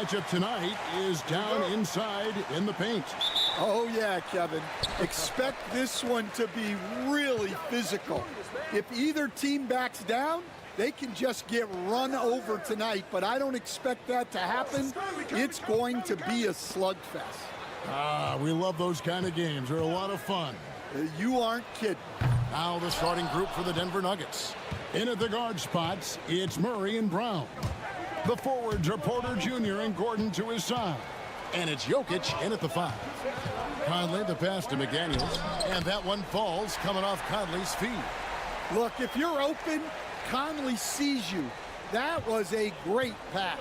Matchup tonight is down inside in the paint. Oh, yeah, Kevin. Expect this one to be really physical. If either team backs down, they can just get run over tonight, but I don't expect that to happen. It's going to be a slugfest. Ah, we love those kind of games. They're a lot of fun. You aren't kidding. Now the starting group for the Denver Nuggets. In at the guard spots, it's Murray and Brown. The forwards are Porter Jr. and Gordon to his side. And it's Jokic in at the 5. Conley the pass to McDaniels. And that one falls coming off Conley's feet. Look, if you're open, Conley sees you. That was a great pass.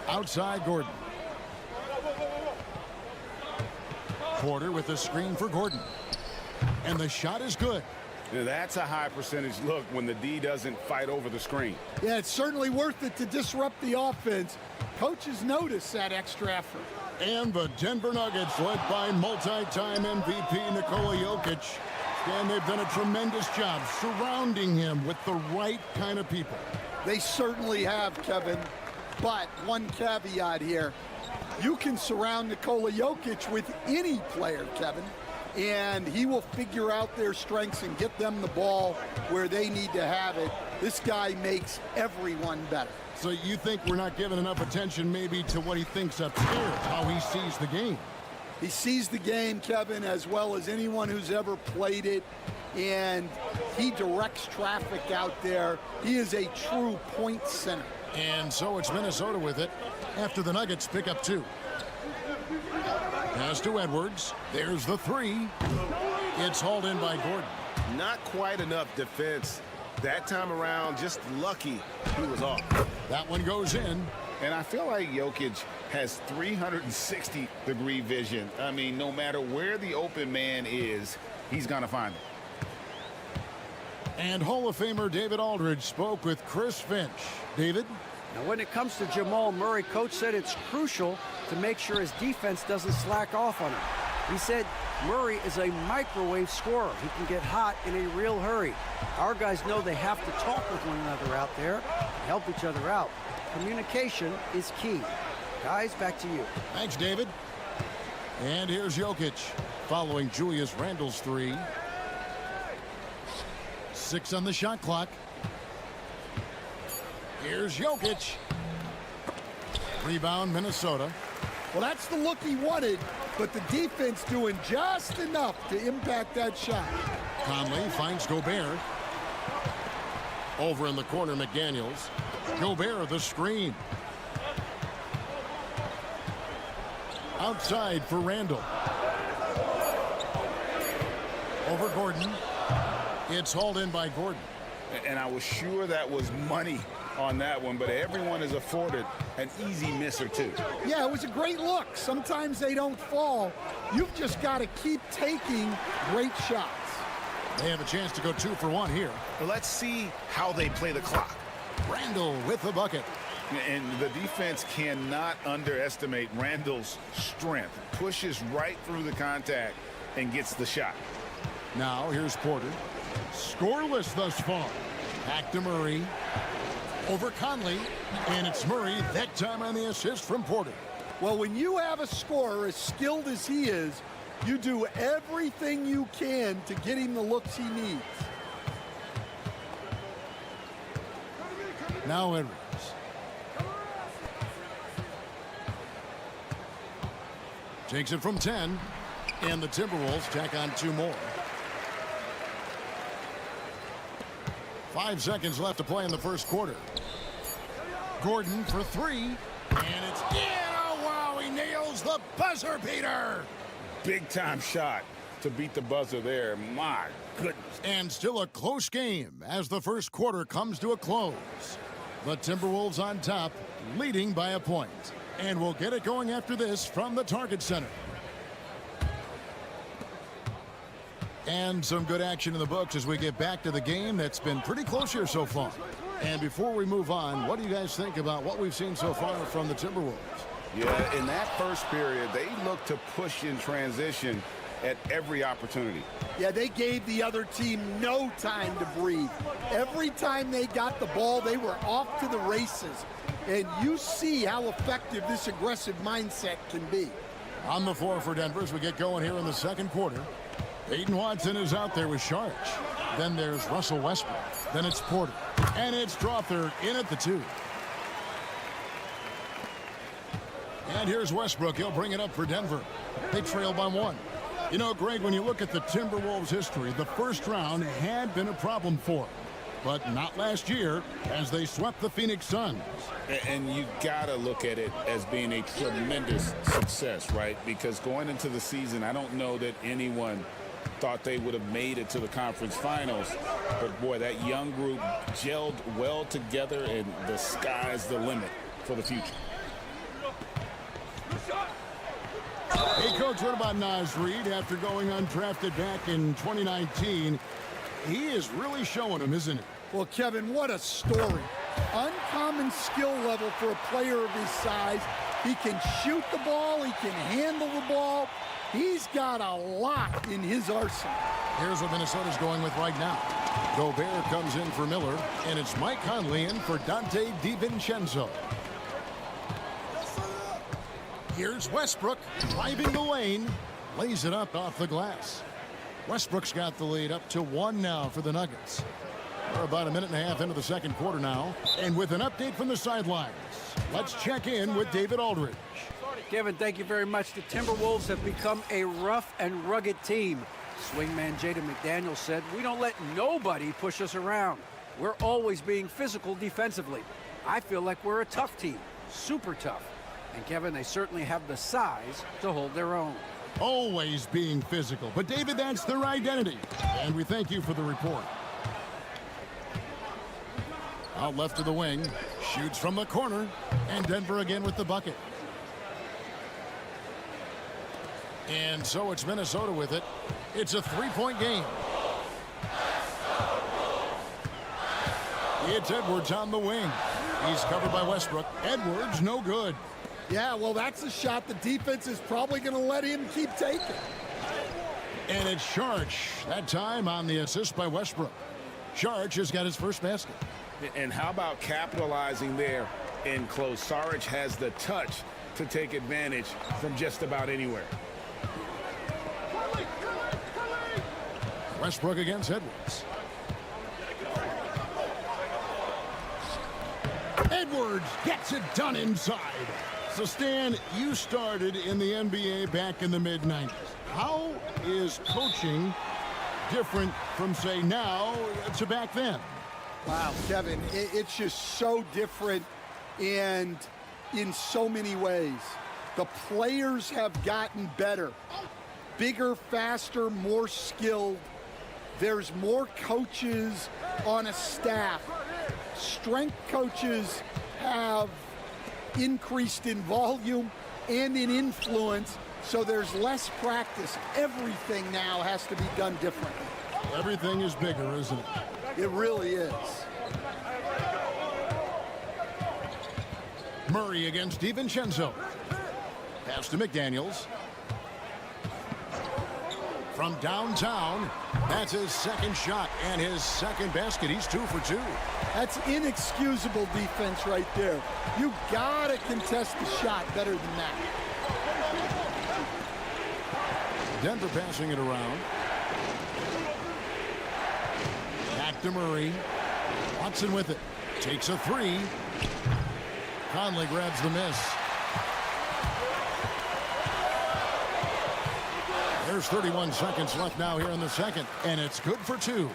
Outside Gordon. Porter with the screen for Gordon. And the shot is good. That's a high percentage look when the D doesn't fight over the screen. Yeah, it's certainly worth it to disrupt the offense. Coaches notice that extra effort. And the Denver Nuggets, led by multi-time MVP Nikola Jokic. And they've done a tremendous job surrounding him with the right kind of people. They certainly have, Kevin. But one caveat here. You can surround Nikola Jokic with any player, Kevin, and he will figure out their strengths and get them the ball where they need to have it. This guy makes everyone better. So you think we're not giving enough attention maybe to what he thinks upstairs, how he sees the game? He sees the game, Kevin, as well as anyone who's ever played it, and he directs traffic out there. He is a true point center. And so it's Minnesota with it after the Nuggets pick up 2. Pass to Edwards. There's the 3. It's hauled in by Gordon. Not quite enough defense that time around. Just lucky he was off. That one goes in. And I feel like Jokic has 360-degree vision. I mean, no matter where the open man is, he's going to find it. And Hall of Famer David Aldridge spoke with Chris Finch. David? Now, when it comes to Jamal Murray, coach said it's crucial to make sure his defense doesn't slack off on him. He said Murray is a microwave scorer. He can get hot in a real hurry. Our guys know they have to talk with one another out there, help each other out. Communication is key. Guys, back to you. Thanks, David. And here's Jokic following Julius Randle's 3. 6 on the shot clock. Here's Jokic. Rebound, Minnesota. Well, that's the look he wanted, but the defense doing just enough to impact that shot. Conley finds Gobert. Over in the corner, McDaniels. Gobert, the screen. Outside for Randle. Over Gordon. It's hauled in by Gordon. And I was sure that was money on that one, but everyone is afforded an easy miss or two. Yeah, it was a great look. Sometimes they don't fall. You've just got to keep taking great shots. They have a chance to go 2 for 1 here. Let's see how they play the clock. Randall with the bucket. And the defense cannot underestimate Randall's strength. Pushes right through the contact and gets the shot. Now here's Porter. Scoreless thus far. Back to Murray. Over Conley. And it's Murray that time on the assist from Porter. Well, when you have a scorer as skilled as he is, you do everything you can to get him the looks he needs. Now Edwards. Takes it from 10. And the Timberwolves tack on 2 more. 5 seconds left to play in the first quarter. Gordon for 3. And it's in. Oh, wow, he nails the buzzer beater. Big time shot to beat the buzzer there. My goodness. And still a close game as the first quarter comes to a close. The Timberwolves on top, leading by a point. And we'll get it going after this from the Target Center. And some good action in the books as we get back to the game that's been pretty close here so far. And before we move on, what do you guys think about what we've seen so far from the Timberwolves? Yeah, in that first period, they looked to push in transition at every opportunity. Yeah, they gave the other team no time to breathe. Every time they got the ball, they were off to the races. And you see how effective this aggressive mindset can be. On the floor for Denver as we get going here in the second quarter. Peyton Watson is out there with Sharch. Then there's Russell Westbrook. Then it's Porter. And it's Drawford in at the 2. And here's Westbrook. He'll bring it up for Denver. They trail by 1. You know, Greg, when you look at the Timberwolves' history, the first round had been a problem for them. But not last year as they swept the Phoenix Suns. And you got to look at it as being a tremendous success, right? Because going into the season, I don't know that anyone thought they would have made it to the conference finals. But, boy, that young group gelled well together, and the sky's the limit for the future. Hey, Coach, what about Naz Reid after going undrafted back in 2019? He is really showing him, isn't he? Well, Kevin, what a story. Uncommon skill level for a player of his size. He can shoot the ball. He can handle the ball. He's got a lot in his arsenal. Here's what Minnesota's going with right now. Gobert comes in for Miller, and it's Mike Conley in for Dante DiVincenzo. Here's Westbrook driving the lane, lays it up off the glass. Westbrook's got the lead up to 1 now for the Nuggets. We're about a minute and a half into the second quarter now, and with an update from the sidelines, let's check in with David Aldridge. Kevin, thank you very much. The Timberwolves have become a rough and rugged team. Swingman Jaden McDaniels said, "We don't let nobody push us around. We're always being physical defensively. I feel like we're a tough team, super tough." And Kevin, they certainly have the size to hold their own. Always being physical, but David, that's their identity. And we thank you for the report. Out left of the wing, shoots from the corner, and Denver again with the bucket. And so it's Minnesota with it. It's a 3-point game. It's Edwards on the wing. He's covered by Westbrook. Edwards, no good. Yeah, well, that's a shot the defense is probably going to let him keep taking. And it's Sharch, that time on the assist by Westbrook. Sharch has got his first basket. And how about capitalizing there in close? Saric has the touch to take advantage from just about anywhere. Westbrook against Edwards. Edwards gets it done inside. So, Stan, you started in the NBA back in the mid-90s. How is coaching different from, say, now to back then? Wow, Kevin, it's just so different and in so many ways. The players have gotten better. Bigger, faster, more skilled. There's more coaches on a staff. strength coaches have increased in volume and in influence, so there's less practice. Everything now has to be done differently. Everything is bigger, isn't it? It really is. Murray against DiVincenzo. Pass to McDaniels. From downtown, that's his second shot and his second basket. He's 2 for 2. That's inexcusable defense right there. You gotta contest the shot better than that. Denver passing it around. Back to Murray. Watson with it. Takes a 3. Conley grabs the miss. There's 31 seconds left now here in the second, and it's good for 2.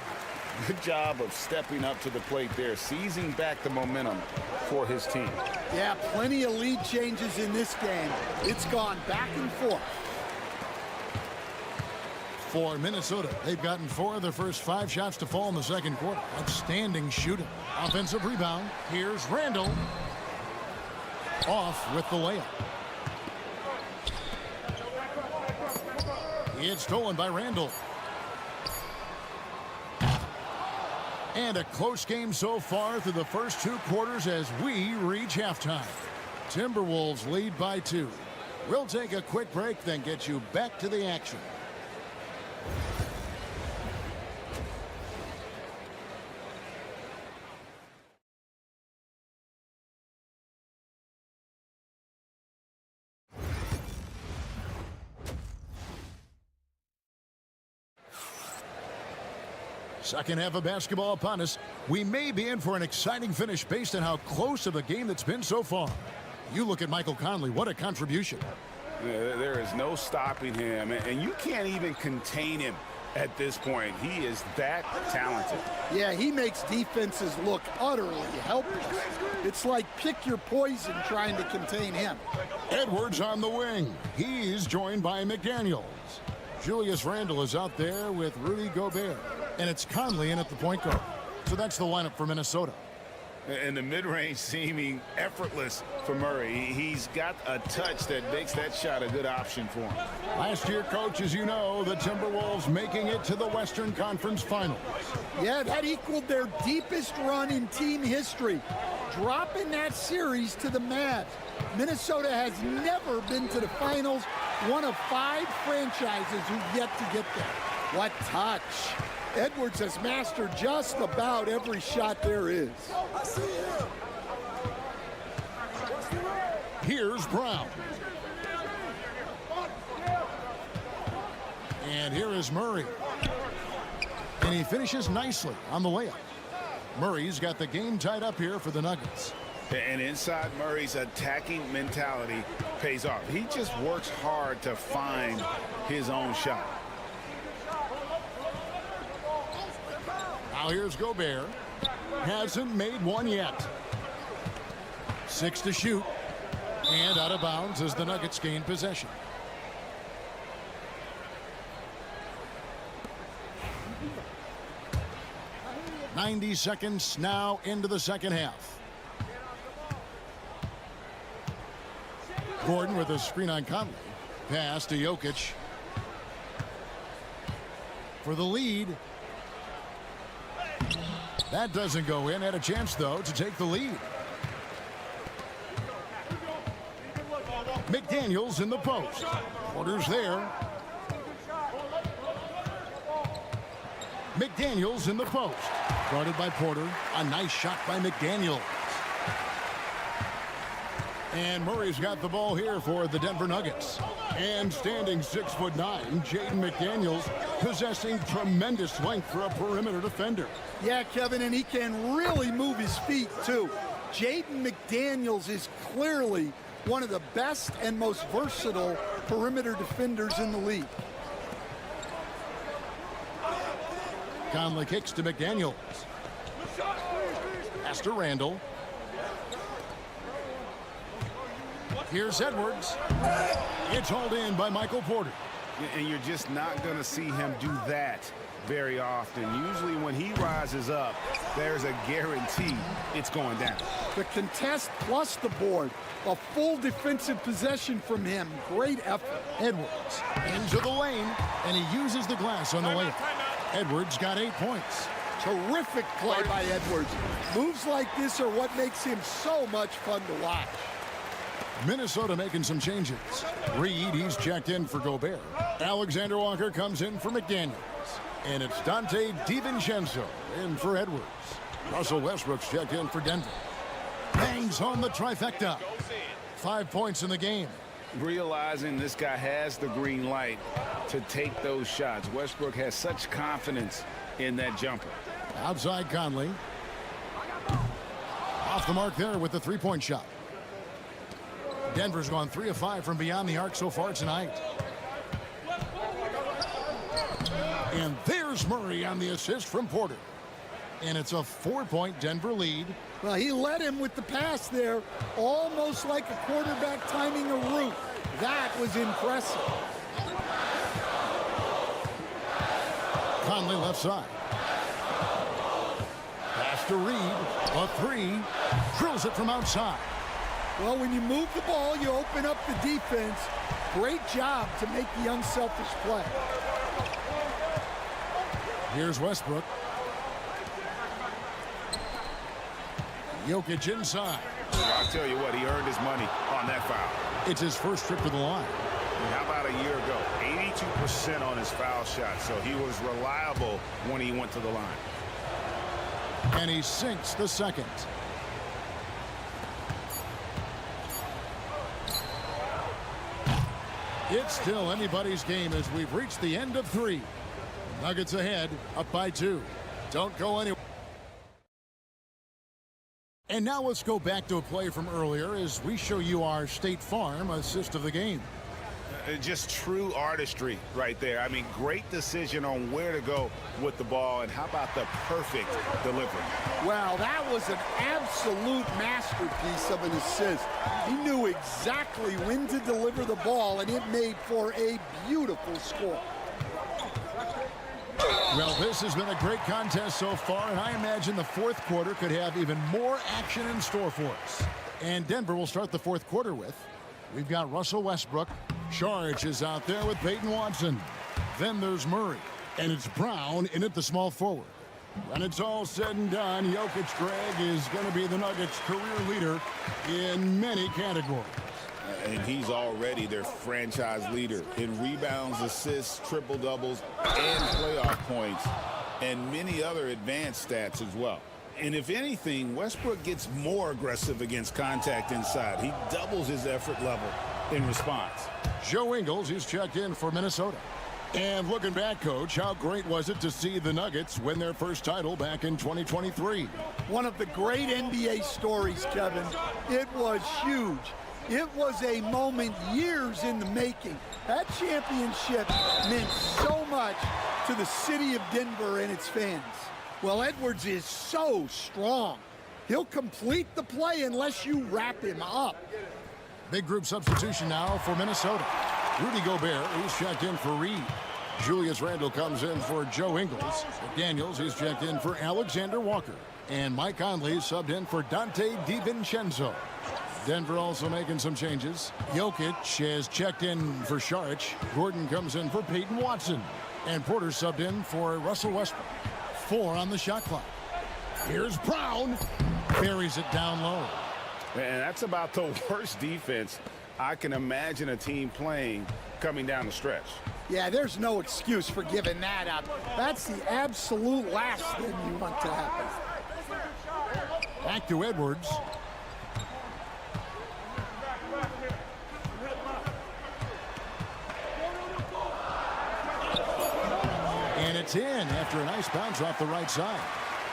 Good job of stepping up to the plate there, seizing back the momentum for his team. Yeah, plenty of lead changes in this game. It's gone back and forth. For Minnesota, they've gotten 4 of their first 5 shots to fall in the second quarter. Outstanding shooting. Offensive rebound. Here's Randall. Off with the layup. It's stolen by Randall. And a close game so far through the first 2 quarters as we reach halftime. Timberwolves lead by 2. We'll take a quick break, then get you back to the action. Second half of basketball upon us. We may be in for an exciting finish based on how close of a game that's been so far. You look at Michael Conley, what a contribution. Yeah, there is no stopping him, and you can't even contain him at this point. He is that talented. Yeah, he makes defenses look utterly helpless. It's like pick your poison trying to contain him. Edwards on the wing. He's joined by McDaniels. Julius Randle is out there with Rudy Gobert. And it's Conley in at the point guard. So that's the lineup for Minnesota. And the mid-range seeming effortless for Murray. He's got a touch that makes that shot a good option for him. Last year, coach, as you know, the Timberwolves making it to the Western Conference Finals. Yeah, that equaled their deepest run in team history, dropping that series to the Mavs. Minnesota has never been to the finals, one of 5 franchises who've yet to get there. What touch. Edwards has mastered just about every shot there is. Here's Brown. And here is Murray. And he finishes nicely on the layup. Murray's got the game tied up here for the Nuggets. And inside Murray's attacking mentality pays off. He just works hard to find his own shot. Now here's Gobert. Hasn't made one yet. 6 to shoot. And out of bounds as the Nuggets gain possession. "90 seconds now into the second half. Gordon with a screen on Conley. Pass to Jokic. For the lead. That doesn't go in. Had a chance, though, to take the lead. McDaniels in the post. Porter's there. McDaniels in the post. Guarded by Porter. A nice shot by McDaniels. And Murray's got the ball here for the Denver Nuggets. And standing 6'9", Jaden McDaniels, possessing tremendous length for a perimeter defender. Yeah, Kevin, and he can really move his feet, too. Jaden McDaniels is clearly one of the best and most versatile perimeter defenders in the league. Conley kicks to McDaniels. Pass to Randall. Here's Edwards. It's hauled in by Michael Porter. And you're just not going to see him do that very often. Usually when he rises up, there's a guarantee it's going down. The contest plus the board. A full defensive possession from him. Great effort. Edwards into the lane, and he uses the glass on the layup. Edwards got 8 points. Terrific play by Edwards. Moves like this are what makes him so much fun to watch. Minnesota making some changes. Reed, he's checked in for Gobert. Alexander Walker comes in for McDaniels. And it's Dante DiVincenzo in for Edwards. Russell Westbrook's checked in for Denver. Bangs home the trifecta. 5 points in the game. Realizing this guy has the green light to take those shots. Westbrook has such confidence in that jumper. Outside Conley. Off the mark there with the three-point shot. Denver's gone 3 of 5 from beyond the arc so far tonight. And there's Murray on the assist from Porter. And it's a 4-point Denver lead. Well, he led him with the pass there, almost like a quarterback timing a route. That was impressive. Conley left side. Pass to Reed. A three. Drills it from outside. Well, when you move the ball, you open up the defense. Great job to make the unselfish play. Here's Westbrook. Jokic inside. I'll tell you what, he earned his money on that foul. It's his first trip to the line. How about a year ago? 82% on his foul shot, so he was reliable when he went to the line. And he sinks the second. It's still anybody's game as we've reached the end of 3. Nuggets ahead, up by 2. Don't go anywhere. And now let's go back to a play from earlier as we show you our State Farm assist of the game. Just true artistry right there. I mean, great decision on where to go with the ball, and how about the perfect delivery? Well, that was an absolute masterpiece of an assist. He knew exactly when to deliver the ball, and it made for a beautiful score. Well, this has been a great contest so far, and I imagine the fourth quarter could have even more action in store for us. And Denver will start the fourth quarter with, we've got Russell Westbrook. Saric is out there with Peyton Watson. Then there's Murray, and it's Brown in at the small forward. When it's all said and done, Jokic, Greg, is going to be the Nuggets' career leader in many categories. And he's already their franchise leader in rebounds, assists, triple-doubles, and playoff points, and many other advanced stats as well. And if anything, Westbrook gets more aggressive against contact inside. He doubles his effort level in response. Joe Ingles, he's checked in for Minnesota. And looking back, Coach, how great was it to see the Nuggets win their first title back in 2023? One of the great NBA stories, Kevin. It was huge. It was a moment years in the making. That championship meant so much to the city of Denver and its fans. Well, Edwards is so strong. He'll complete the play unless you wrap him up. Big group substitution now for Minnesota. Rudy Gobert, who's checked in for Reed. Julius Randle comes in for Joe Ingles. McDaniels, he's checked in for Alexander Walker. And Mike Conley subbed in for Dante DiVincenzo. Denver also making some changes. Jokic has checked in for Saric. Gordon comes in for Peyton Watson. And Porter subbed in for Russell Westbrook. 4 on the shot clock. Here's Brown. Buries it down low. And that's about the worst defense I can imagine a team playing coming down the stretch. Yeah, there's no excuse for giving that up. That's the absolute last thing you want to happen. Back to Edwards. And it's in after a nice bounce off the right side.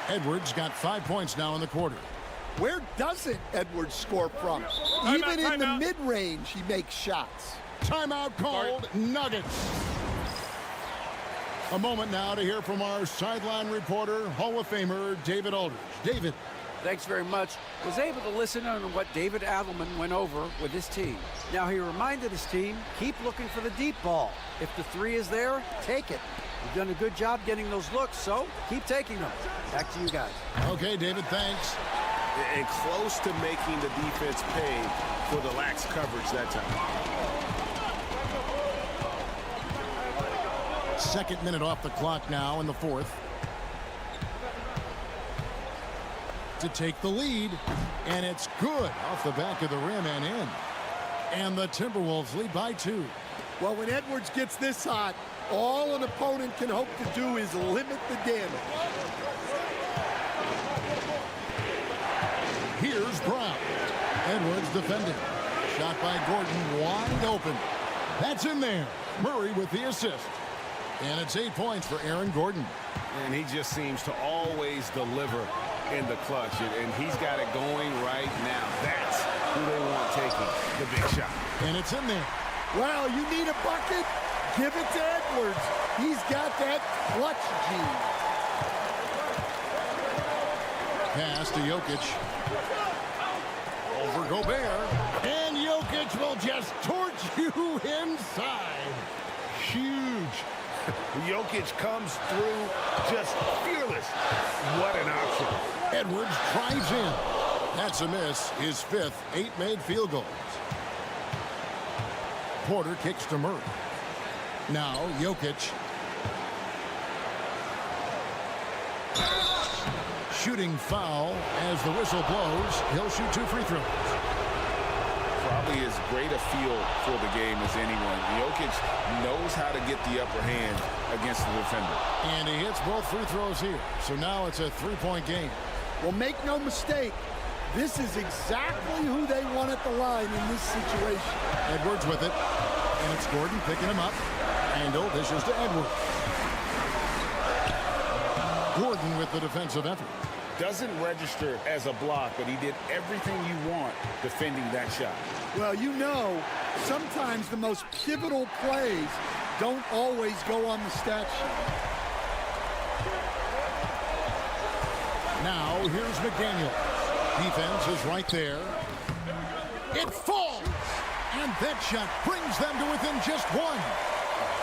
Edwards got 5 points now in the quarter. Where doesn't Edwards score from? Even in the mid-range, he makes shots. Timeout called, Nuggets. A moment now to hear from our sideline reporter, Hall of Famer David Aldridge. David. Thanks very much. Was able to listen in on what David Adelman went over with his team. Now he reminded his team, keep looking for the deep ball. If the three is there, take it. You've done a good job getting those looks, so keep taking them. Back to you guys. Okay, David, thanks. And close to making the defense pay for the lax coverage that time. Second minute off the clock now in the fourth. To take the lead, and it's good off the back of the rim and in. And the Timberwolves lead by 2. Well, when Edwards gets this hot, all an opponent can hope to do is limit the damage. Here's Brown. Edwards defending. Shot by Gordon, wide open. That's in there. Murray with the assist. And it's 8 points for Aaron Gordon. And he just seems to always deliver in the clutch, and he's got it going right now. That's who they want taking the big shot. And it's in there. Well, you need a bucket? Give it to Edwards. He's got that clutch gene. Pass to Jokic. Over Gobert. And Jokic will just torch you inside. Huge. Jokic comes through just fearless. What an option. Edwards drives in. That's a miss. His 5th, 8 made field goals. Porter kicks to Murray. Now Jokic. Shooting foul as the whistle blows. He'll shoot 2 free throws. Probably as great a feel for the game as anyone. Jokic knows how to get the upper hand against the defender. And he hits both free throws here. So now it's a 3-point game. Well, make no mistake, this is exactly who they want at the line in this situation. Edwards with it. And it's Gordon picking him up. Handle dishes to Edwards. Gordon with the defensive effort. Doesn't register as a block, but he did everything you want defending that shot. Well, you know, sometimes the most pivotal plays don't always go on the stat sheet. Now, here's McDaniel. Defense is right there. It falls! And that shot brings them to within just 1.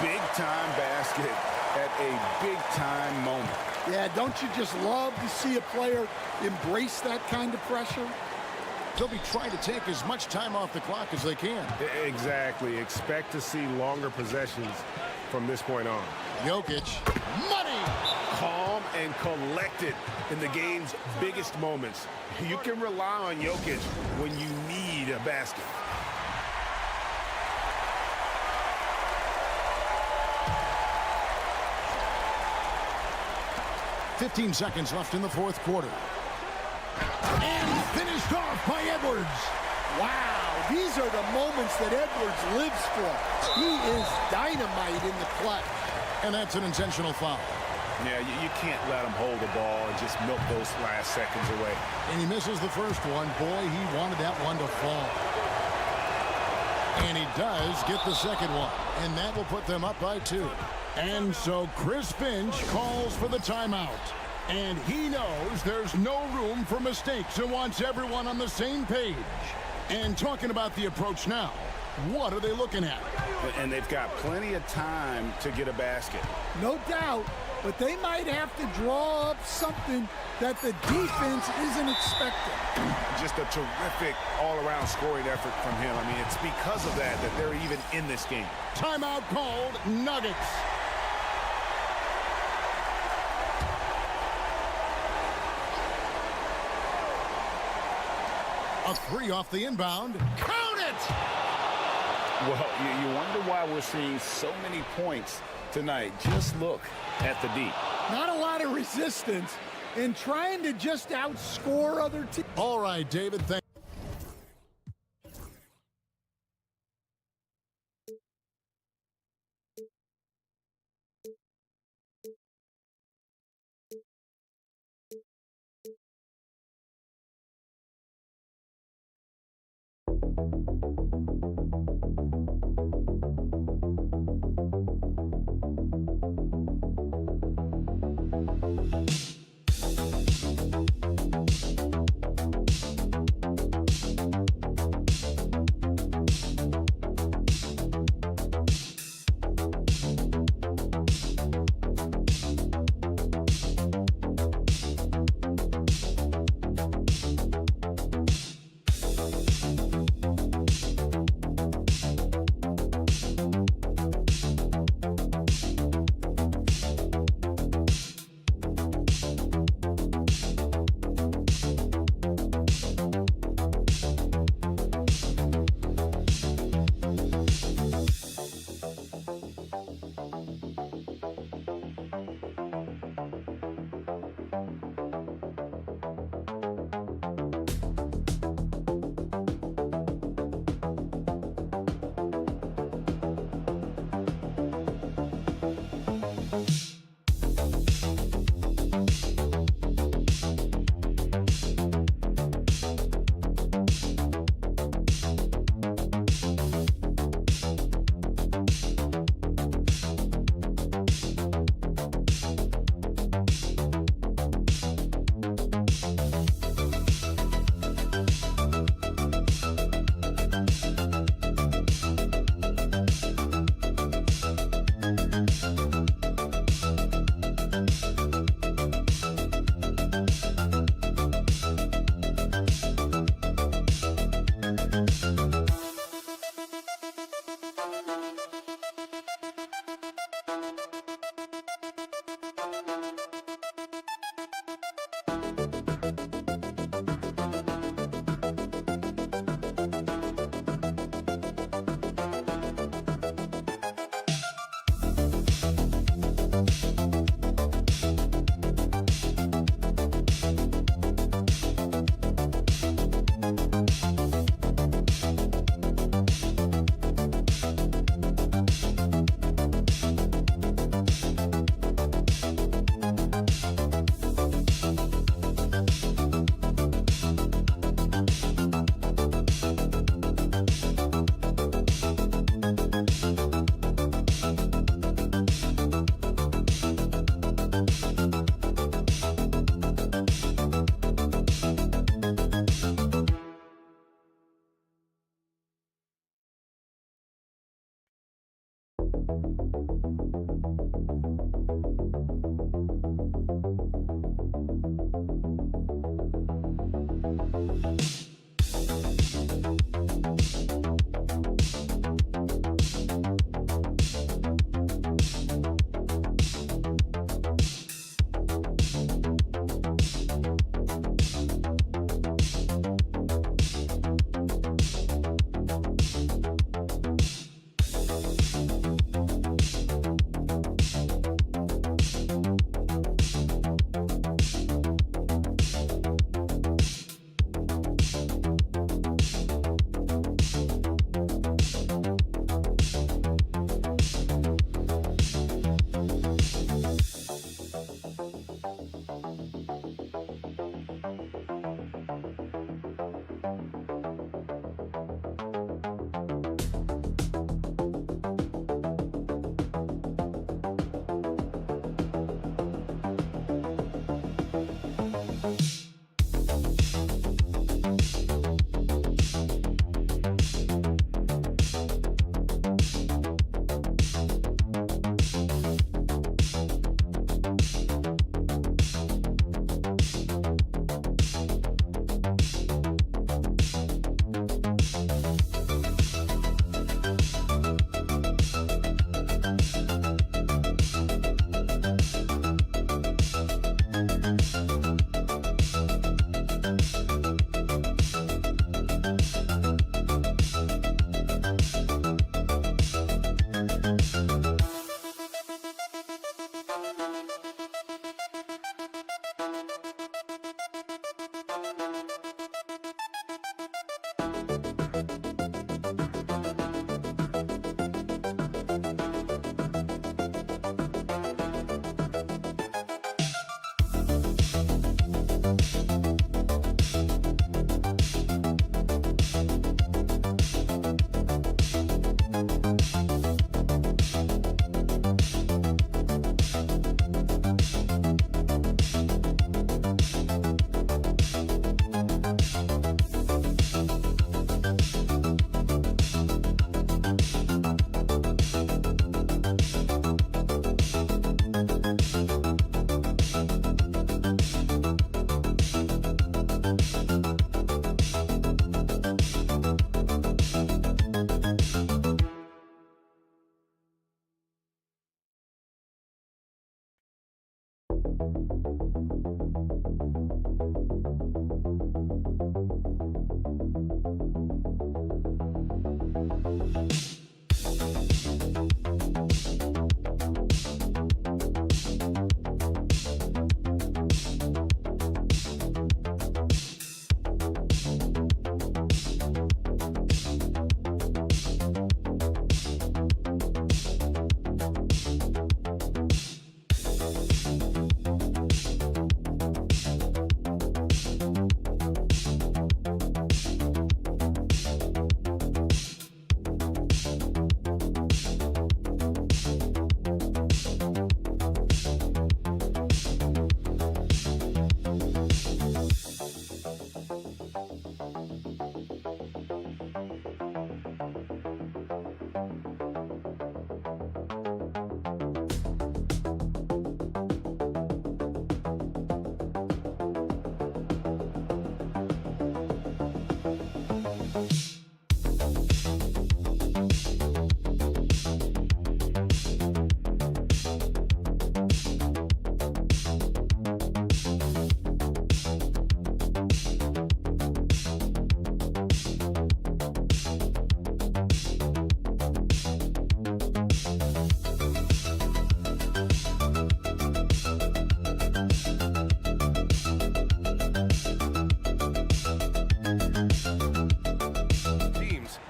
Big-time basket at a big-time moment. Yeah, don't you just love to see a player embrace that kind of pressure? They'll be trying to take as much time off the clock as they can. Exactly. Expect to see longer possessions from this point on. Jokic, money! Calm and collected in the game's biggest moments. You can rely on Jokic when you need a basket. .15 seconds left in the fourth quarter. And finished off by Edwards. Wow, these are the moments that Edwards lives for. He is dynamite in the clutch. And that's an intentional foul. Yeah, you can't let him hold the ball and just milk those last seconds away. And he misses the first one. Boy, he wanted that one to fall. And he does get the second one. And that will put them up by 2. And so Chris Finch calls for the timeout. And he knows there's no room for mistakes and wants everyone on the same page. And talking about the approach now, what are they looking at? And they've got plenty of time to get a basket. No doubt, but they might have to draw up something that the defense isn't expecting. Just a terrific all-around scoring effort from him. I mean, it's because of that they're even in this game. Timeout called, Nuggets. A 3 off the inbound. Count it! Well, you wonder why we're seeing so many points tonight. Just look at the D. Not a lot of resistance and trying to just outscore other teams. All right, David, thank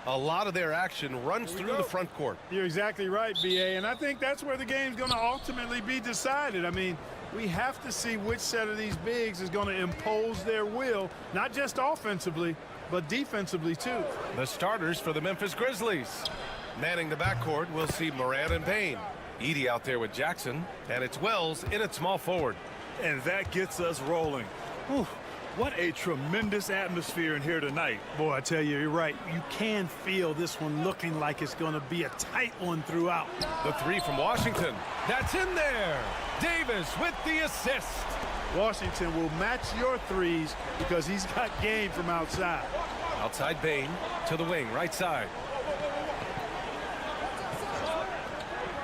A lot of their action runs through the front court. You're exactly right, B.A., and I think that's where the game's going to ultimately be decided. I mean, we have to see which set of these bigs is going to impose their will, not just offensively, but defensively, too. The starters for the Memphis Grizzlies. Manning the backcourt, we'll see Morant and Payne. Edey out there with Jackson, and it's Wells in at small forward. And that gets us rolling. Whew, what a tremendous atmosphere in here tonight. Boy, I tell you, you're right. You can feel this one looking like it's going to be a tight one throughout. The three from Washington. That's in there. Davis with the assist. Washington will match your threes because he's got game from outside. Outside Bain to the wing, right side.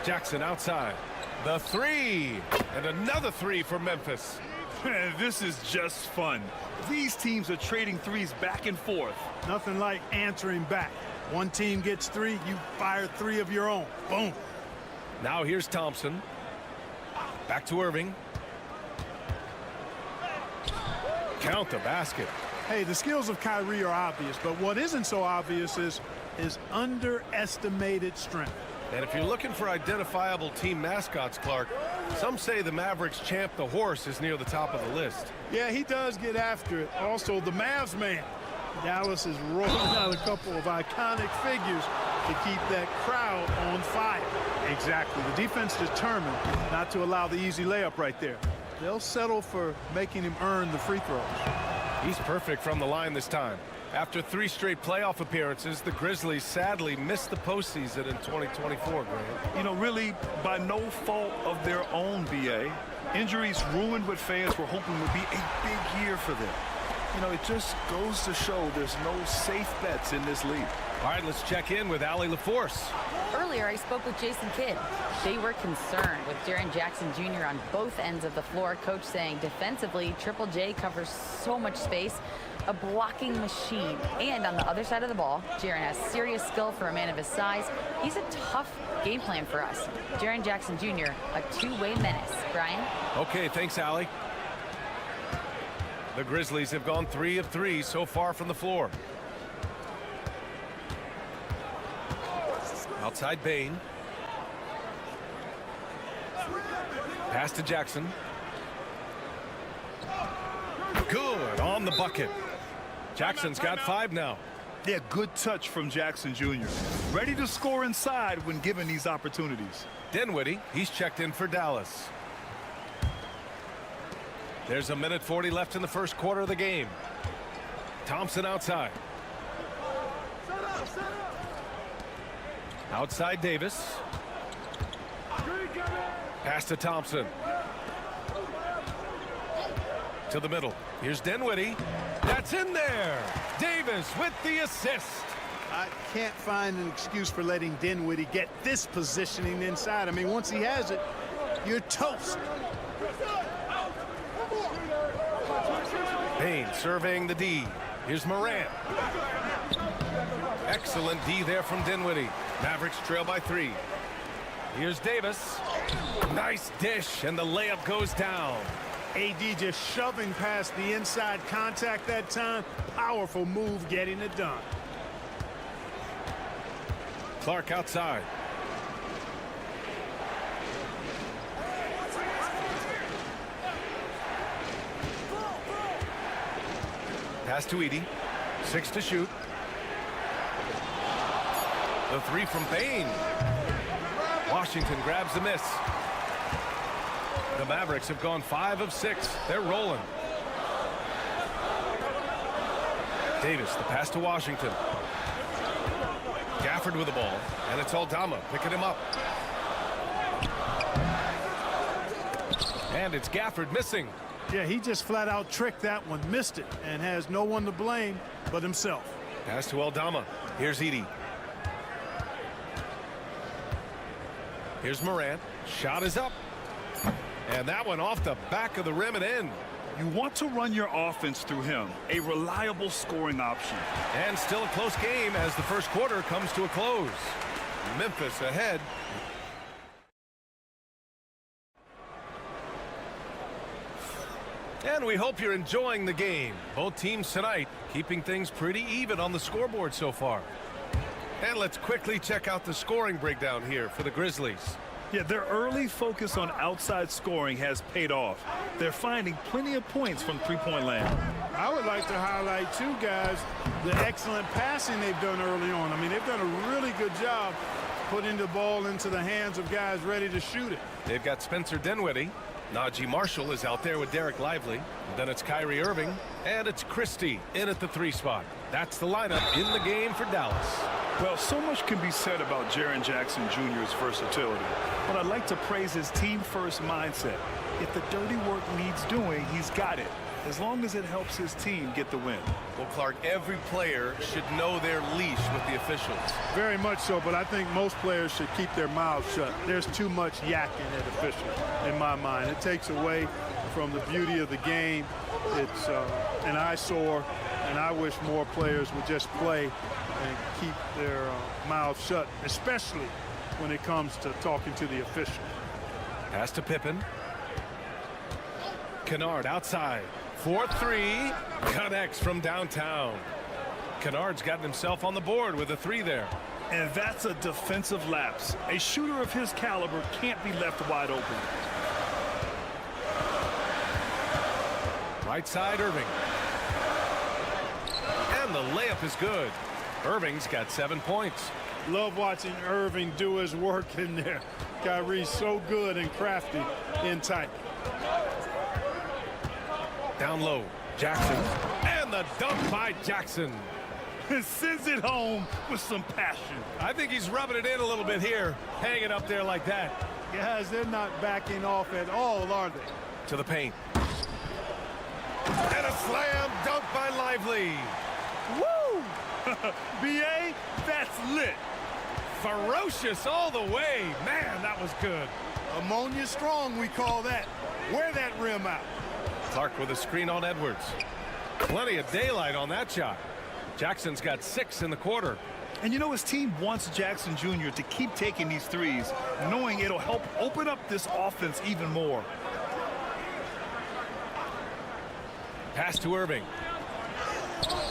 Jackson outside. The three. And another three for Memphis. Man, this is just fun. These teams are trading threes back and forth. Nothing like answering back. One team gets three, you fire three of your own. Boom. Now here's Thompson. Back to Irving. Count the basket. Hey, the skills of Kyrie are obvious, but what isn't so obvious is his underestimated strength. And if you're looking for identifiable team mascots, Clark, some say the Mavericks champ the horse is near the top of the list. Yeah, he does get after it. Also, the Mavs man. Dallas is rolling out a couple of iconic figures to keep that crowd on fire. Exactly. The defense determined not to allow the easy layup right there. They'll settle for making him earn the free throws. He's perfect from the line this time. After 3 straight playoff appearances, the Grizzlies sadly missed the postseason in 2024, Grant. You know, really, by no fault of their own, B.A. Injuries ruined what fans were hoping would be a big year for them. You know, it just goes to show there's no safe bets in this league. All right, let's check in with Allie LaForce. Earlier, I spoke with Jason Kidd. They were concerned with Jaren Jackson Jr. on both ends of the floor. Coach saying defensively, Triple J covers so much space, a blocking machine. And on the other side of the ball, Jaren has serious skill for a man of his size. He's a tough game plan for us. Jaren Jackson Jr., a two-way menace. Brian? Okay, thanks, Allie. The Grizzlies have gone 3 of 3 so far from the floor. Outside Bain. Pass to Jackson. Good on the bucket. Jackson's got 5 now. Yeah, good touch from Jackson Jr. Ready to score inside when given these opportunities. Dinwiddie, he's checked in for Dallas. There's a minute 40 left in the first quarter of the game. Thompson outside. Outside Davis. Pass to Thompson. To the middle. Here's Dinwiddie. That's in there. Davis with the assist. I can't find an excuse for letting Dinwiddie get this positioning inside. I mean, once he has it, you're toast. Payne surveying the D. Here's Morant. Excellent D there from Dinwiddie. Mavericks trail by 3. Here's Davis. Nice dish, and the layup goes down. AD just shoving past the inside contact that time. Powerful move getting it done. Clark outside. Pass to Edey. 6 to shoot. The 3 from Payne. Washington grabs the miss. The Mavericks have gone 5 of 6. They're rolling. Davis, the pass to Washington. Gafford with the ball, and it's Aldama picking him up. And it's Gafford missing. Yeah, he just flat out tricked that one, missed it, and has no one to blame but himself. Pass to Aldama. Here's Edey. Here's Morant. Shot is up. And that one off the back of the rim and in. You want to run your offense through him, a reliable scoring option. And still a close game as the first quarter comes to a close. Memphis ahead. And we hope you're enjoying the game. Both teams tonight keeping things pretty even on the scoreboard so far. And let's quickly check out the scoring breakdown here for the Grizzlies. Yeah, their early focus on outside scoring has paid off. They're finding plenty of points from three-point land. I would like to highlight, too, guys, the excellent passing they've done early on. I mean, they've done a really good job putting the ball into the hands of guys ready to shoot it. They've got Spencer Dinwiddie. Najee Marshall is out there with Derek Lively. Then it's Kyrie Irving. And it's Christie in at the 3 spot. That's the lineup in the game for Dallas. Well, so much can be said about Jaren Jackson Jr.'s versatility, but I'd like to praise his team-first mindset. If the dirty work needs doing, he's got it, as long as it helps his team get the win. Well, Clark, every player should know their leash with the officials. Very much so, but I think most players should keep their mouths shut. There's too much yakking at officials, in my mind. It takes away from the beauty of the game. It's an eyesore, and I wish more players would just play and keep their mouths shut, especially when it comes to talking to the official. Pass to Pippen. Kennard outside. 4-3. Connects from downtown. Kennard's gotten himself on the board with a 3 there. And that's a defensive lapse. A shooter of his caliber can't be left wide open. Right side, Irving. And the layup is good. Irving's got 7 points. Love watching Irving do his work in there. Kyrie's so good and crafty in tight. Down low, Jackson. And the dunk by Jackson. Sends it home with some passion. I think he's rubbing it in a little bit here, hanging up there like that. Guys, they're not backing off at all, are they? To the paint. And a slam dunk by Lively. Woo! B.A., that's lit. Ferocious all the way. Man, that was good. Ammonia strong, we call that. Wear that rim out. Clark with a screen on Edwards. Plenty of daylight on that shot. Jackson's got 6 in the quarter. And you know, his team wants Jackson Jr. to keep taking these threes, knowing it'll help open up this offense even more. Pass to Irving.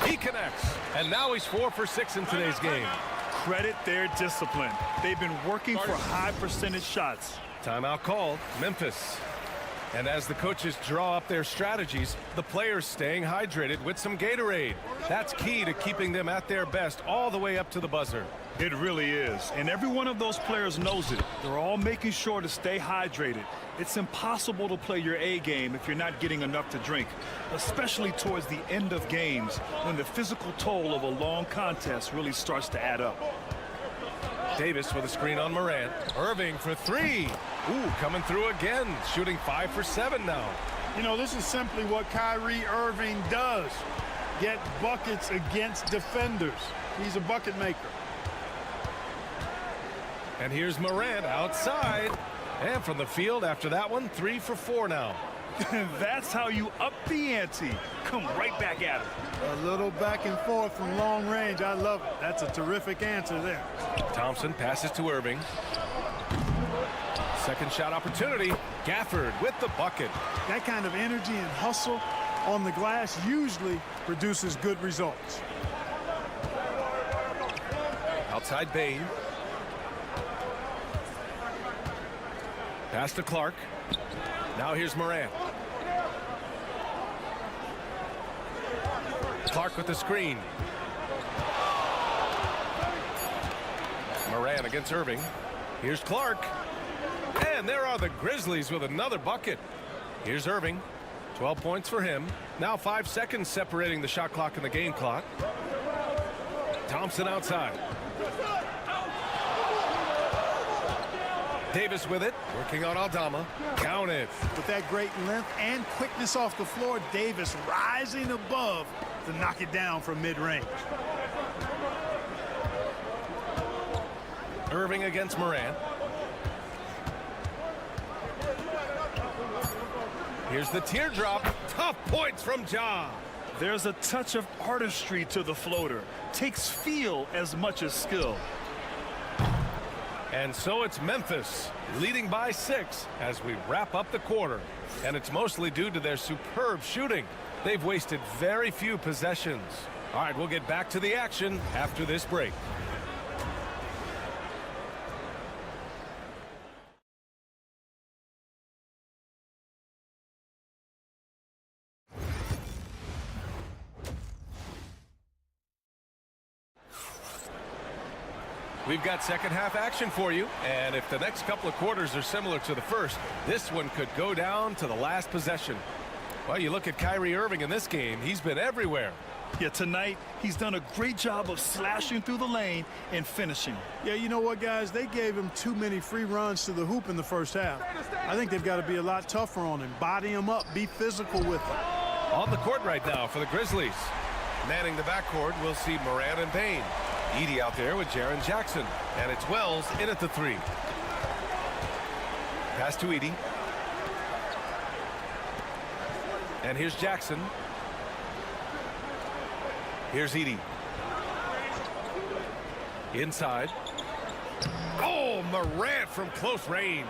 He connects. And now he's 4 for 6 in today's game. Credit their discipline. They've been working for high percentage shots. Timeout called. Memphis. And as the coaches draw up their strategies, the players staying hydrated with some Gatorade. That's key to keeping them at their best all the way up to the buzzer. It really is. And every one of those players knows it. They're all making sure to stay hydrated. It's impossible to play your A game if you're not getting enough to drink, especially towards the end of games when the physical toll of a long contest really starts to add up. Davis with a screen on Morant. Irving for 3. Ooh, coming through again, shooting 5 for 7 now. You know, this is simply what Kyrie Irving does. Get buckets against defenders. He's a bucket maker. And here's Morant outside. And from the field after that one, 3 for 4 now. That's how you up the ante. Come right back at him. A little back and forth from long range. I love it. That's a terrific answer there. Thompson passes to Irving. Second shot opportunity. Gafford with the bucket. That kind of energy and hustle on the glass usually produces good results. Outside Bane. Pass to Clark. Now here's Morant. Clark with the screen. Morant against Irving. Here's Clark. And there are the Grizzlies with another bucket. Here's Irving. 12 points for him. Now 5 seconds separating the shot clock and the game clock. Thompson outside. Davis with it, working on Aldama. Count it. With that great length and quickness off the floor, Davis rising above to knock it down from mid-range. Irving against Morant. Here's the teardrop. Tough points from Ja. There's a touch of artistry to the floater. Takes feel as much as skill. And so it's Memphis leading by 6 as we wrap up the quarter. And it's mostly due to their superb shooting. They've wasted very few possessions. All right, we'll get back to the action after this break. We've got second half action for you, and if the next couple of quarters are similar to the first, this one could go down to the last possession. Well, you look at Kyrie Irving in this game, he's been everywhere. Yeah, tonight he's done a great job of slashing through the lane and finishing. Yeah, you know what, guys? They gave him too many free runs to the hoop in the first half. I think they've got to be a lot tougher on him. Body him up. Be physical with him. On the court right now for the Grizzlies. Manning the backcourt, we'll see Morant and Payne. Edey out there with Jaren Jackson. And it's Wells in at the 3. Pass to Edey. And here's Jackson. Here's Edey. Inside. Oh, Morant from close range.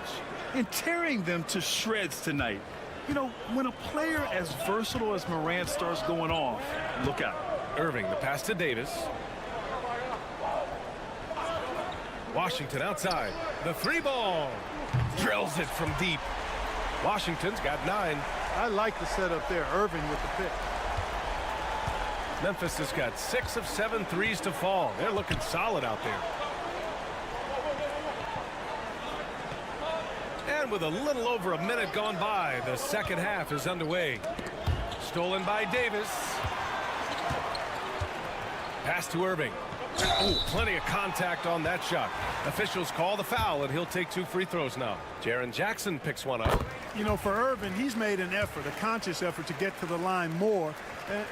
And tearing them to shreds tonight. You know, when a player as versatile as Morant starts going off, look out. Irving, the pass to Davis. Washington outside. The 3-ball. Drills it from deep. Washington's got 9. I like the setup there. Irving with the pick. Memphis has got 6 of 7 threes to fall. They're looking solid out there. And with a little over a minute gone by, the second half is underway. Stolen by Davis. Pass to Irving. Oh, plenty of contact on that shot. Officials call the foul, and he'll take 2 free throws now. Jaren Jackson picks one up. You know, for Irving, he's made an effort, a conscious effort to get to the line more,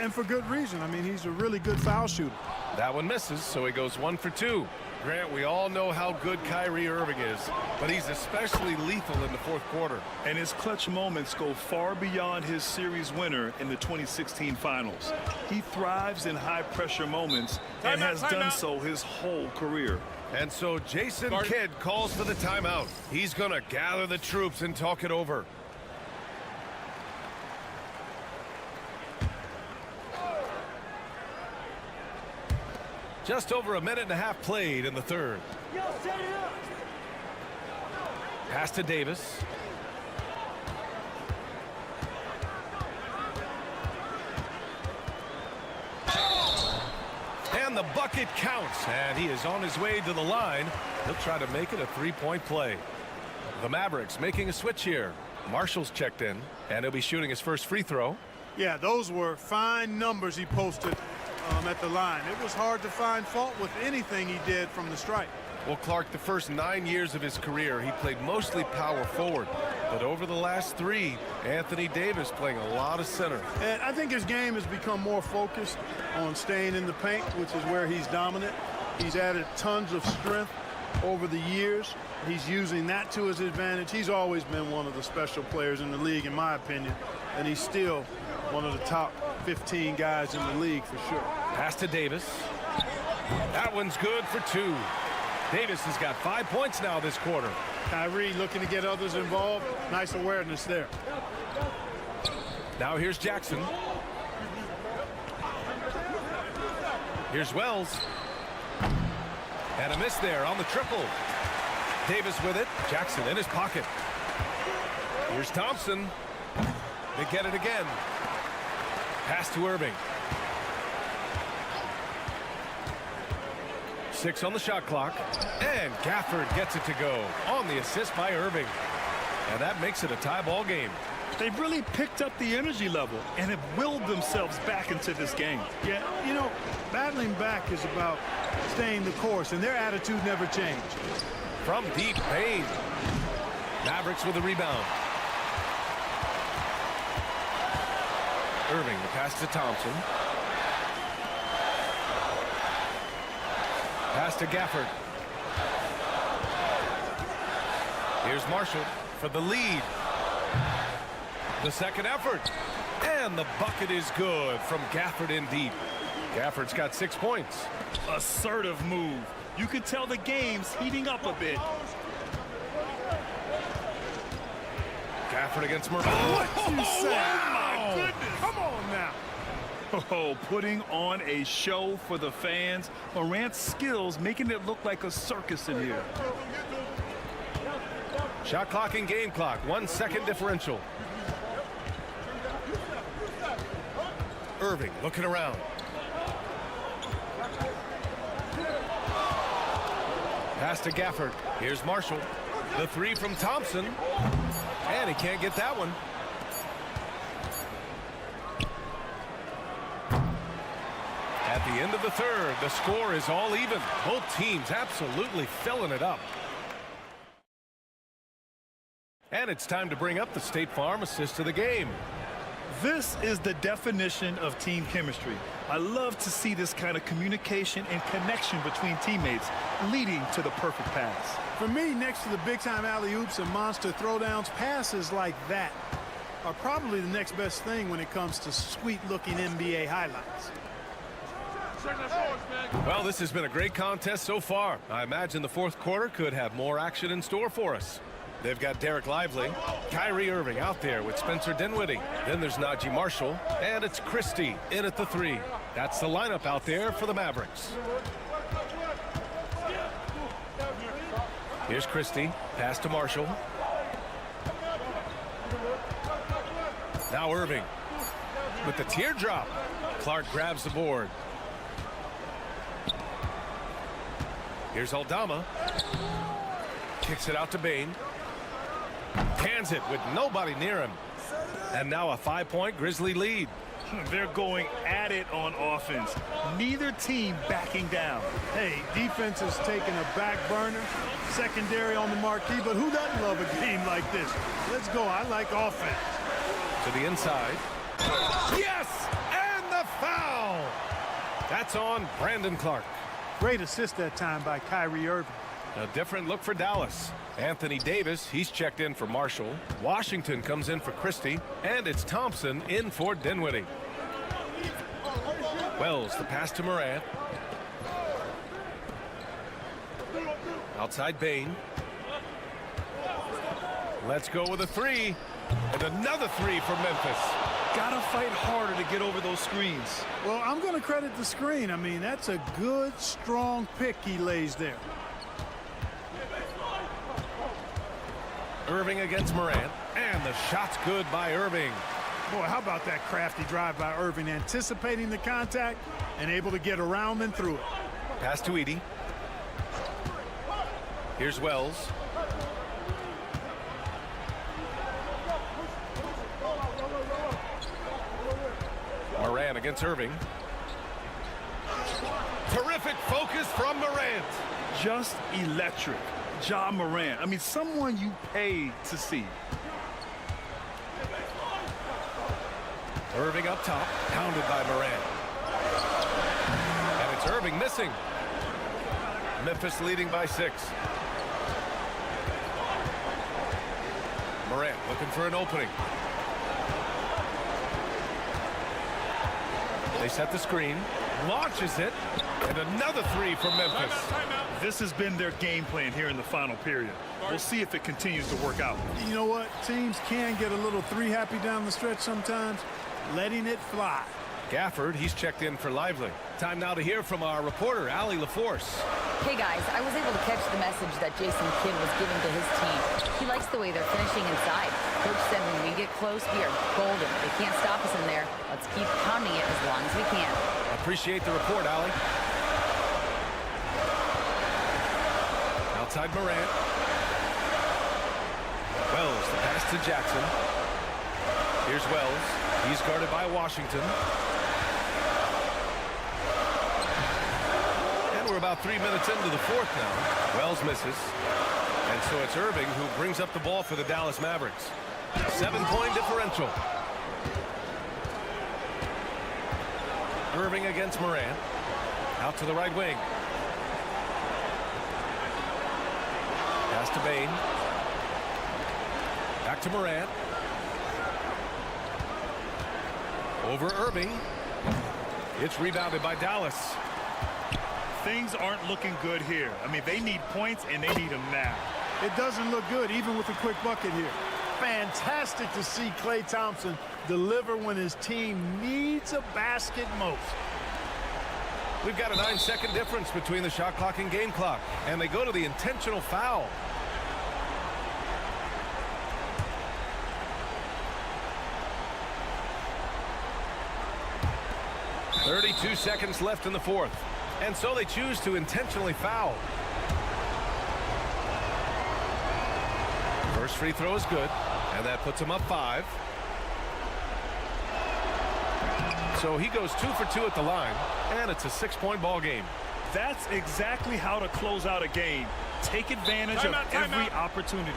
and for good reason. I mean, he's a really good foul shooter. That one misses, so he goes 1 for 2. Grant, we all know how good Kyrie Irving is, but he's especially lethal in the fourth quarter. And his clutch moments go far beyond his series winner in the 2016 finals. He thrives in high-pressure moments and has done so his whole career. And so Jason Kidd calls for the timeout. He's going to gather the troops and talk it over. Just over a minute and a half played in the third. Pass to Davis. And the bucket counts, and he is on his way to the line. He'll try to make it a 3-point play. The Mavericks making a switch here. Marshall's checked in, and he'll be shooting his first free throw. Yeah, those were fine numbers he posted at the line. It was hard to find fault with anything he did from the stripe. Well, Clark, the first 9 years of his career, he played mostly power forward. But over the last 3, Anthony Davis playing a lot of center. And I think his game has become more focused on staying in the paint, which is where he's dominant. He's added tons of strength over the years. He's using that to his advantage. He's always been one of the special players in the league, in my opinion. And he's still one of the top 15 guys in the league for sure. Pass to Davis. That one's good for 2. Davis has got 5 points now this quarter. Kyrie looking to get others involved. Nice awareness there. Now here's Jackson. Here's Wells. And a miss there on the triple. Davis with it. Jackson in his pocket. Here's Thompson. They get it again. Pass to Irving. 6 on the shot clock. And Gafford gets it to go on the assist by Irving. And that makes it a tie ball game. They've really picked up the energy level and have willed themselves back into this game. Yeah, you know, battling back is about staying the course, and their attitude never changed. From deep, Payne. Mavericks with a rebound. Irving, the pass to Thompson. Pass to Gafford. Here's Marshall for the lead. The second effort. And the bucket is good from Gafford in deep. Gafford's got 6 points. Assertive move. You could tell the game's heating up a bit. Gafford against Murray. What you say? Oh, my goodness. Come on now. Oh, putting on a show for the fans. Morant's skills making it look like a circus in here. Shot clock and game clock. 1 second differential. Irving looking around. Pass to Gafford. Here's Marshall. The three from Thompson. And he can't get that one. At the end of the third, the score is all even. Both teams absolutely filling it up. And it's time to bring up the State Farm assist of the game. This is the definition of team chemistry. I love to see this kind of communication and connection between teammates leading to the perfect pass. For me, next to the big-time alley-oops and monster throwdowns, passes like that are probably the next best thing when it comes to sweet-looking NBA highlights. Well, this has been a great contest so far. I imagine the fourth quarter could have more action in store for us. They've got Derek Lively, Kyrie Irving out there with Spencer Dinwiddie. Then there's Najee Marshall, and it's Christie in at the three. That's the lineup out there for the Mavericks. Here's Christie, pass to Marshall. Now Irving with the teardrop. Clark grabs the board. Here's Aldama. Kicks it out to Bane. Hands it with nobody near him. And now a 5-point Grizzly lead. They're going at it on offense. Neither team backing down. Hey, defense is taking a back burner, secondary on the marquee, but who doesn't love a game like this? Let's go. I like offense. To the inside. Yes! And the foul! That's on Brandon Clark. Great assist that time by Kyrie Irving. A different look for Dallas. Anthony Davis, he's checked in for Marshall. Washington comes in for Christie. And it's Thompson in for Dinwiddie. Wells, the pass to Morant. Outside Bane. Let's go with a three. And another three for Memphis. Gotta fight harder to get over those screens. Well, I'm going to credit the screen. I mean, that's a good, strong pick he lays there. Irving against Morant, and the shot's good by Irving. Boy, how about that crafty drive by Irving, anticipating the contact and able to get around and through it. Pass to Edey. Here's Wells. Morant against Irving. Terrific focus from Morant. Just electric. Ja Morant. I mean, someone you pay to see. Irving up top, pounded by Morant. And it's Irving missing. Memphis leading by 6. Morant looking for an opening. They set the screen, launches it, and another three from Memphis. This has been their game plan here in the final period. We'll see if it continues to work out. You know what? Teams can get a little three happy down the stretch sometimes, letting it fly. Gafford, he's checked in for Lively. Time now to hear from our reporter, Allie LaForce. Hey guys, I was able to catch the message that Jason Kidd was giving to his team. He likes the way they're finishing inside. Coach said when we get close, we are golden. They can't stop us in there. Let's keep pounding it as long as we can. Appreciate the report, Allie. Outside Morant. Wells, the pass to Jackson. Here's Wells. He's guarded by Washington. And we're about 3 minutes into the fourth now. Wells misses. And so it's Irving who brings up the ball for the Dallas Mavericks. 7-point differential. Irving against Morant. Out to the right wing. Pass to Bane. Back to Morant. Over Irving. It's rebounded by Dallas. Things aren't looking good here. I mean, they need points, and they need them now. It doesn't look good, even with a quick bucket here. Fantastic to see Klay Thompson deliver when his team needs a basket most. We've got a 9-second difference between the shot clock and game clock, and they go to the intentional foul. .32 seconds left in the fourth, and so they choose to intentionally foul. First free throw is good, and that puts him up 5. So he goes 2 for 2 at the line, and it's a 6-point ball game. That's exactly how to close out a game. Take advantage of every opportunity.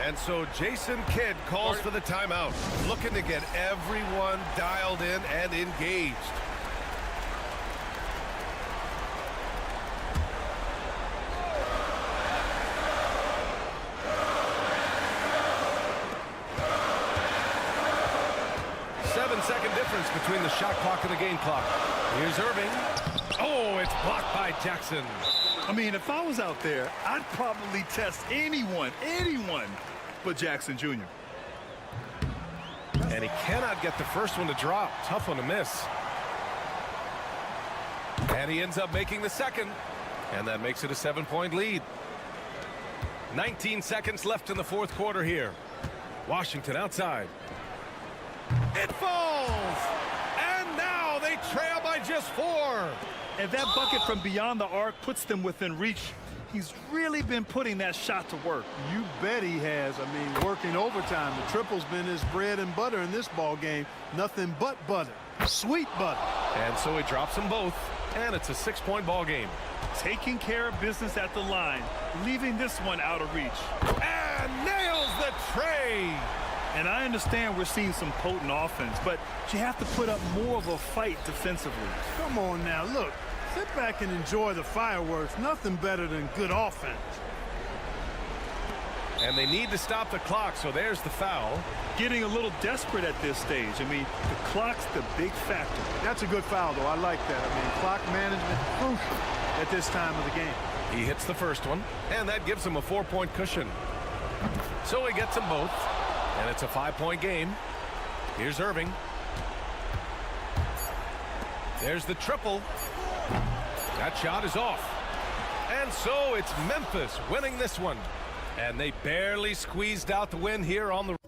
And so Jason Kidd calls for the timeout, looking to get everyone dialed in and engaged. Seven-second difference between the shot clock and the game clock. Here's Irving. Oh, it's blocked by Jackson. I mean, if I was out there, I'd probably test anyone but Jackson Jr. And he cannot get the first one to drop. Tough one to miss. And he ends up making the second. And that makes it a 7-point lead. 19 seconds left in the fourth quarter here. Washington outside. It falls! And now they trail by just 4. And that bucket from beyond the arc puts them within reach. He's really been putting that shot to work. You bet he has. I mean, working overtime. The triple's been his bread and butter in this ball game. Nothing but butter. Sweet butter. And so he drops them both. And it's a 6-point ball game. Taking care of business at the line, leaving this one out of reach. And nails the tray. And I understand we're seeing some potent offense, but you have to put up more of a fight defensively. Come on now, look. Sit back and enjoy the fireworks. Nothing better than good offense. And they need to stop the clock, so there's the foul. Getting a little desperate at this stage. I mean, the clock's the big factor. That's a good foul, though. I like that. I mean, clock management crucial at this time of the game. He hits the first one, and that gives him a 4-point cushion. So he gets them both, and it's a 5-point game. Here's Irving. There's the triple. That shot is off. And so it's Memphis winning this one. And they barely squeezed out the win here on the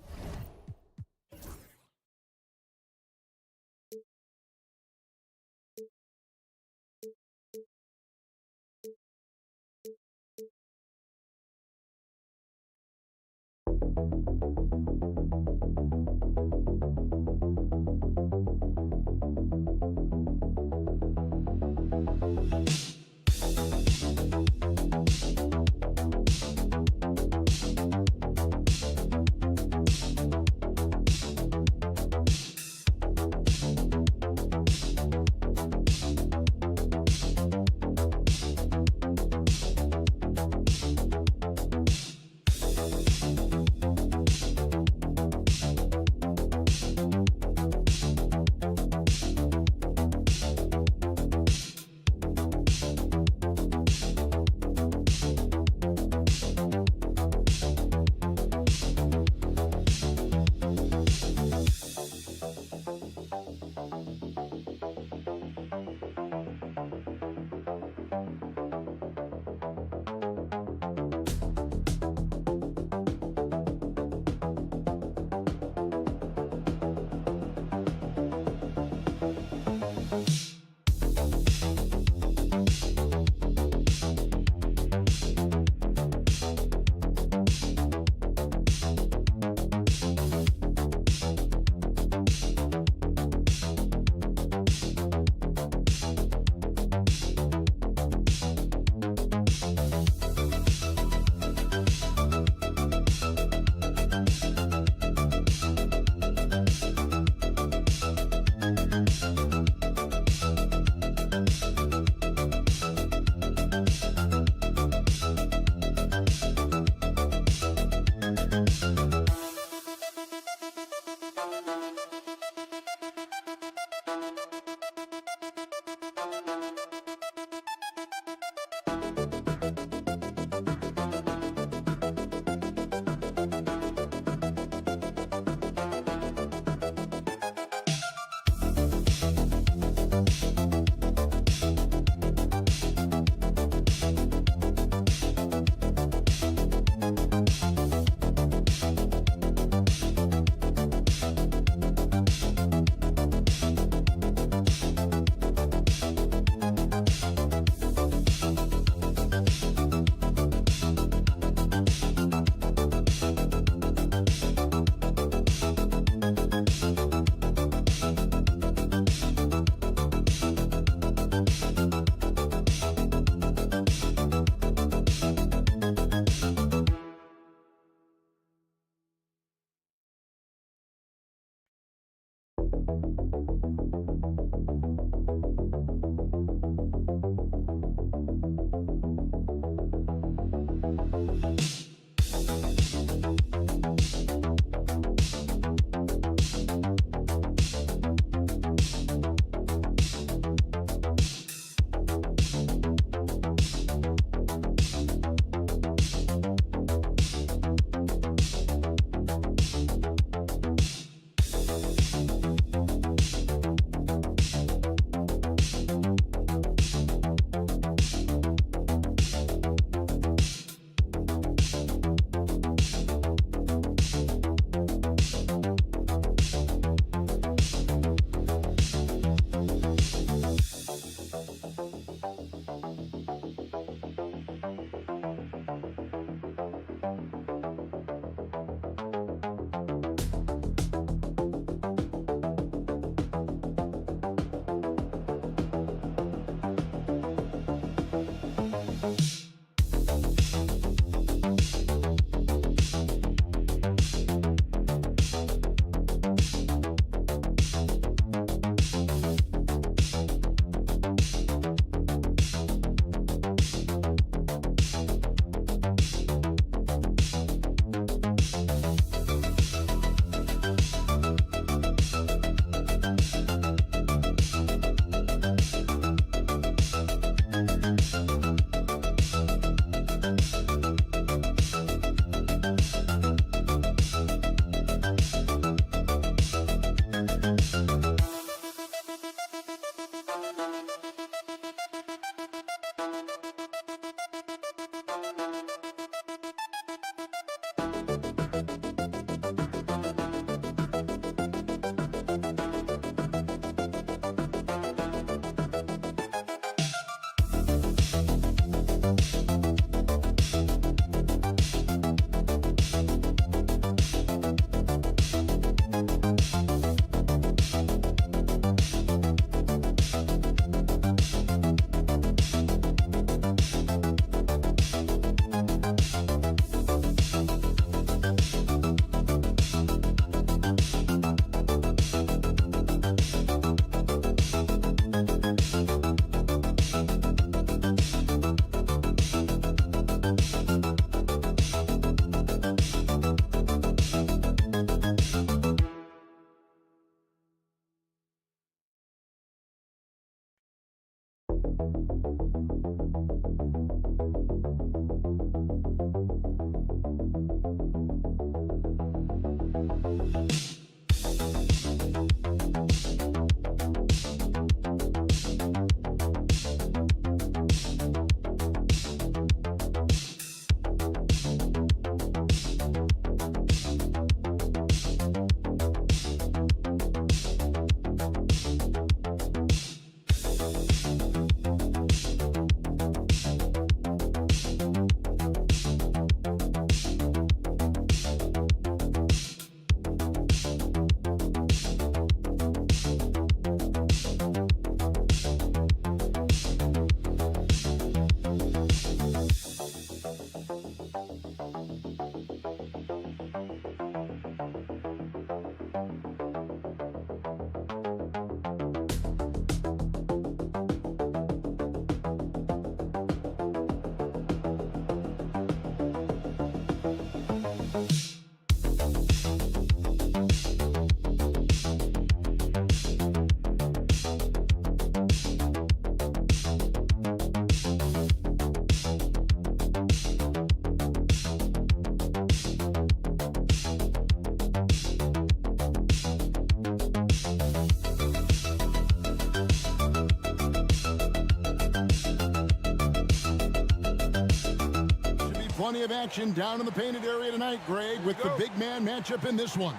Plenty of action down in the painted area tonight, Greg, with the big man matchup in this one.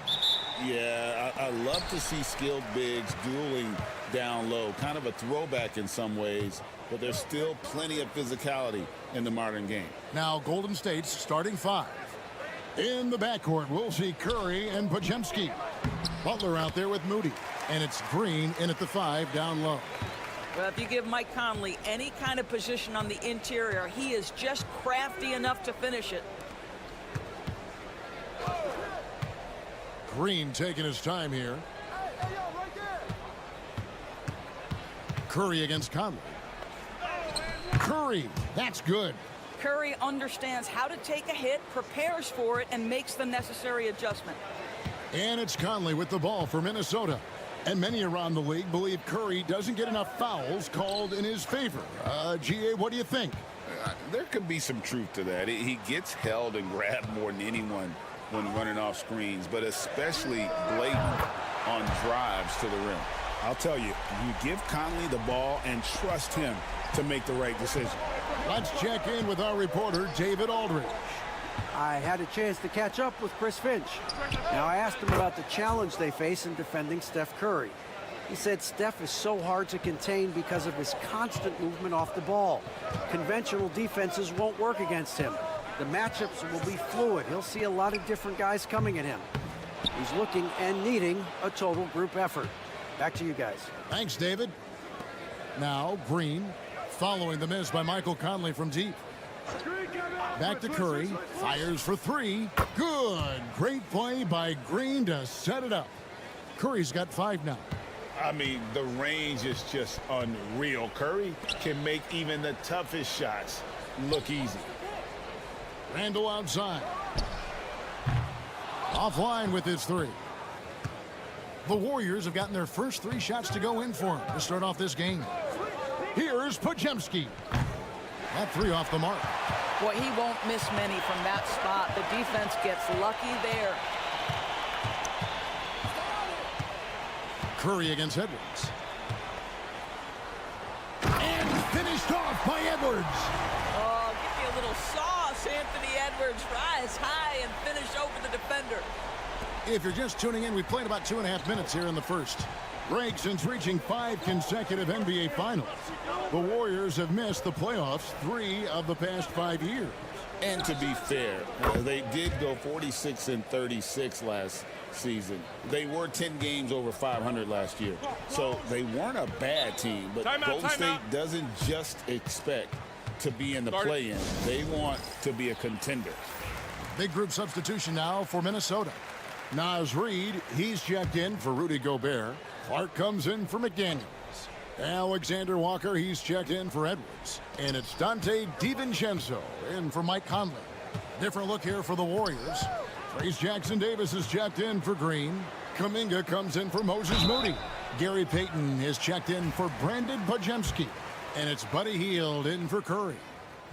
Yeah, I love to see skilled bigs dueling down low. Kind of a throwback in some ways, but there's still plenty of physicality in the modern game. Now, Golden State's starting five. In the backcourt, we'll see Curry and Podziemski. Butler out there with Moody. And it's Green in at the 5 down low. Well, if you give Mike Conley any kind of position on the interior, he is just crafty enough to finish it. Green taking his time here. Curry against Conley. Curry, that's good. Curry understands how to take a hit, prepares for it, and makes the necessary adjustment. And it's Conley with the ball for Minnesota. And many around the league believe Curry doesn't get enough fouls called in his favor. GA, what do you think? There could be some truth to that. He gets held and grabbed more than anyone when running off screens, but especially blatant on drives to the rim. I'll tell you, you give Conley the ball and trust him to make the right decision. Let's check in with our reporter, David Aldridge. I had a chance to catch up with Chris Finch. Now, I asked him about the challenge they face in defending Steph Curry. He said Steph is so hard to contain because of his constant movement off the ball. Conventional defenses won't work against him. The matchups will be fluid. He'll see a lot of different guys coming at him. He's looking and needing a total group effort. Back to you guys. Thanks, David. Now, Green, following the miss by Michael Conley from deep. Back to Curry, fires for three. Good. Great play by Green to set it up. Curry's got 5 now. I mean, the range is just unreal. Curry can make even the toughest shots look easy. Randall outside. Offline with his 3. The Warriors have gotten their first 3 shots to go in for him to start off this game. Here's Podziemski. That 3 off the mark. Boy, he won't miss many from that spot. The defense gets lucky there. Curry against Edwards. And finished off by Edwards. Oh, give me a little sauce, Anthony Edwards. Rise high and finish over the defender. If you're just tuning in, we played about 2.5 minutes here in the first. Break since reaching 5 consecutive NBA Finals. The Warriors have missed the playoffs 3 of the past 5 years. And to be fair, they did go 46-36 last season. They were 10 games over 500 last year. So they weren't a bad team, but Golden State doesn't just expect to be in the play-in. They want to be a contender. Big group substitution now for Minnesota. Naz Reid, he's checked in for Rudy Gobert. Clark comes in for McDaniels. Alexander Walker, he's checked in for Edwards. And it's Dante DiVincenzo in for Mike Conley. Different look here for the Warriors. Trace Jackson-Davis is checked in for Green. Kuminga comes in for Moses Moody. Gary Payton is checked in for Brandon Podziemski. And it's Buddy Hield in for Curry.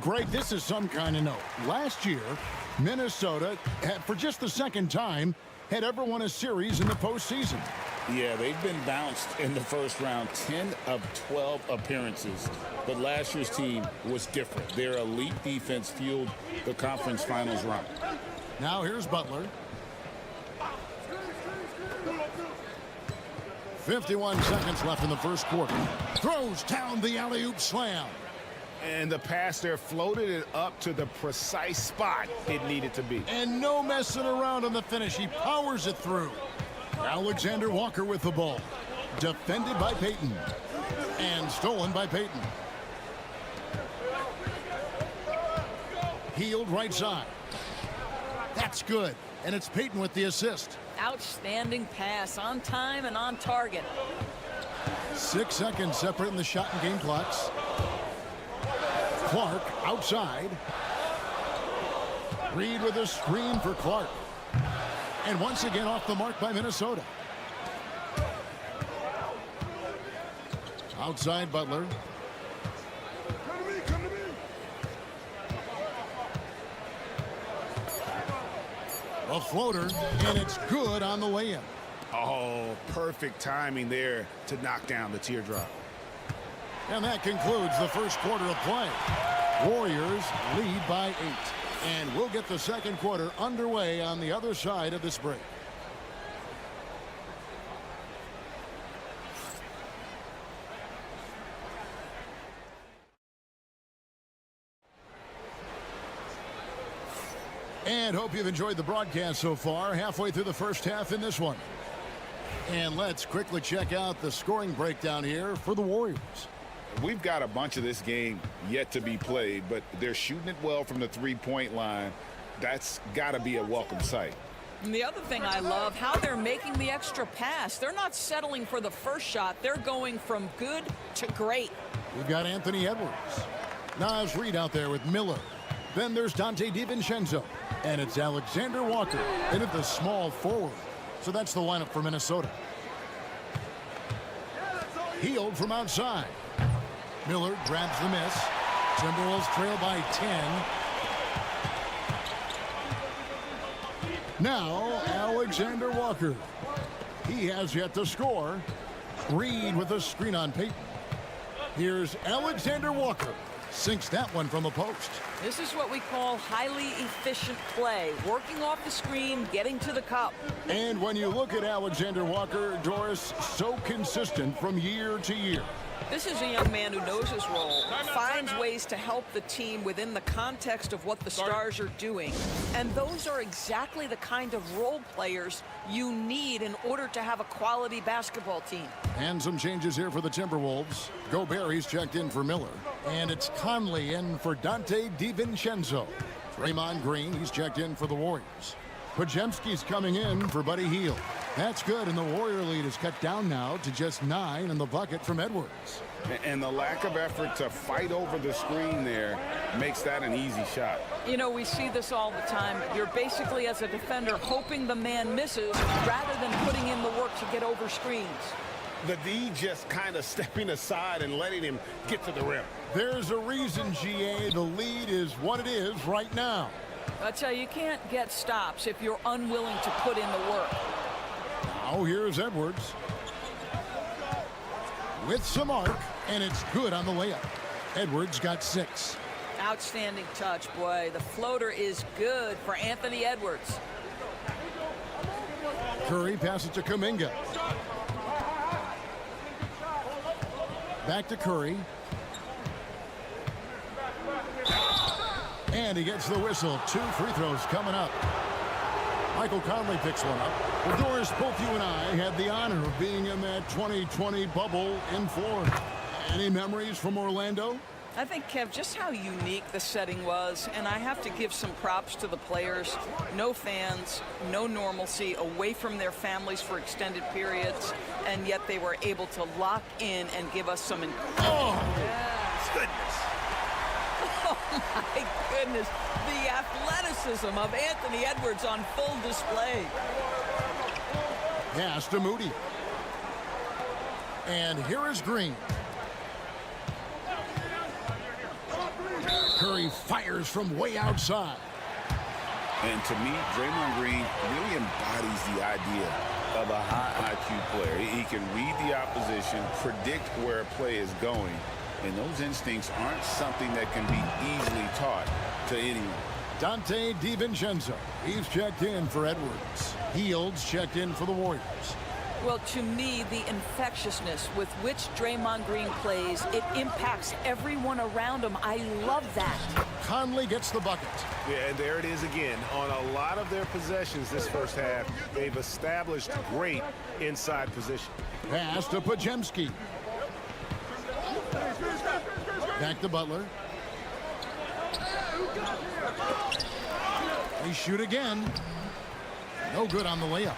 Greg, this is some kind of note. Last year, Minnesota, for just the second time, had ever won a series in the postseason. Yeah, they've been bounced in the first round, 10 of 12 appearances. But last year's team was different. Their elite defense fueled the conference finals run. Now here's Butler. 51 seconds left in the first quarter. Throws down the alley-oop slam. And the pass there floated it up to the precise spot it needed to be. And no messing around on the finish. He powers it through. Alexander Walker with the ball. Defended by Payton. And stolen by Payton. Hield right side. That's good. And it's Payton with the assist. Outstanding pass, on time and on target. 6 seconds separating the shot and game clocks. Clark outside. Reed with a screen for Clark. And once again off the mark by Minnesota. Outside Butler. A floater, and it's good on the way-in. Oh, perfect timing there to knock down the teardrop. And that concludes the first quarter of play. Warriors lead by 8. And we'll get the second quarter underway on the other side of this break. And hope you've enjoyed the broadcast so far. Halfway through the first half in this one. And let's quickly check out the scoring breakdown here for the Warriors. We've got a bunch of this game yet to be played, but they're shooting it well from the three-point line. That's got to be a welcome sight. And the other thing I love, how they're making the extra pass. They're not settling for the first shot. They're going from good to great. We've got Anthony Edwards. Naz Reid out there with Miller. Then there's Dante DiVincenzo. And it's Alexander Walker in at the small forward. So that's the lineup for Minnesota. Healed from outside. Miller grabs the miss. Timberwolves trail by 10. Now, Alexander Walker. He has yet to score. Reid with a screen on Payton. Here's Alexander Walker. Sinks that one from the post. This is what we call highly efficient play. Working off the screen, getting to the cup. And when you look at Alexander Walker, Doris, so consistent from year to year. This is a young man who knows his role, finds ways to help the team within the context of what the stars are doing. And those are exactly the kind of role players you need in order to have a quality basketball team. And some changes here for the Timberwolves. Gobert, he's checked in for Miller. And it's Conley in for Dante DiVincenzo. Draymond Green, he's checked in for the Warriors. Podziemski's coming in for Buddy Hield. That's good, and the Warrior lead is cut down now to just 9 in the bucket from Edwards. And the lack of effort to fight over the screen there makes that an easy shot. You know, we see this all the time. You're basically, as a defender, hoping the man misses rather than putting in the work to get over screens. The D just kind of stepping aside and letting him get to the rim. There's a reason, GA, the lead is what it is right now. I tell you can't get stops if you're unwilling to put in the work. Now here's Edwards. With some arc, and it's good on the layup. Edwards got 6. Outstanding touch, boy. The floater is good for Anthony Edwards. Curry passes to Kuminga. Back to Curry. And he gets the whistle. 2 free throws coming up. Michael Conley picks one up. Well, Doris, both you and I had the honor of being in that 2020 bubble in Florida. Any memories from Orlando? I think, Kev, just how unique the setting was, and I have to give some props to the players. No fans, no normalcy, away from their families for extended periods, and yet they were able to lock in and give us some incredible... Goodness. Oh, my goodness. The athleticism of Anthony Edwards on full display. Pass to Moody. And here is Green. Curry fires from way outside. And to me, Draymond Green really embodies the idea of a high IQ player. He can read the opposition, predict where a play is going, and those instincts aren't something that can be easily taught to anyone. Dante DiVincenzo, he's checked in for Edwards. Heald's checked in for the Warriors. Well, to me, the infectiousness with which Draymond Green plays, it impacts everyone around him. I love that. Conley gets the bucket. Yeah, and there it is again. On a lot of their possessions this first half, they've established great inside position. Pass to Podziemski. Back to Butler. They shoot again. No good on the layup.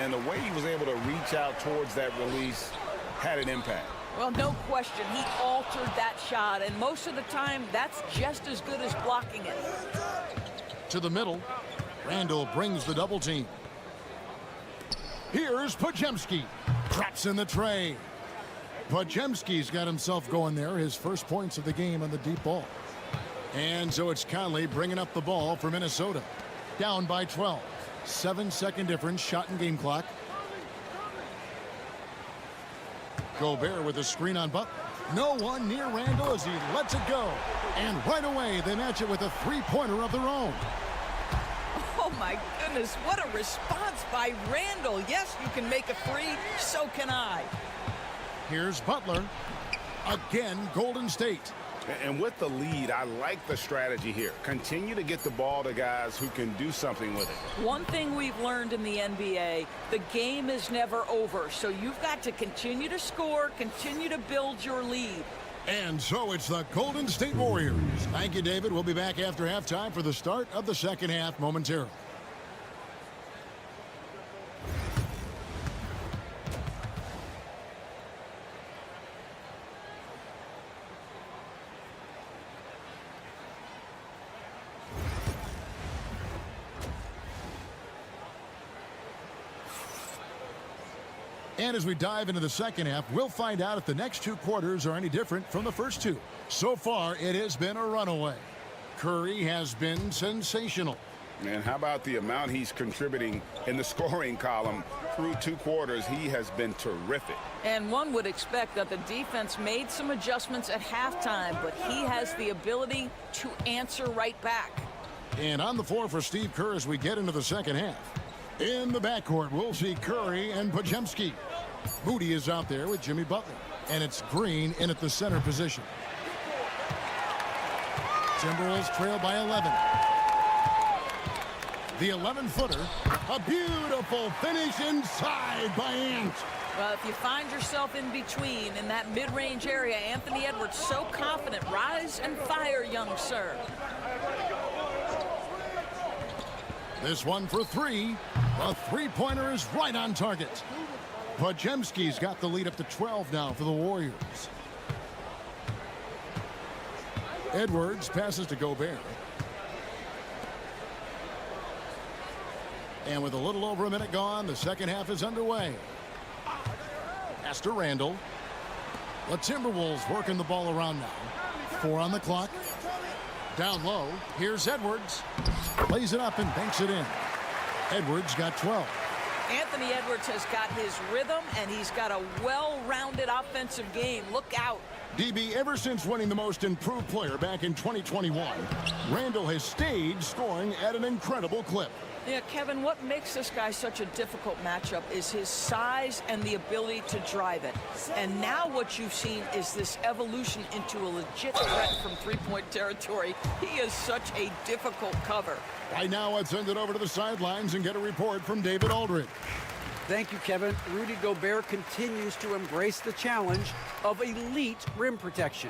And the way he was able to reach out towards that release had an impact. Well, no question. He altered that shot, and most of the time, that's just as good as blocking it. To the middle. Randall brings the double team. Here's Podziemski. Traps in the tray. Podziemski's got himself going there. His first points of the game on the deep ball. And so it's Conley bringing up the ball for Minnesota. Down by 12. 7-second difference, shot and game clock. Gobert with a screen on Butler. No one near Randall as he lets it go. And right away, they match it with a three-pointer of their own. Oh, my goodness, what a response by Randall. Yes, you can make a three, so can I. Here's Butler. Again, Golden State. And with the lead, I like the strategy here. Continue to get the ball to guys who can do something with it. One thing we've learned in the NBA, the game is never over. So you've got to continue to score, continue to build your lead. And so it's the Golden State Warriors. Thank you, David. We'll be back after halftime for the start of the second half momentarily. And as we dive into the second half, we'll find out if the next two quarters are any different from the first two. So far, it has been a runaway. Curry has been sensational. And how about the amount he's contributing in the scoring column through two quarters? He has been terrific. And one would expect that the defense made some adjustments at halftime, but he has the ability to answer right back. And on the floor for Steve Kerr as we get into the second half. In the backcourt, we'll see Curry and Podziemski. Moody is out there with Jimmy Butler. And it's Green in at the center position. Timberwolves trail by 11. The 11-footer, a beautiful finish inside by Ant. Well, if you find yourself in between in that mid-range area, Anthony Edwards so confident. Rise and fire, young sir. This one for three. A three-pointer is right on target. Podziemski's got the lead up to 12 now for the Warriors. Edwards passes to Gobert. And with a little over a minute gone, the second half is underway. Pass to Randall. The Timberwolves working the ball around now. 4 on the clock. Down low. Here's Edwards. Plays it up and banks it in. Edwards got 12. Anthony Edwards has got his rhythm, and he's got a well-rounded offensive game. Look out. DB, ever since winning the most improved player back in 2021, Randall has stayed scoring at an incredible clip. Yeah, Kevin, what makes this guy such a difficult matchup is his size and the ability to drive it. And now what you've seen is this evolution into a legit threat from three-point territory. He is such a difficult cover. Right now, let's send it over to the sidelines and get a report from David Aldridge. Thank you, Kevin. Rudy Gobert continues to embrace the challenge of elite rim protection.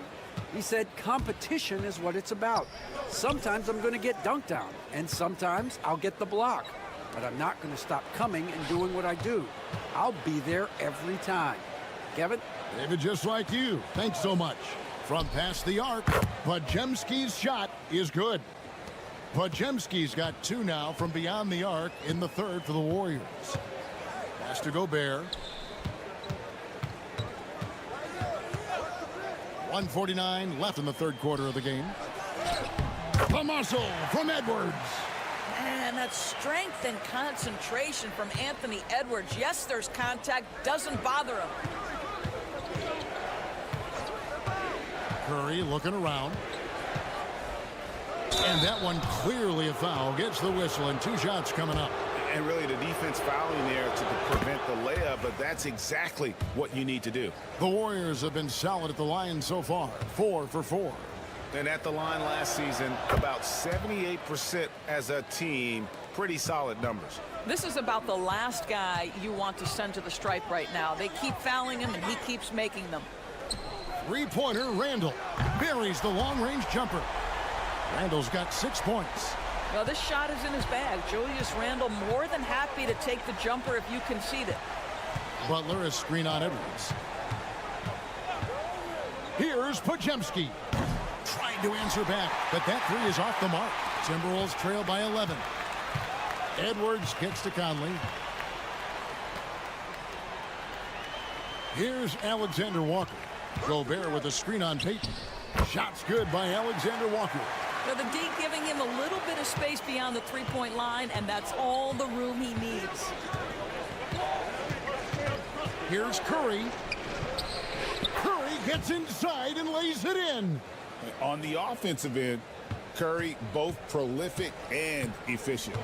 He said competition is what it's about. Sometimes I'm going to get dunked on, and sometimes I'll get the block. But I'm not going to stop coming and doing what I do. I'll be there every time. Kevin? David, just like you. Thanks so much. From past the arc, Podziemski's shot is good. Podziemski's got 2 now from beyond the arc in the third for the Warriors. Pass to Gobert. 1:49 left in the third quarter of the game. The muscle from Edwards. And that strength and concentration from Anthony Edwards. Yes, there's contact. Doesn't bother him. Curry looking around. And that one clearly a foul. Gets the whistle and 2 shots coming up. And really the defense fouling there to prevent the layup, but that's exactly what you need to do. The Warriors have been solid at the line so far. 4 for 4. And at the line last season, about 78% as a team. Pretty solid numbers. This is about the last guy you want to send to the stripe right now. They keep fouling him, and he keeps making them. Three-pointer, Randall. Buries the long-range jumper. Randall's got 6 points. Well, this shot is in his bag. Julius Randle more than happy to take the jumper if you concede it. Butler is screen on Edwards. Here's Podziemski. Trying to answer back, but that 3 is off the mark. Timberwolves trail by 11. Edwards gets to Conley. Here's Alexander Walker. Gobert with a screen on Payton. Shots good by Alexander Walker. Now the D giving him a little bit of space beyond the three-point line, and that's all the room he needs. Here's Curry. Curry gets inside and lays it in. On the offensive end, Curry both prolific and efficient.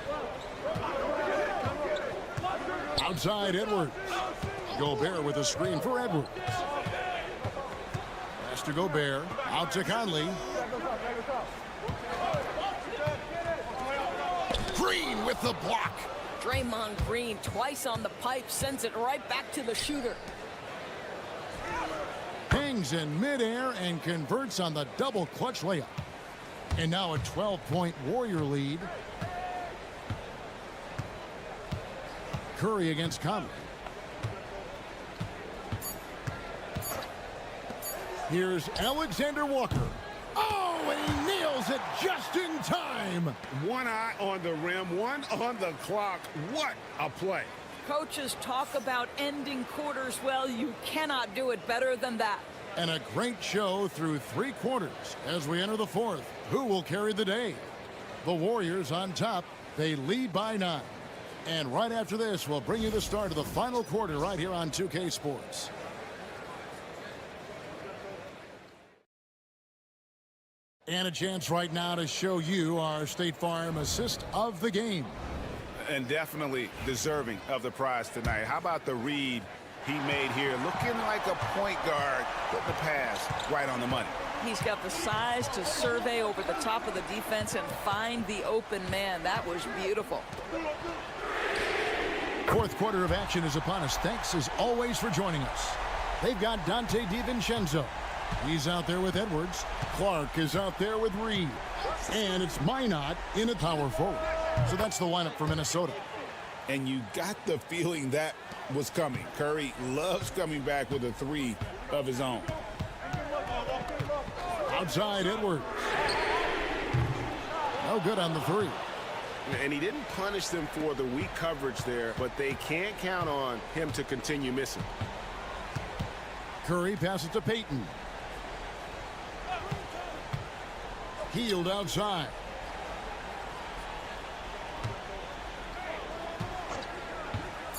Outside Edwards. Gobert with a screen for Edwards. Pass to Gobert. Out to Conley. Green with the block. Draymond Green twice on the pipe, sends it right back to the shooter. Hangs in midair and converts on the double clutch layup. And now a 12-point Warrior lead. Curry against Conley. Here's Alexander Walker. Oh, and he nails it just in time. One eye on the rim, one on the clock. What a play. Coaches talk about ending quarters. Well, you cannot do it better than that. And a great show through 3 quarters as we enter the 4th. Who will carry the day? The Warriors on top. They lead by 9. And right after this, we'll bring you the start of the final quarter right here on 2K Sports. And a chance right now to show you our State Farm assist of the game. And definitely deserving of the prize tonight. How about the read he made here? Looking like a point guard, putting the pass right on the money. He's got the size to survey over the top of the defense and find the open man. That was beautiful. 4th quarter of action is upon us. Thanks as always for joining us. They've got Dante DiVincenzo. He's out there with Edwards. Clark is out there with Reed. And it's Minot in a power forward. So that's the lineup for Minnesota. And you got the feeling that was coming. Curry loves coming back with a 3 of his own. Outside Edwards. No good on the 3. And he didn't punish them for the weak coverage there, but they can't count on him to continue missing. Curry passes to Payton. Healed outside.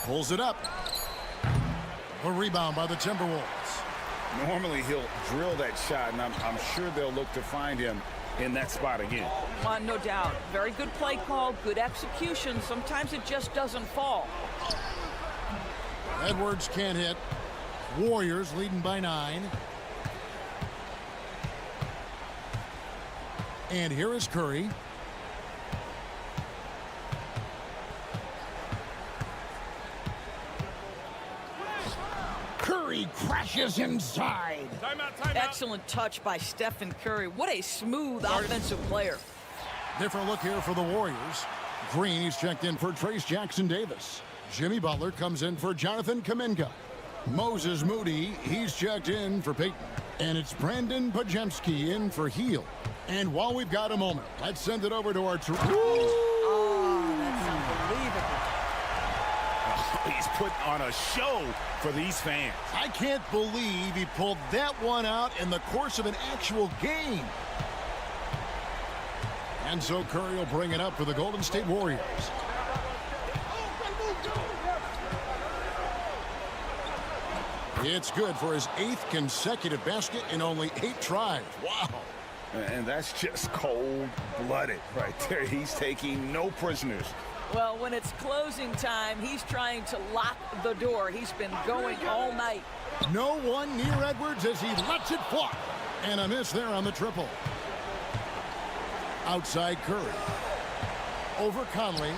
Pulls it up. A rebound by the Timberwolves. Normally he'll drill that shot, and I'm sure they'll look to find him in that spot again. No doubt. Very good play call, good execution. Sometimes it just doesn't fall. Edwards can't hit. Warriors leading by 9. And here is Curry. Curry crashes inside. Timeout. Excellent touch by Stephen Curry. What a smooth offensive player. Different look here for the Warriors. Green, he's checked in for Trace Jackson-Davis. Jimmy Butler comes in for Jonathan Kuminga. Moses Moody, he's checked in for Payton. And it's Brandon Pajemski in for Heel. And while we've got a moment, let's send it over to our... Oh, that's unbelievable. He's putting on a show for these fans. I can't believe he pulled that one out in the course of an actual game. And so Curry will bring it up for the Golden State Warriors. It's good for his 8th consecutive basket in only 8 tries. Wow. And that's just cold-blooded right there. He's taking no prisoners. Well, when it's closing time, he's trying to lock the door. He's been going all night. No one near Edwards as he lets it fly. And a miss there on the triple. Outside Curry. Over Conley.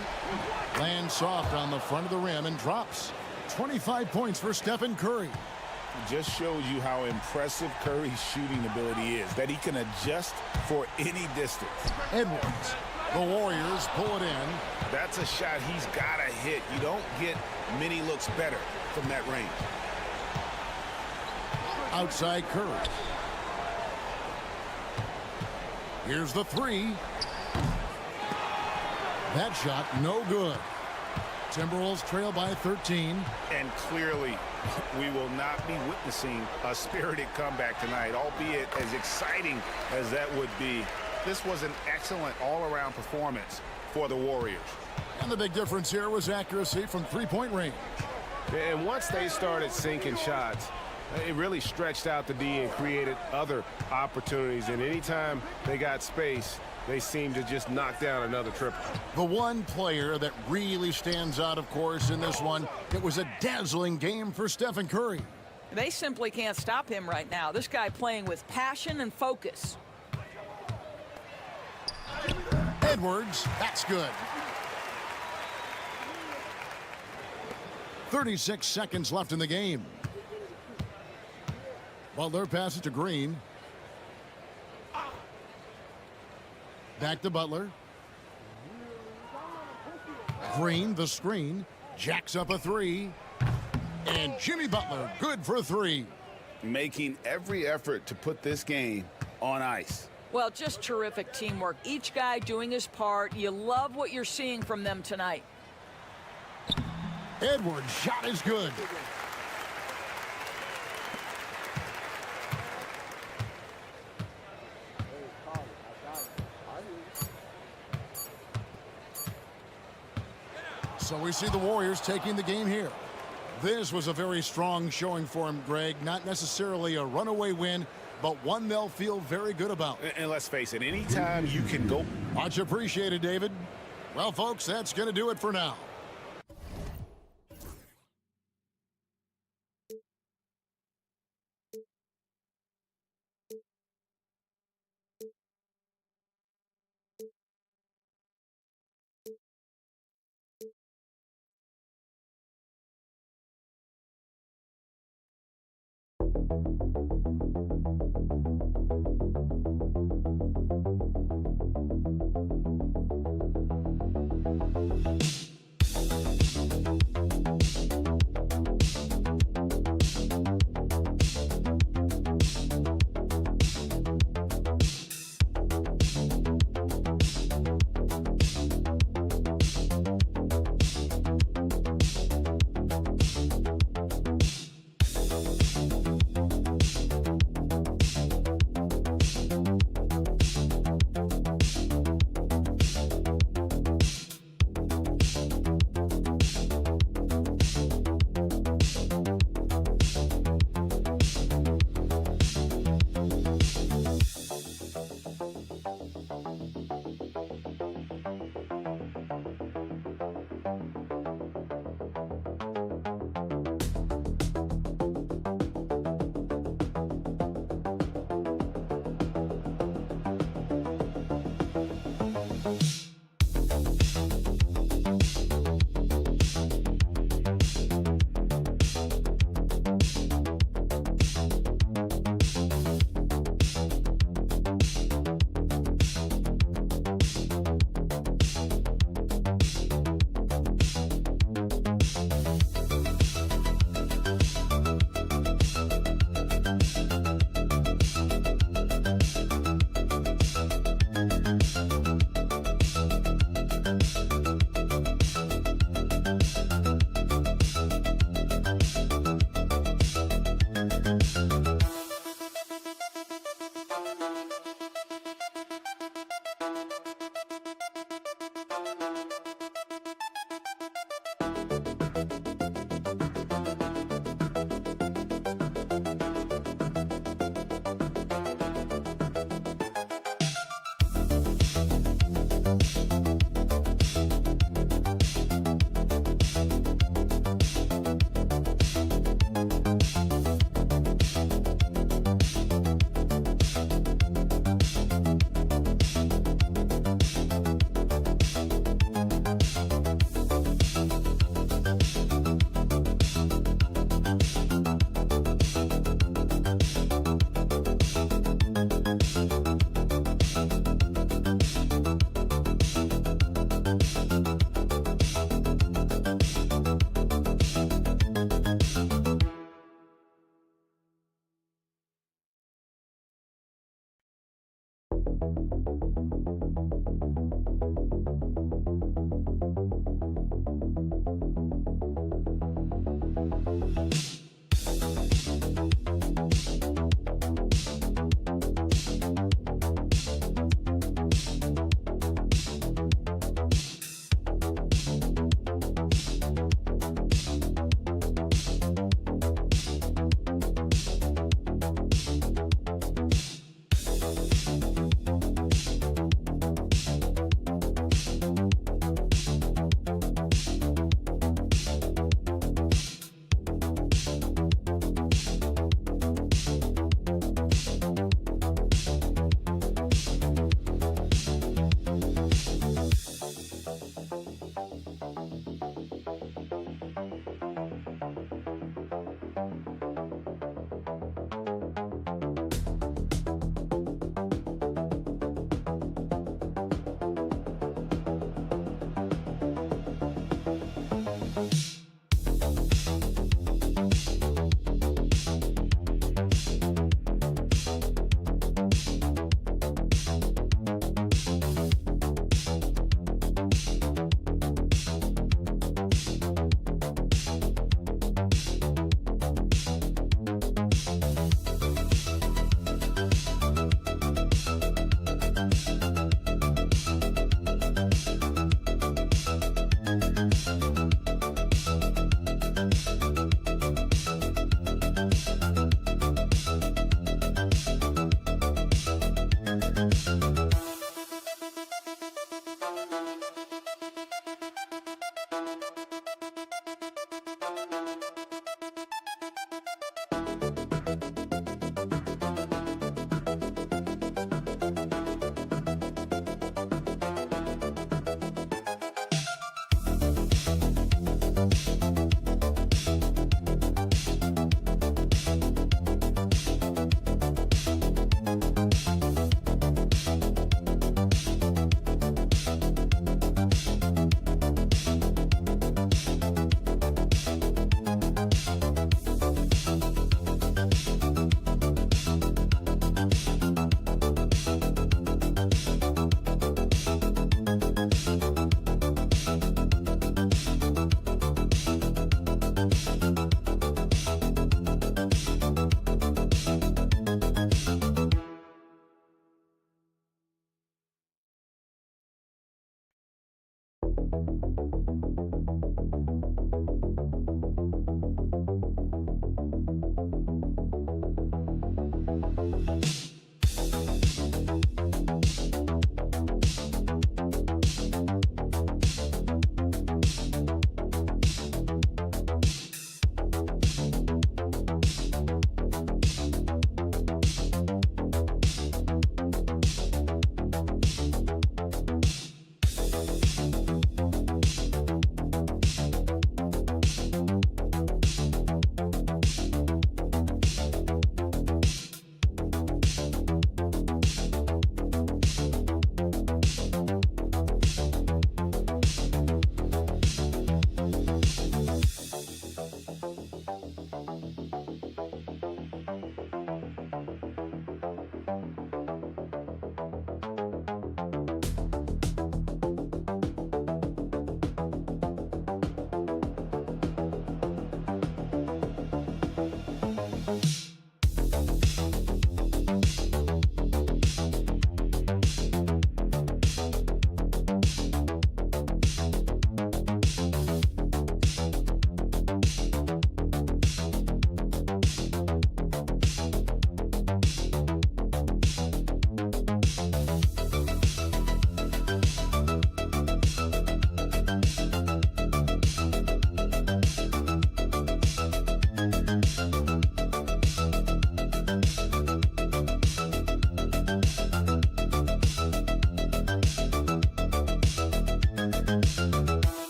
Lands soft on the front of the rim and drops. 25 points for Stephen Curry. It just shows you how impressive Curry's shooting ability is, that he can adjust for any distance. Edwards. The Warriors pull it in. That's a shot he's got to hit. You don't get many looks better from that range. Outside Curry. Here's the 3. That shot no good. Timberwolves trail by 13. And clearly, we will not be witnessing a spirited comeback tonight, albeit as exciting as that would be. This was an excellent all-around performance for the Warriors. And the big difference here was accuracy from 3-point range. And once they started sinking shots, it really stretched out the D and created other opportunities. And anytime they got space, they seemed to just knock down another triple. The one player that really stands out, of course, in this one, it was a dazzling game for Stephen Curry. They simply can't stop him right now. This guy playing with passion and focus. Edwards, that's good. 36 seconds left in the game. Butler passes to Green. Back to Butler. Green, the screen. Jacks up a 3. And Jimmy Butler, good for 3. Making every effort to put this game on ice. Well, just terrific teamwork. Each guy doing his part. You love what you're seeing from them tonight. Edwards' shot is good. So we see the Warriors taking the game here. This was a very strong showing for him, Greg. Not necessarily a runaway win, but one they'll feel very good about. And let's face it, anytime you can go. Much appreciated, David. Well, folks, that's going to do it for now.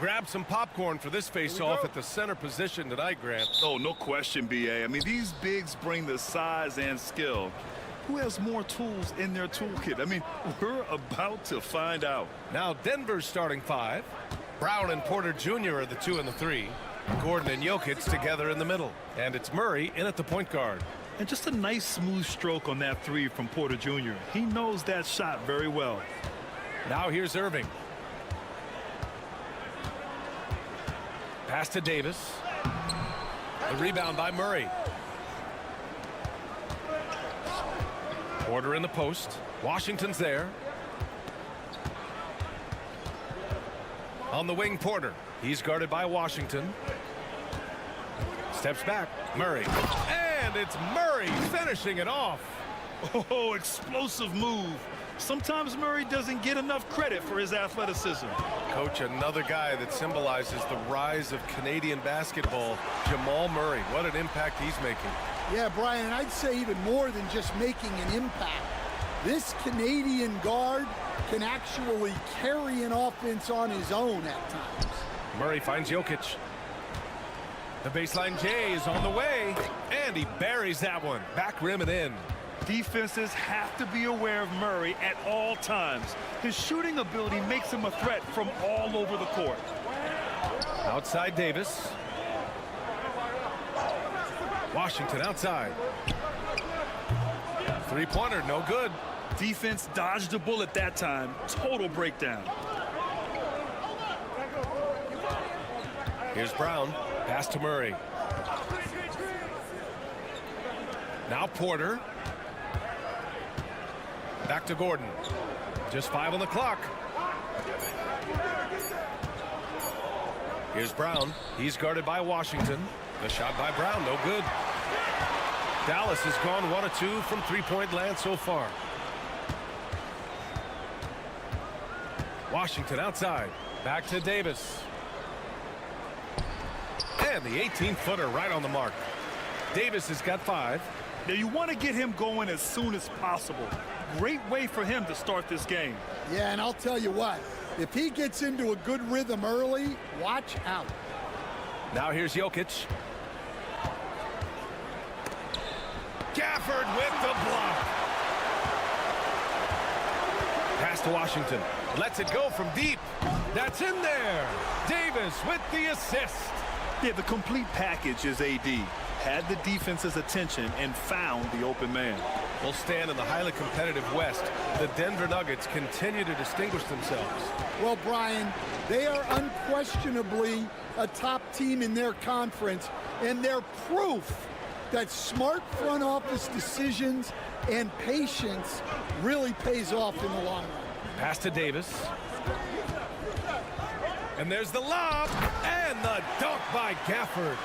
Grab some popcorn for this face-off at the center position tonight, Grant. Oh, no question, B.A. I mean, these bigs bring the size and skill. Who has more tools in their toolkit? I mean, we're about to find out. Now Denver's starting five. Brown and Porter Jr. are the 2 and the 3. Gordon and Jokic together in the middle. And it's Murray in at the point guard. And just a nice smooth stroke on that 3 from Porter Jr. He knows that shot very well. Now here's Irving. Pass to Davis. The rebound by Murray. Porter in the post. Washington's there. On the wing, Porter. He's guarded by Washington. Steps back. Murray. And it's Murray finishing it off. Oh, explosive move. Sometimes Murray doesn't get enough credit for his athleticism. Coach, another guy that symbolizes the rise of Canadian basketball, Jamal Murray. What an impact he's making. Yeah, Brian, and I'd say even more than just making an impact. This Canadian guard can actually carry an offense on his own at times. Murray finds Jokic. The baseline J is on the way, and he buries that one. Back rim and in. Defenses have to be aware of Murray at all times. His shooting ability makes him a threat from all over the court. Outside Davis. Washington outside. Three-pointer, no good. Defense dodged a bullet that time. Total breakdown. Here's Brown. Pass to Murray. Now Porter. Back to Gordon. Just 5 on the clock. Here's Brown. He's guarded by Washington. The shot by Brown, no good. Dallas has gone 1 of 2 from three-point land so far. Washington outside. Back to Davis. And the 18-footer right on the mark. Davis has got 5. Now you want to get him going as soon as possible. Great way for him to start this game. Yeah, and I'll tell you what, if he gets into a good rhythm early, watch out. Now here's Jokic. Gafford with the block. Pass to Washington. Lets it go from deep. That's in there. Davis with the assist. Yeah, the complete package is AD. Had the defense's attention and found the open man. Will stand in the highly competitive West. The Denver Nuggets continue to distinguish themselves. Well, Brian, they are unquestionably a top team in their conference, and they're proof that smart front office decisions and patience really pays off in the long run. Pass to Davis. And there's the lob and the dunk by Gafford.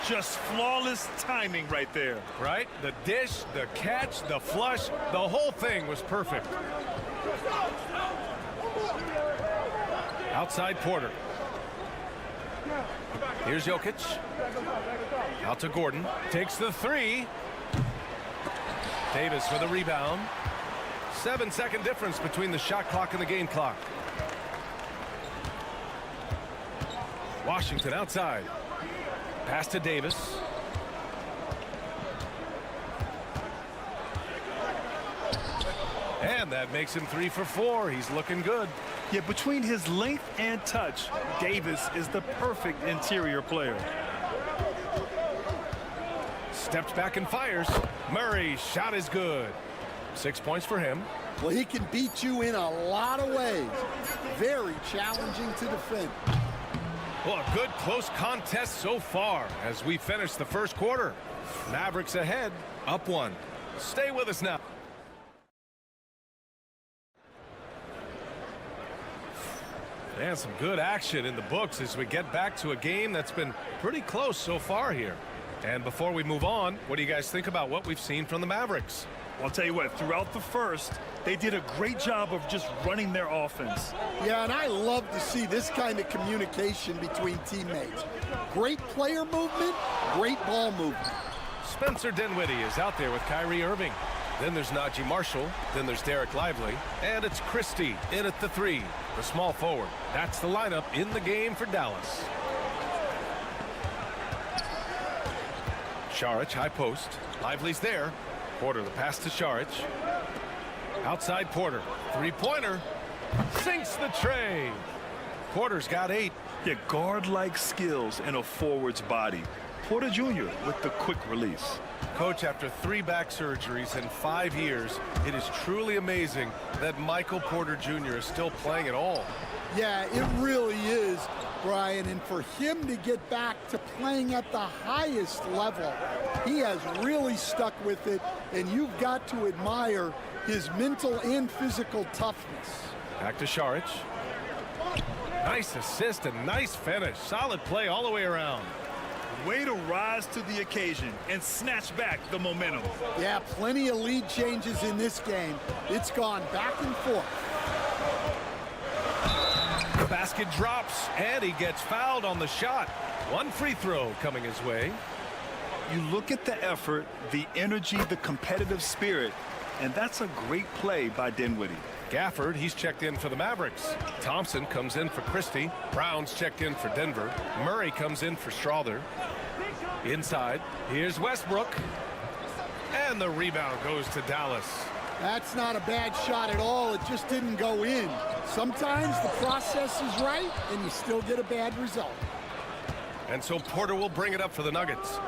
Just flawless timing right there. Right? The dish, the catch, the flush, the whole thing was perfect. Outside Porter. Here's Jokic. Out to Gordon. Takes the 3. Davis for the rebound. 7-second difference between the shot clock and the game clock. Washington outside. Pass to Davis. And that makes him 3 for 4. He's looking good. Yeah, between his length and touch, Davis is the perfect interior player. Steps back and fires. Murray's shot is good. 6 points for him. Well, he can beat you in a lot of ways. Very challenging to defend. Well, a good close contest so far as we finish the first quarter. Mavericks ahead, up 1. Stay with us now. And some good action in the books as we get back to a game that's been pretty close so far here. And before we move on, what do you guys think about what we've seen from the Mavericks? I'll tell you what, throughout the first, they did a great job of just running their offense. Yeah, and I love to see this kind of communication between teammates. Great player movement, great ball movement. Spencer Dinwiddie is out there with Kyrie Irving. Then there's Najee Marshall. Then there's Derek Lively. And it's Christie in at the 3, the small forward. That's the lineup in the game for Dallas. Saric, high post. Lively's there. Porter, the pass to Saric. Outside Porter. Three-pointer. Sinks the tray. Porter's got 8. Yeah, guard-like skills in a forward's body. Porter Jr. with the quick release. Coach, after 3 back surgeries in 5 years, it is truly amazing that Michael Porter Jr. is still playing at all. Yeah, it really is, Brian. And for him to get back to playing at the highest level, he has really stuck with it. And you've got to admire his mental and physical toughness. Back to Saric. Nice assist and nice finish. Solid play all the way around. Way to rise to the occasion and snatch back the momentum. Yeah, plenty of lead changes in this game. It's gone back and forth. The basket drops, and he gets fouled on the shot. 1 free throw coming his way. You look at the effort, the energy, the competitive spirit, and that's a great play by Dinwiddie. Gafford, he's checked in for the Mavericks. Thompson comes in for Christie. Brown's checked in for Denver. Murray comes in for Strother. Inside, here's Westbrook. And the rebound goes to Dallas. That's not a bad shot at all. It just didn't go in. Sometimes the process is right, and you still get a bad result. And so Porter will bring it up for the Nuggets.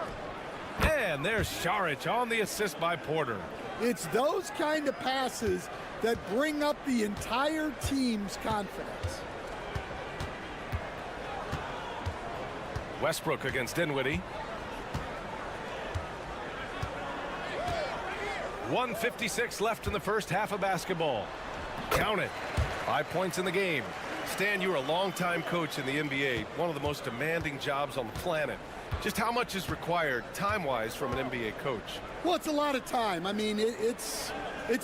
And there's Saric on the assist by Porter. It's those kind of passes that bring up the entire team's confidence. Westbrook against Dinwiddie. 1:56 left in the first half of basketball. Count it. 5 points in the game. Stan, you were a longtime coach in the NBA, one of the most demanding jobs on the planet. Just how much is required time-wise from an NBA coach? Well, it's a lot of time. I mean, it's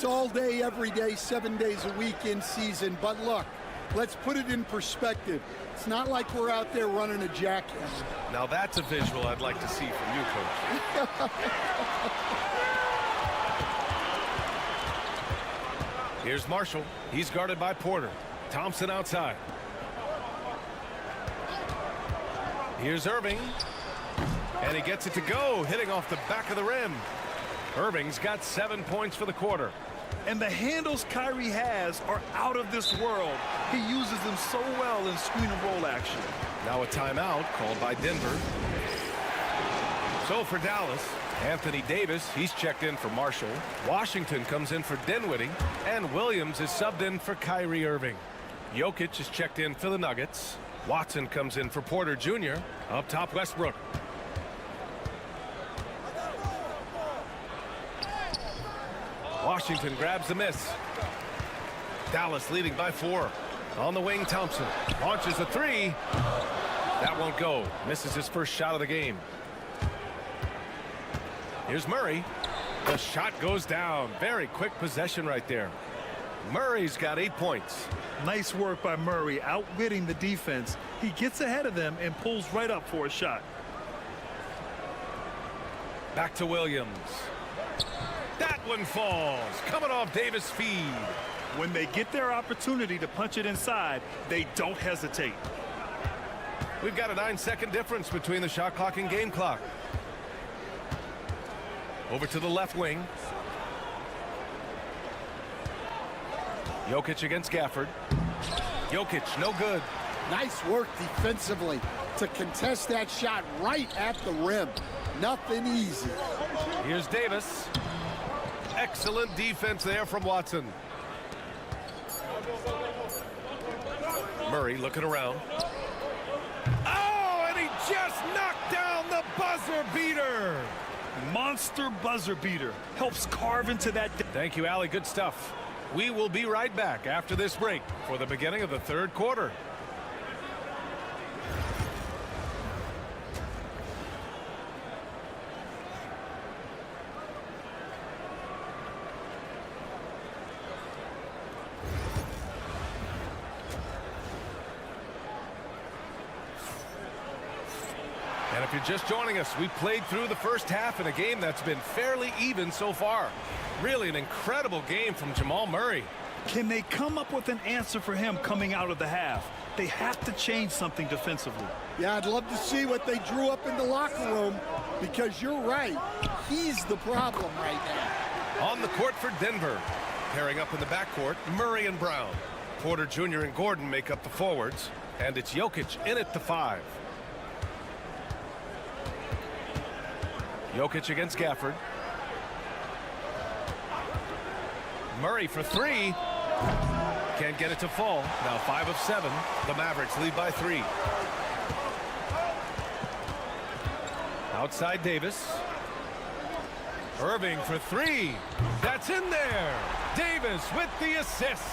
all day, every day, 7 days a week in season. But look, let's put it in perspective. It's not like we're out there running a jackhammer. Now that's a visual I'd like to see from you, Coach. Here's Marshall. He's guarded by Porter. Thompson outside. Here's Irving. And he gets it to go, hitting off the back of the rim. Irving's got 7 points for the quarter. And the handles Kyrie has are out of this world. He uses them so well in screen and roll action. Now a timeout called by Denver. So for Dallas, Anthony Davis, he's checked in for Marshall. Washington comes in for Dinwiddie. And Williams is subbed in for Kyrie Irving. Jokic is checked in for the Nuggets. Watson comes in for Porter Jr. Up top, Westbrook. Washington grabs the miss. Dallas leading by 4. On the wing, Thompson launches a 3. That won't go. Misses his first shot of the game. Here's Murray. The shot goes down. Very quick possession right there. Murray's got 8 points. Nice work by Murray, outwitting the defense. He gets ahead of them and pulls right up for a shot. Back to Williams. That one falls. Coming off Davis' feed. When they get their opportunity to punch it inside, they don't hesitate. We've got a 9-second difference between the shot clock and game clock. Over to the left wing. Jokic against Gafford. Jokic, no good. Nice work defensively to contest that shot right at the rim. Nothing easy. Here's Davis. Excellent defense there from Watson. Murray looking around. Oh, and he just knocked down the buzzer beater. Monster buzzer beater. Helps carve into that. Thank you, Allie. Good stuff. We will be right back after this break for the beginning of the third quarter. And if you're just joining us, we played through the first half in a game that's been fairly even so far. Really an incredible game from Jamal Murray. Can they come up with an answer for him coming out of the half? They have to change something defensively. Yeah, I'd love to see what they drew up in the locker room, because you're right. He's the problem right now. On the court for Denver. Pairing up in the backcourt, Murray and Brown. Porter Jr. and Gordon make up the forwards. And it's Jokic in at the 5. Jokic against Gafford. Murray for 3. Can't get it to fall. Now 5 of 7. The Mavericks lead by 3. Outside Davis. Irving for 3. That's in there. Davis with the assist.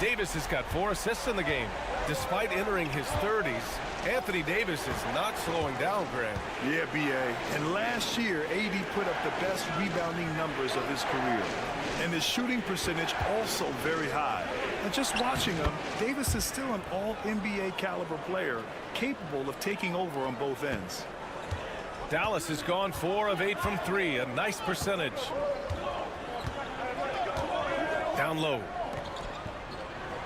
Davis has got 4 assists in the game. Despite entering his 30s, Anthony Davis is not slowing down, Grant. Yeah, B.A. And last year, AD put up the best rebounding numbers of his career. And his shooting percentage also very high. And just watching him, Davis is still an all-NBA caliber player, capable of taking over on both ends. Dallas has gone 4 of 8 from 3. A nice percentage. Down low.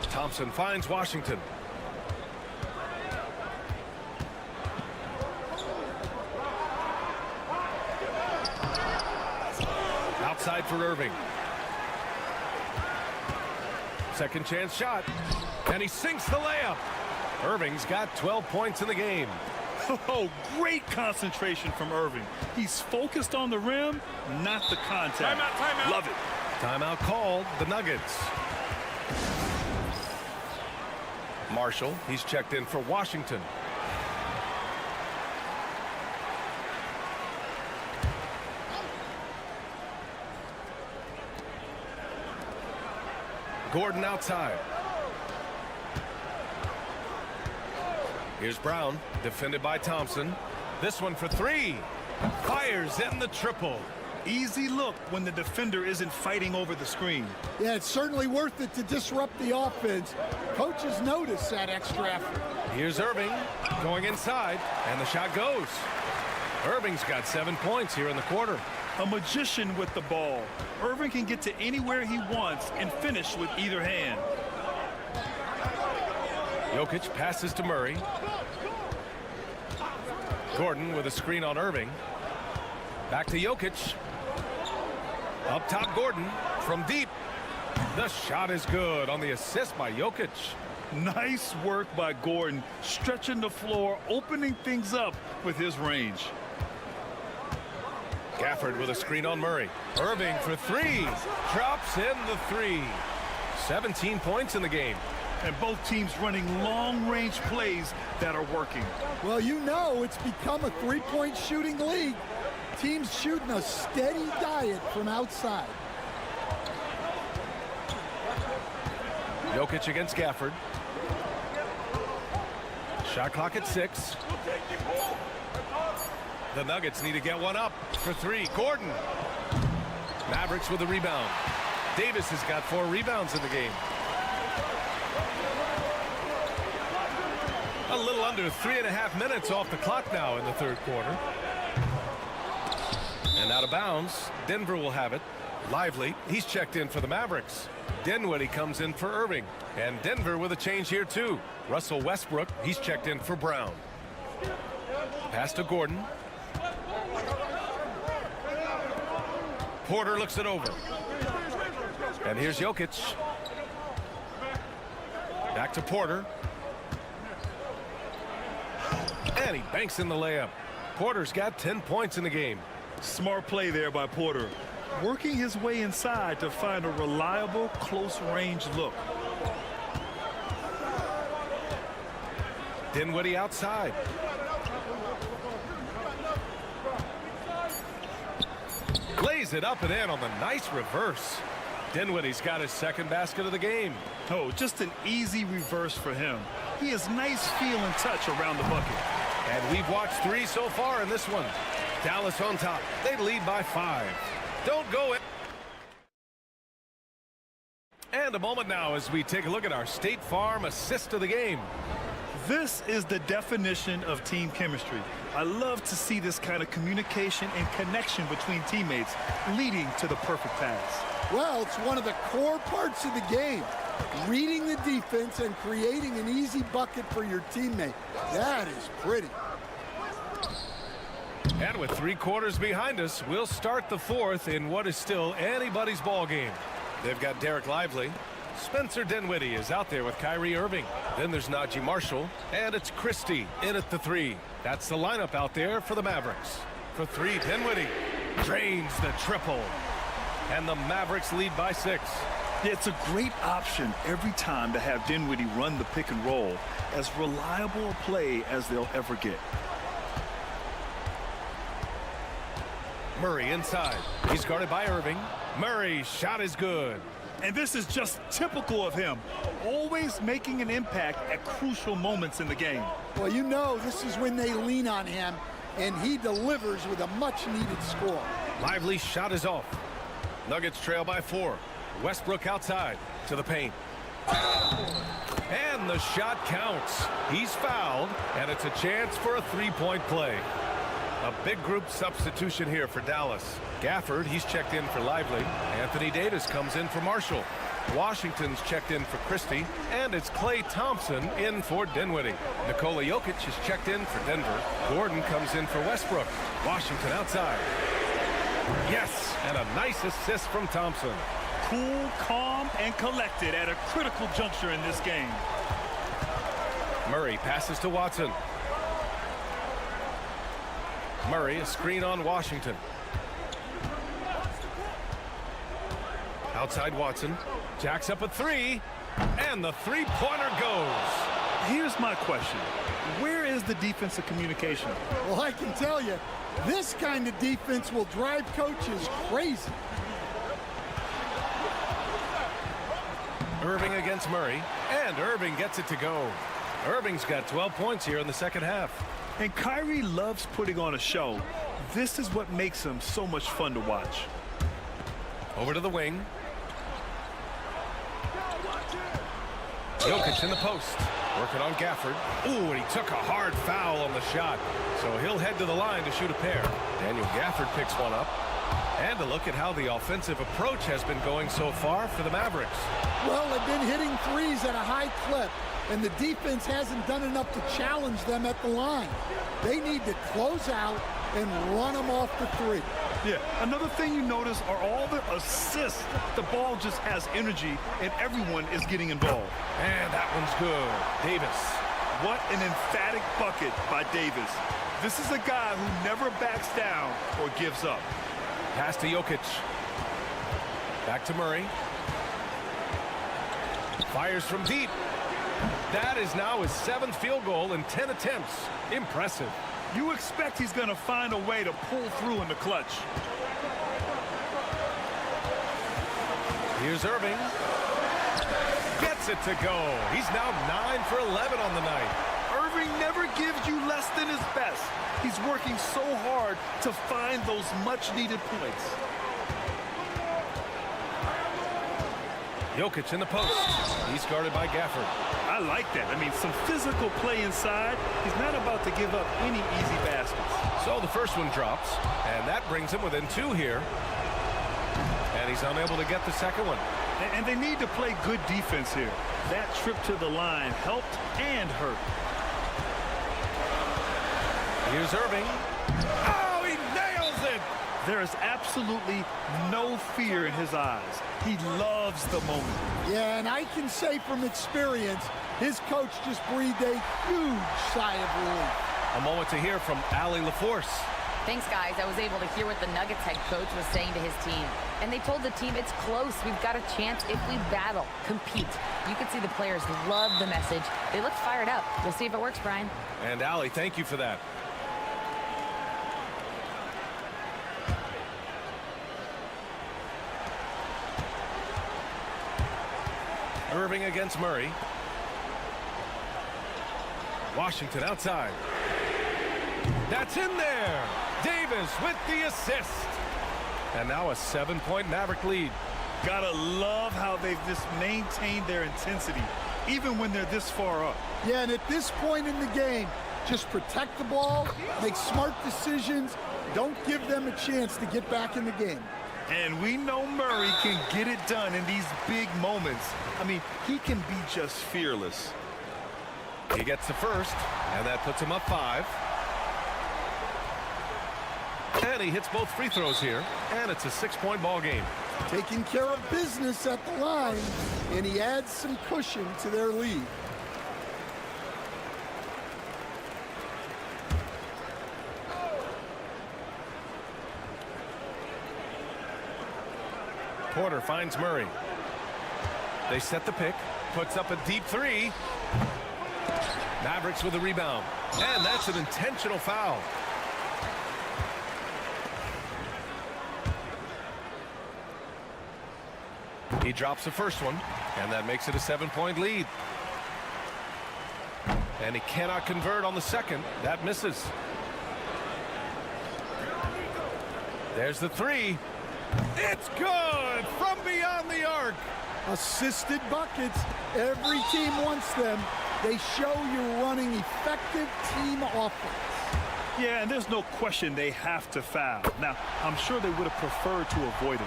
Thompson finds Washington. Outside for Irving. Second chance shot. And he sinks the layup. Irving's got 12 points in the game. Oh, great concentration from Irving. He's focused on the rim, not the contact. Timeout, timeout. Love it. Timeout called. The Nuggets. Marshall, he's checked in for Washington. Gordon outside. Here's Brown, defended by Thompson. This one for 3. Fires in the triple. Easy look when the defender isn't fighting over the screen. Yeah, it's certainly worth it to disrupt the offense. Coaches notice that extra effort. Here's Irving going inside, and the shot goes. Irving's got 7 points here in the quarter. A magician with the ball. Irving can get to anywhere he wants and finish with either hand. Jokic passes to Murray. Gordon with a screen on Irving. Back to Jokic. Up top, Gordon from deep. The shot is good on the assist by Jokic. Nice work by Gordon, stretching the floor, opening things up with his range. Gafford with a screen on Murray. Irving for 3. Drops in the 3. 17 points in the game. And both teams running long-range plays that are working. Well, you know it's become a three-point shooting league. Teams shooting a steady diet from outside. Jokic against Gafford. Shot clock at 6. The Nuggets need to get one up for 3. Gordon. Mavericks with a rebound. Davis has got 4 rebounds in the game. A little under 3.5 minutes off the clock now in the third quarter. And out of bounds. Denver will have it. Lively, he's checked in for the Mavericks. Dinwiddie comes in for Irving. And Denver with a change here too. Russell Westbrook, he's checked in for Brown. Pass to Gordon. Porter looks it over. And here's Jokic. Back to Porter. And he banks in the layup. Porter's got 10 points in the game. Smart play there by Porter. Working his way inside to find a reliable, close-range look. Dinwiddie outside. Lays it up and in on the nice reverse. Dinwiddie's got his second basket of the game. Oh, just an easy reverse for him. He has nice feel and touch around the bucket. And we've watched 3 so far in this one. Dallas on top. They lead by 5. Don't go in. And a moment now as we take a look at our State Farm assist of the game. This is the definition of team chemistry. I love to see this kind of communication and connection between teammates leading to the perfect pass. Well, it's one of the core parts of the game. Reading the defense and creating an easy bucket for your teammate. That is pretty. And with 3 quarters behind us, we'll start the 4th in what is still anybody's ball game. They've got Derek Lively. Spencer Dinwiddie is out there with Kyrie Irving. Then there's Najee Marshall, and it's Christie in at the 3. That's the lineup out there for the Mavericks. For 3, Dinwiddie drains the triple. And the Mavericks lead by 6. It's a great option every time to have Dinwiddie run the pick and roll. As reliable a play as they'll ever get. Murray inside. He's guarded by Irving. Murray's shot is good. And this is just typical of him. Always making an impact at crucial moments in the game. Well, you know this is when they lean on him, and he delivers with a much-needed score. Lively's shot is off. Nuggets trail by 4. Westbrook outside to the paint. And the shot counts. He's fouled, and it's a chance for a 3-point play. A big group substitution here for Dallas. Gafford, he's checked in for Lively. Anthony Davis comes in for Marshall. Washington's checked in for Christie. And it's Klay Thompson in for Dinwiddie. Nikola Jokic is checked in for Denver. Gordon comes in for Westbrook. Washington outside. Yes, and a nice assist from Thompson. Cool, calm, and collected at a critical juncture in this game. Murray passes to Watson. Murray, a screen on Washington. Outside Watson. Jacks up a 3. And the 3-pointer goes. Here's my question. Where is the defensive communication? Well, I can tell you, this kind of defense will drive coaches crazy. Irving against Murray. And Irving gets it to go. Irving's got 12 points here in the second half. And Kyrie loves putting on a show. This is what makes him so much fun to watch. Over to the wing. Jokic in the post. Working on Gafford. Ooh, and he took a hard foul on the shot. So he'll head to the line to shoot a pair. Daniel Gafford picks one up. And a look at how the offensive approach has been going so far for the Mavericks. Well, they've been hitting threes at a high clip, and the defense hasn't done enough to challenge them at the line. They need to close out and run them off the 3. Yeah, another thing you notice are all the assists. The ball just has energy, and everyone is getting involved. And that one's good. Davis. What an emphatic bucket by Davis. This is a guy who never backs down or gives up. Pass to Jokic. Back to Murray. Fires from deep. That is now his 7th field goal in 10 attempts. Impressive. You expect he's going to find a way to pull through in the clutch. Here's Irving. Gets it to go. He's now 9 for 11 on the night. Irving never gives you less than his best. He's working so hard to find those much-needed points. Jokic in the post. He's guarded by Gafford. I like that. I mean, some physical play inside. He's not about to give up any easy baskets. So the first one drops, and that brings him within 2 here. And he's unable to get the second one. And they need to play good defense here. That trip to the line helped and hurt. Here's Irving. Oh, he nails it! There is absolutely no fear in his eyes. He loves the moment. Yeah, and I can say from experience, his coach just breathed a huge sigh of relief. A moment to hear from Allie LaForce. Thanks, guys. I was able to hear what the Nuggets head coach was saying to his team. And they told the team it's close. We've got a chance if we battle, compete. You can see the players love the message. They look fired up. We'll see if it works, Brian. And Allie, thank you for that. Irving against Murray. Washington outside. That's in there. Davis with the assist. And now a 7-point Maverick lead. Gotta love how they've just maintained their intensity, even when they're this far up. Yeah, and at this point in the game, just protect the ball, make smart decisions, don't give them a chance to get back in the game. And we know Murray can get it done in these big moments. I mean, he can be just fearless. He gets the first, and that puts him up 5. And he hits both free throws here, and it's a 6-point ball game. Taking care of business at the line, and he adds some cushion to their lead. Porter finds Murray. They set the pick, puts up a deep 3. Mavericks with a rebound, and that's an intentional foul. He drops the first one, and that makes it a 7-point lead. And he cannot convert on the second. That misses. There's the 3. It's good from beyond the arc. Assisted buckets. Every team wants them. They show you're running effective team offense. Yeah, and there's no question they have to foul. Now, I'm sure they would have preferred to avoid it.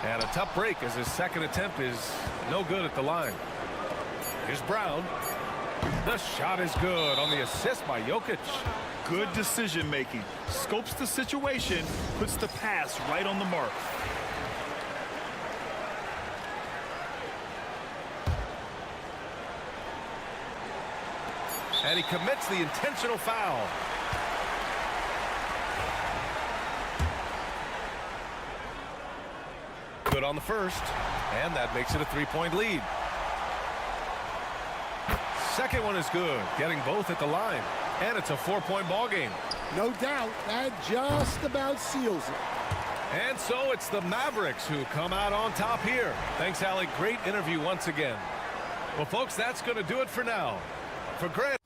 And a tough break as his second attempt is no good at the line. Here's Brown. The shot is good on the assist by Jokic. Good decision making. Scopes the situation, puts the pass right on the mark. And he commits the intentional foul. Good on the first, and that makes it a 3-point lead. Second one is good, getting both at the line, and it's a 4-point ball game. No doubt, that just about seals it. And so it's the Mavericks who come out on top here. Thanks, Allie. Great interview once again. Well, folks, that's going to do it for now. For Grant.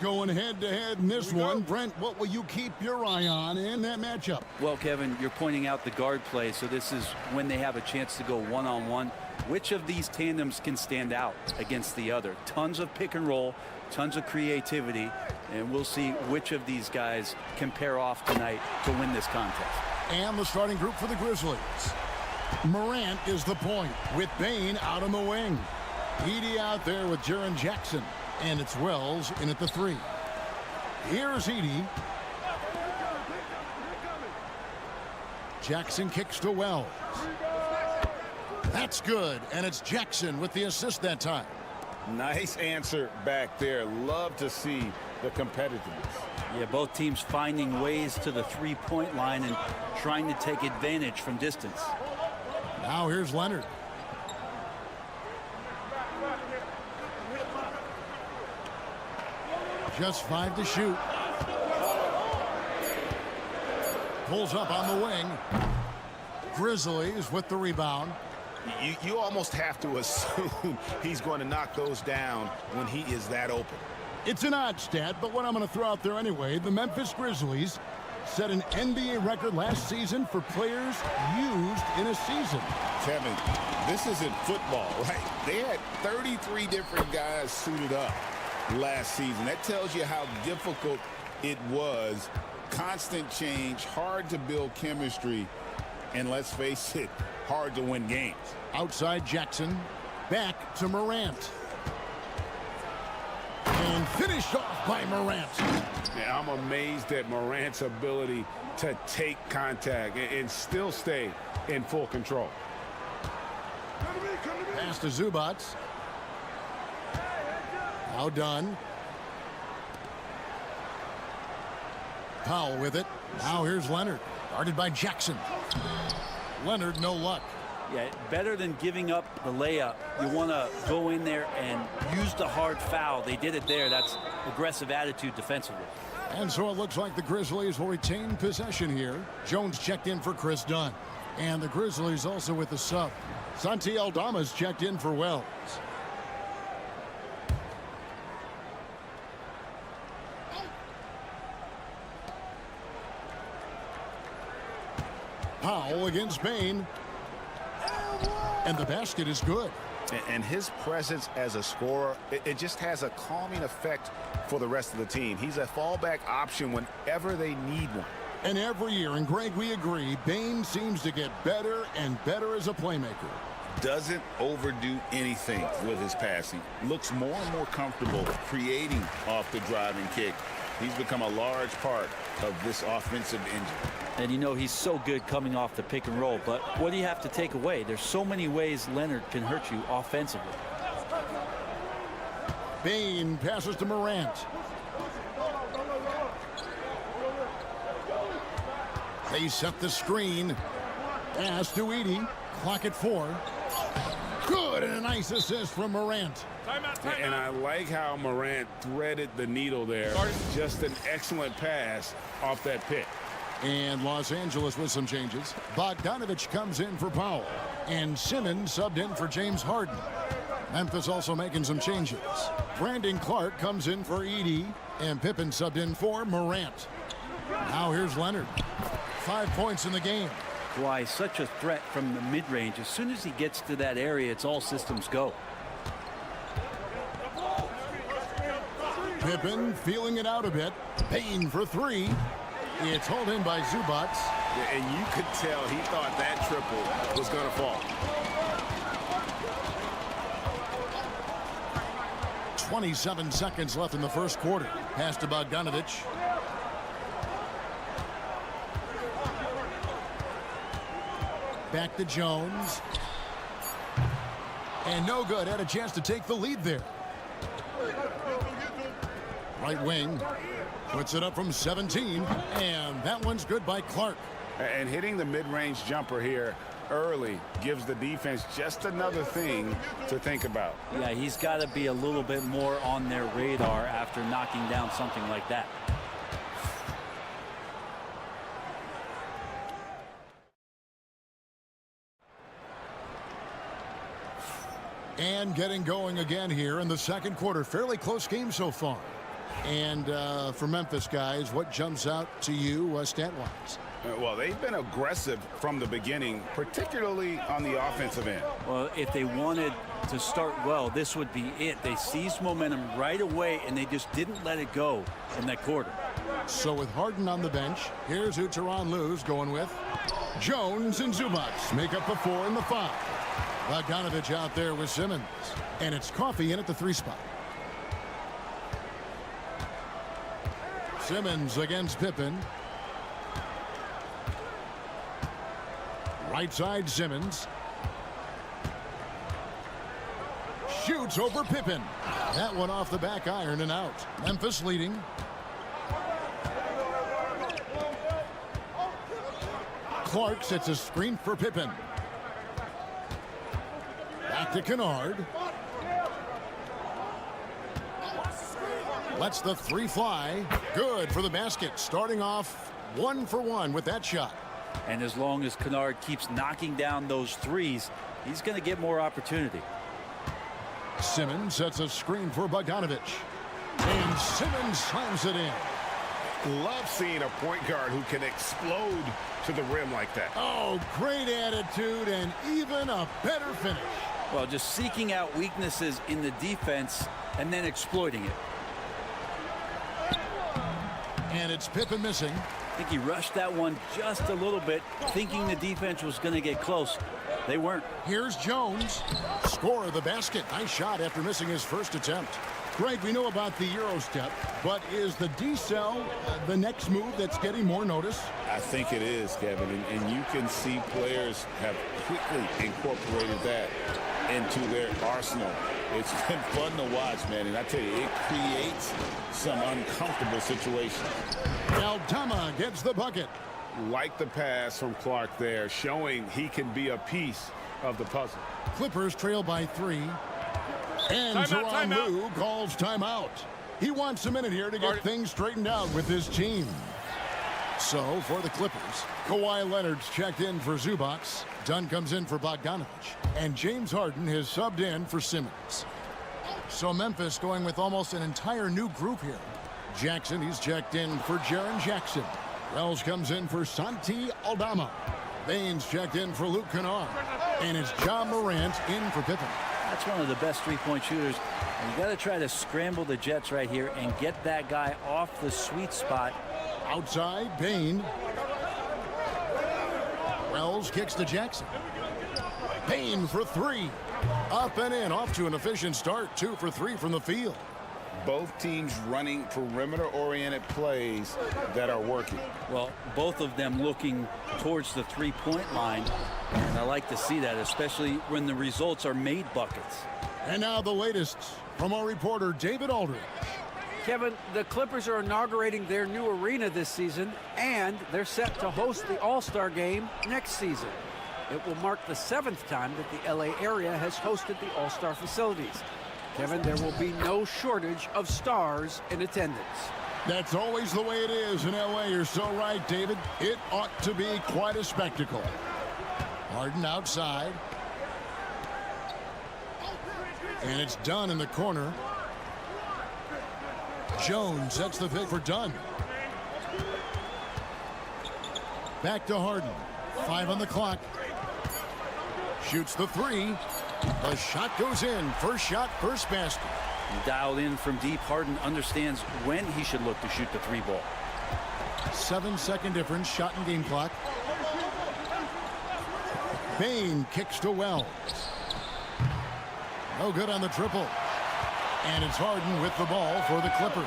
Going head-to-head in this one. Brent, what will you keep your eye on in that matchup? Well, Kevin, you're pointing out the guard play, so this is when they have a chance to go one-on-one. Which of these tandems can stand out against the other? Tons of pick and roll, tons of creativity, and we'll see which of these guys can pair off tonight to win this contest. And the starting group for the Grizzlies. Morant is the point with Bane out on the wing. Edey out there with Jaren Jackson. And it's Wells in at the 3. Here's Edey. Jackson kicks to Wells. That's good, and it's Jackson with the assist that time. Nice answer back there. Love to see the competitiveness. Yeah, both teams finding ways to the three-point line and trying to take advantage from distance. Now here's Leonard. Just 5 to shoot. Pulls up on the wing. Grizzlies with the rebound. You almost have to assume he's going to knock those down when he is that open. It's an odd stat, but what I'm going to throw out there anyway, the Memphis Grizzlies set an NBA record last season for players used in a season. Kevin, this isn't football, right? They had 33 different guys suited up last season. That tells you how difficult it was. Constant change, hard to build chemistry, and let's face it, hard to win games. Outside Jackson, back to Morant. And finished off by Morant. Yeah, I'm amazed at Morant's ability to take contact and still stay in full control. Pass to Zubac. Now done. Powell with it. Now here's Leonard. Guarded by Jackson. Leonard, no luck. Yeah, better than giving up the layup. You want to go in there and use the hard foul. They did it there. That's aggressive attitude defensively. And so it looks like the Grizzlies will retain possession here. Jones checked in for Chris Dunn. And the Grizzlies also with the sub. Santi Aldama's checked in for Wells. Powell against Payne. And the basket is good. And his presence as a scorer, it just has a calming effect for the rest of the team. He's a fallback option whenever they need one. And every year, and Greg, we agree, Bane seems to get better and better as a playmaker. Doesn't overdo anything with his passing. Looks more and more comfortable creating off the driving kick. He's become a large part of this offensive engine. And you know he's so good coming off the pick and roll, but what do you have to take away? There's so many ways Leonard can hurt you offensively. Bane passes to Morant. They set the screen. Pass to Edey. Clock at 4. Good, and a nice assist from Morant. And I like how Morant threaded the needle there. Just an excellent pass off that pick. And Los Angeles with some changes. Bogdanovich comes in for Powell. And Simmons subbed in for James Harden. Memphis also making some changes. Brandon Clark comes in for Edey. And Pippen subbed in for Morant. Now here's Leonard. 5 points in the game. Why, such a threat from the mid-range. As soon as he gets to that area, it's all systems go. Pippen feeling it out a bit. Payne for 3. It's hauled in by Zubac. Yeah, and you could tell he thought that triple was going to fall. 27 seconds left in the first quarter. Pass to Bogdanovich. Back to Jones. And no good. Had a chance to take the lead there. Right wing. Puts it up from 17. And that one's good by Clark. And hitting the mid-range jumper here early gives the defense just another thing to think about. Yeah, he's got to be a little bit more on their radar after knocking down something like that. And getting going again here in the second quarter. Fairly close game so far. And for Memphis, guys, what jumps out to you stat-wise? Well, they've been aggressive from the beginning, particularly on the offensive end. Well, if they wanted to start well, this would be it. They seized momentum right away, and they just didn't let it go in that quarter. So with Harden on the bench, here's who Tyronn Lue's going with. Jones and Zubac make up the 4 and the 5. Bogdanovich out there with Simmons. And it's Coffey in at the 3 spot. Simmons against Pippen. Right side Simmons. Shoots over Pippen. That one off the back iron and out. Memphis leading. Clark sets a screen for Pippen. Back to Kennard. Lets the 3 fly. Good for the basket. Starting off 1 for 1 with that shot. And as long as Kennard keeps knocking down those threes, he's going to get more opportunity. Simmons sets a screen for Bogdanovich. And Simmons slams it in. Love seeing a point guard who can explode to the rim like that. Oh, great attitude and even a better finish. Well, just seeking out weaknesses in the defense and then exploiting it. And it's Pippen missing. I think he rushed that one just a little bit, thinking the defense was going to get close. They weren't. Here's Jones. Score of the basket. Nice shot after missing his first attempt. Greg, we know about the Euro step, but is the decel the next move that's getting more notice? I think it is, Kevin, and you can see players have quickly incorporated that into their arsenal. It's been fun to watch, man, and I tell you, it creates some uncomfortable situations. Aldama gets the bucket. Like the pass from Clark there, showing he can be a piece of the puzzle. Clippers trail by 3. And Timeout. Lou calls timeout. He wants a minute here to get things straightened out with his team. So, for the Clippers, Kawhi Leonard's checked in for Zubac. Dunn comes in for Bogdanovich. And James Harden has subbed in for Simmons. So, Memphis going with almost an entire new group here. Jackson, he's checked in for Jaren Jackson. Wells comes in for Santi Aldama. Baines checked in for Luke Kennard. And it's John Morant in for Pippen. That's one of the best three-point shooters. And you got to try to scramble the Jets right here and get that guy off the sweet spot. Outside, Bain. Wells kicks to Jackson. Bain for 3. Up and in, off to an efficient start. 2 for 3 from the field. Both teams running perimeter-oriented plays that are working. Well, both of them looking towards the three-point line. And I like to see that, especially when the results are made buckets. And now the latest from our reporter, David Aldridge. Kevin, the Clippers are inaugurating their new arena this season, and they're set to host the All-Star Game next season. It will mark the 7th time that the LA area has hosted the All-Star facilities. Kevin, there will be no shortage of stars in attendance. That's always the way it is in LA. You're so right, David. It ought to be quite a spectacle. Harden outside. And it's Dunn in the corner. Jones sets the pick for Dunn. Back to Harden. 5 on the clock. Shoots the 3. The shot goes in. First shot, first basket. Dialed in from deep. Harden understands when he should look to shoot the 3 ball. 7-second difference. Shot and game clock. Bain kicks to Wells. No good on the triple. And it's Harden with the ball for the Clippers.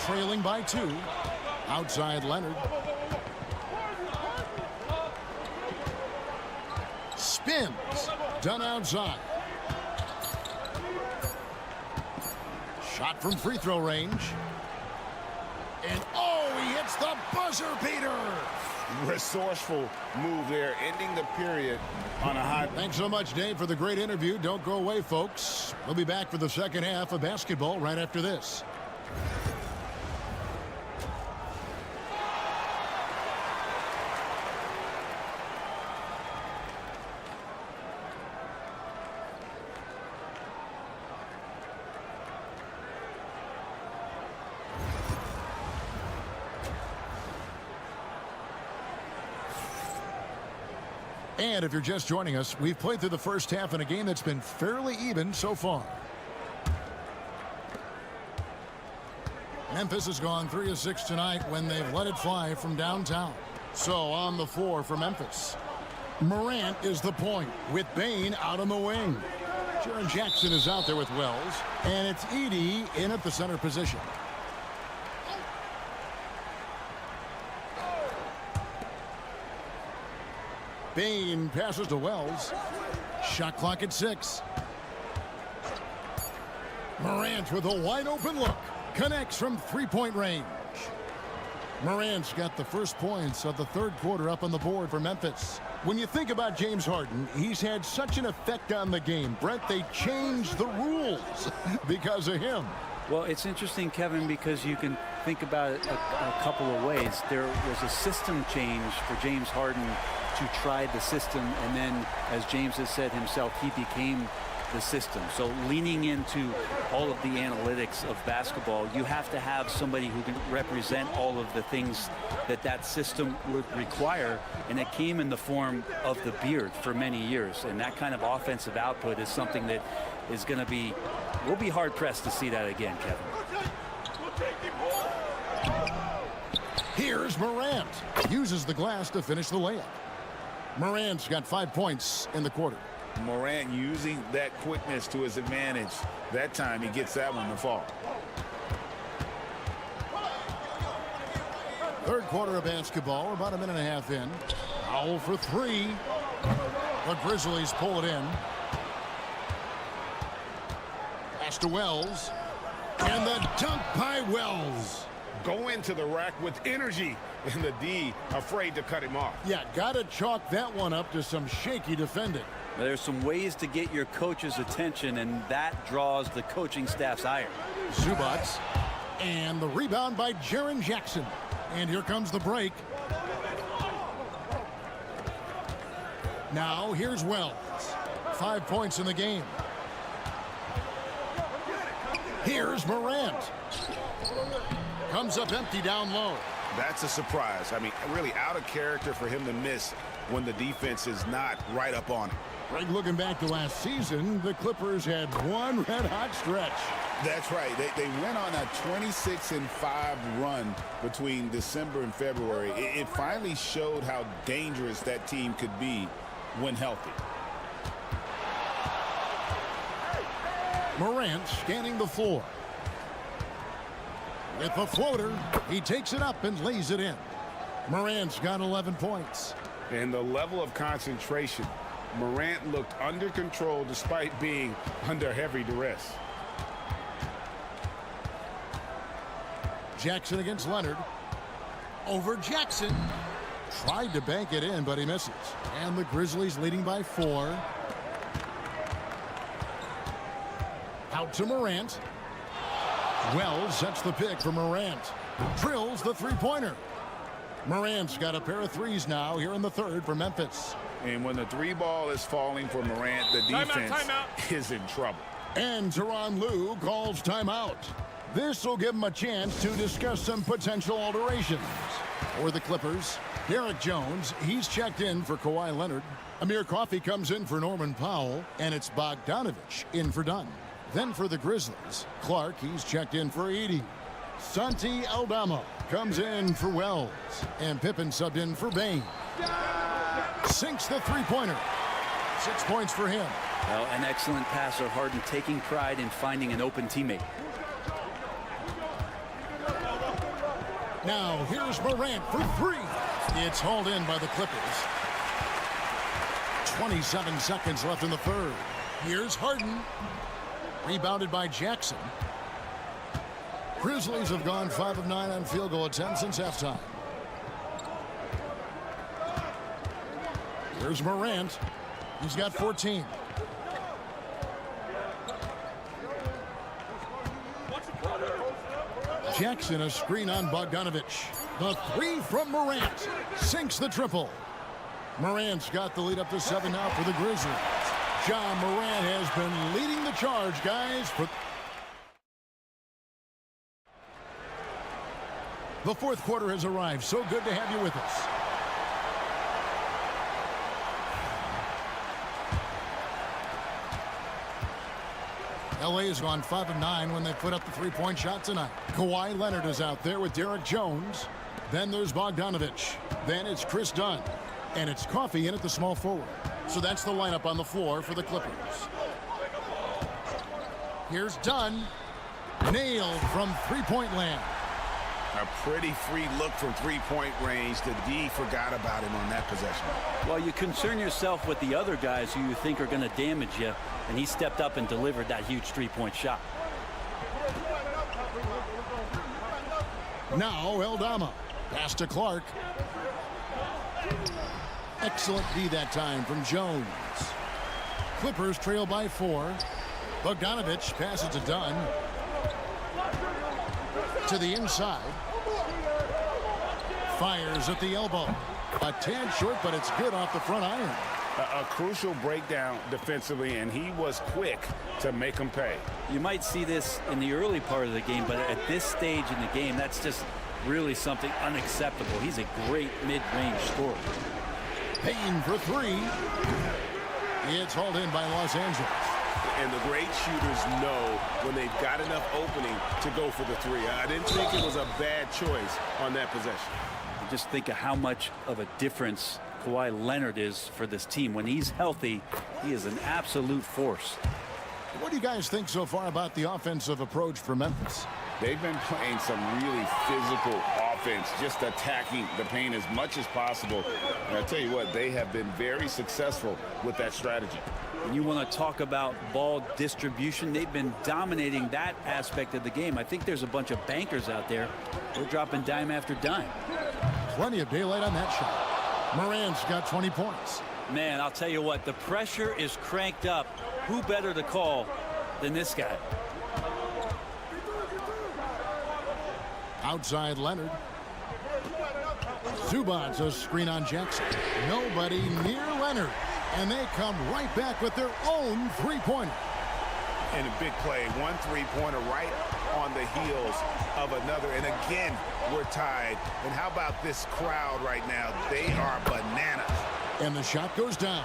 Trailing by 2. Outside Leonard. Spins. Done outside. Shot from free throw range. And he hits the buzzer beater. Resourceful move there, ending the period on a high. Thanks so much, Dave, for the great interview. Don't go away, folks. We'll be back for the second half of basketball right after this. And if you're just joining us, we've played through the first half in a game that's been fairly even so far. Memphis has gone 3 of 6 tonight when they've let it fly from downtown. So on the floor for Memphis, Morant is the point with Bain out on the wing. Jaren Jackson is out there with Wells, and it's Edey in at the center position. Bain passes to Wells. Shot clock at 6. Morant with a wide open look. Connects from three-point range. Morant's got the first points of the third quarter up on the board for Memphis. When you think about James Harden, he's had such an effect on the game. Brent, they changed the rules because of him. Well, it's interesting, Kevin, because you can think about it a couple of ways. There was a system change for James Harden to try the system, and then, as James has said himself, he became the system. So leaning into all of the analytics of basketball, you have to have somebody who can represent all of the things that system would require, and it came in the form of the beard for many years. And that kind of offensive output is something that is going to be, we'll be hard pressed to see that again, Kevin. Here's Morant. Uses the glass to finish the layup. Morant's got 5 points in the quarter. Morant using that quickness to his advantage. That time he gets that one to fall. Third quarter of basketball, about a minute and a half in. Foul for three. The Grizzlies pull it in. Pass to Wells. And the dunk by Wells. Go into the rack with energy, and the D afraid to cut him off. Yeah, got to chalk that one up to some shaky defending. There's some ways to get your coach's attention, and that draws the coaching staff's ire. Zubats. And the rebound by Jaren Jackson. And here comes the break. Now here's Wells. 5 points in the game. Here's Morant. Comes up empty down low. That's a surprise. I mean, really out of character for him to miss when the defense is not right up on him. Greg, looking back to last season, the Clippers had one red-hot stretch. That's right. They went on a 26-5 run between December and February. It finally showed how dangerous that team could be when healthy. Morant scanning the floor. With the floater, he takes it up and lays it in. Morant's got 11 points. And the level of concentration, Morant looked under control despite being under heavy duress. Jackson against Leonard. Over Jackson. Tried to bank it in, but he misses. And the Grizzlies leading by 4. Out to Morant. Wells sets the pick for Morant. Drills the three-pointer. Morant's got a pair of threes now here in the third for Memphis. And when the three ball is falling for Morant, the defense is in trouble. And Tyronn Lue calls timeout. This will give him a chance to discuss some potential alterations. For the Clippers, Derek Jones, he's checked in for Kawhi Leonard. Amir Coffey comes in for Norman Powell, and it's Bogdanovich in for Dunn. Then for the Grizzlies, Clark, he's checked in for Edey. Santi Aldama comes in for Wells, and Pippen subbed in for Bane. Sinks the three-pointer. 6 points for him. Well, an excellent passer, Harden taking pride in finding an open teammate. Now here's Morant for three. It's hauled in by the Clippers. 27 seconds left in the third. Here's Harden. Rebounded by Jackson. Grizzlies have gone 5 of 9 on field goal attempts since halftime. Here's Morant. He's got 14. Jackson a screen on Bogdanovich. The three from Morant. Sinks the triple. Morant's got the lead up to 7 now for the Grizzlies. John Morant has been leading the charge, guys. The fourth quarter has arrived. So good to have you with us. LA has gone 5 of 9 when they put up the three-point shot tonight. Kawhi Leonard is out there with Derek Jones. Then there's Bogdanovich. Then it's Chris Dunn. And it's Coffey in at the small forward. So that's the lineup on the floor for the Clippers. Here's Dunn. Nailed from three-point land. A pretty free look from three-point range. The D forgot about him on that possession. Well, you concern yourself with the other guys who you think are going to damage you, and he stepped up and delivered that huge three-point shot. Now Aldama. Pass to Clark. Excellent D that time from Jones. Clippers trail by 4. Bogdanovich passes to Dunn. To the inside. Fires at the elbow. A tad short, but it's good off the front iron. A crucial breakdown defensively, and he was quick to make him pay. You might see this in the early part of the game, but at this stage in the game, that's just really something unacceptable. He's a great mid-range scorer. Payne for three. It's hauled in by Los Angeles. And the great shooters know when they've got enough opening to go for the three. I didn't think it was a bad choice on that possession. Just think of how much of a difference Kawhi Leonard is for this team. When he's healthy, he is an absolute force. What do you guys think so far about the offensive approach for Memphis? They've been playing some really physical offense, just attacking the paint as much as possible. And I tell you what, they have been very successful with that strategy. And you want to talk about ball distribution, they've been dominating that aspect of the game. I think there's a bunch of bankers out there. They're dropping dime after dime. Plenty of daylight on that shot. Morant's got 20 points. Man, I'll tell you what, the pressure is cranked up. Who better to call than this guy? Outside Leonard. Zubac's a screen on Jackson. Nobody near Leonard. And they come right back with their own three-pointer. And a big play. One three-pointer right on the heels of another. And again, we're tied. And how about this crowd right now? They are bananas. And the shot goes down.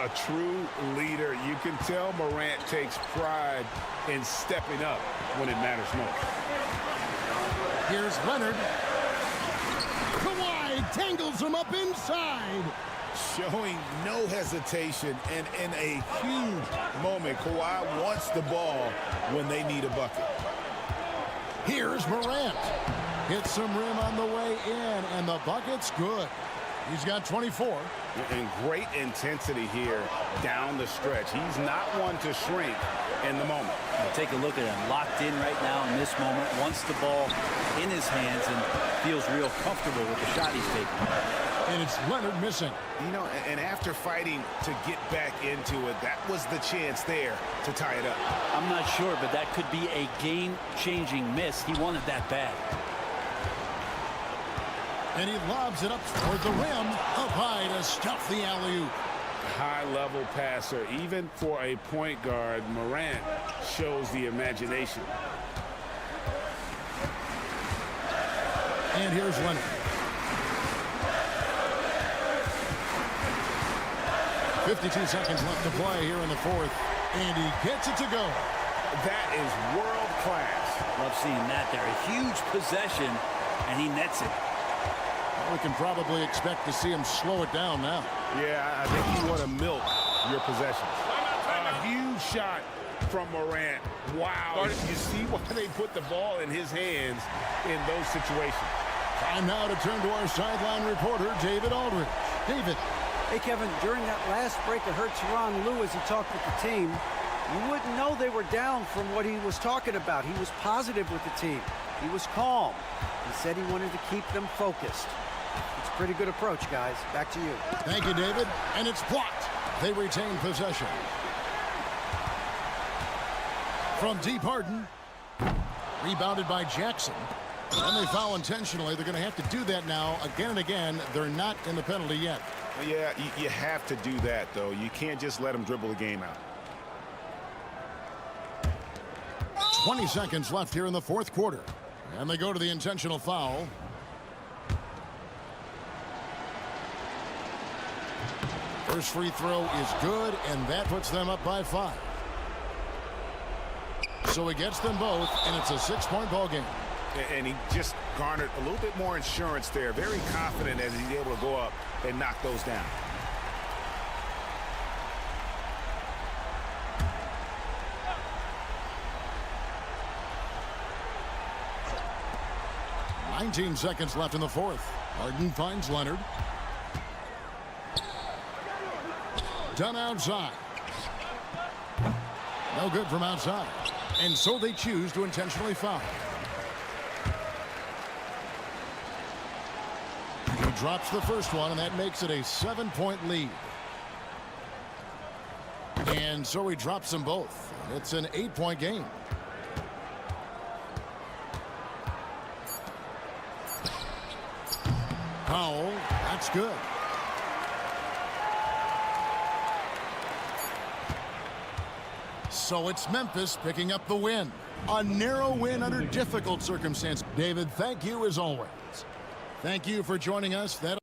A true leader. You can tell Morant takes pride in stepping up when it matters most. Here's Leonard. Kawhi tangles him up inside. Showing no hesitation, and in a huge moment, Kawhi wants the ball when they need a bucket. Here's Morant. Hits some rim on the way in, and the bucket's good. He's got 24. And great intensity here down the stretch. He's not one to shrink in the moment. Take a look at him, locked in right now in this moment, wants the ball in his hands and feels real comfortable with the shot he's taking. And it's Leonard missing. You know, and after fighting to get back into it, that was the chance there to tie it up. I'm not sure, but that could be a game-changing miss. He wanted that bad. And he lobs it up toward the rim, up high to stuff the alley-oop. High-level passer, even for a point guard. Morant shows the imagination. And here's Leonard. 52 seconds left to play here in the fourth. And he gets it to go. That is world class. Love seeing that there. A huge possession, and he nets it. We can probably expect to see him slow it down now. Yeah, I think you want to milk your possessions. A huge shot from Morant. Wow. You see why they put the ball in his hands in those situations. Time now to turn to our sideline reporter, David Aldridge. David. Hey, Kevin, during that last break, I heard Tyronn Lue as he talked with the team. You wouldn't know they were down from what he was talking about. He was positive with the team. He was calm. He said he wanted to keep them focused. It's a pretty good approach, guys. Back to you. Thank you, David. And it's blocked. They retain possession. From deep Harden. Rebounded by Jackson. And they foul intentionally. They're going to have to do that now again and again. They're not in the penalty yet. Yeah, you have to do that, though. You can't just let them dribble the game out. 20 seconds left here in the fourth quarter. And they go to the intentional foul. First free throw is good, and that puts them up by 5. So he gets them both, and it's a 6-point ball game. And he just garnered a little bit more insurance there. Very confident as he's able to go up and knock those down. $19 seconds left in the fourth. Harden finds Leonard. Done outside. No good from outside. And so they choose to intentionally foul. He drops the first one, and that makes it a 7-point lead. And so he drops them both. It's an 8-point game. Powell, that's good. So it's Memphis picking up the win. A narrow win under difficult circumstances. David, thank you as always. Thank you for joining us. That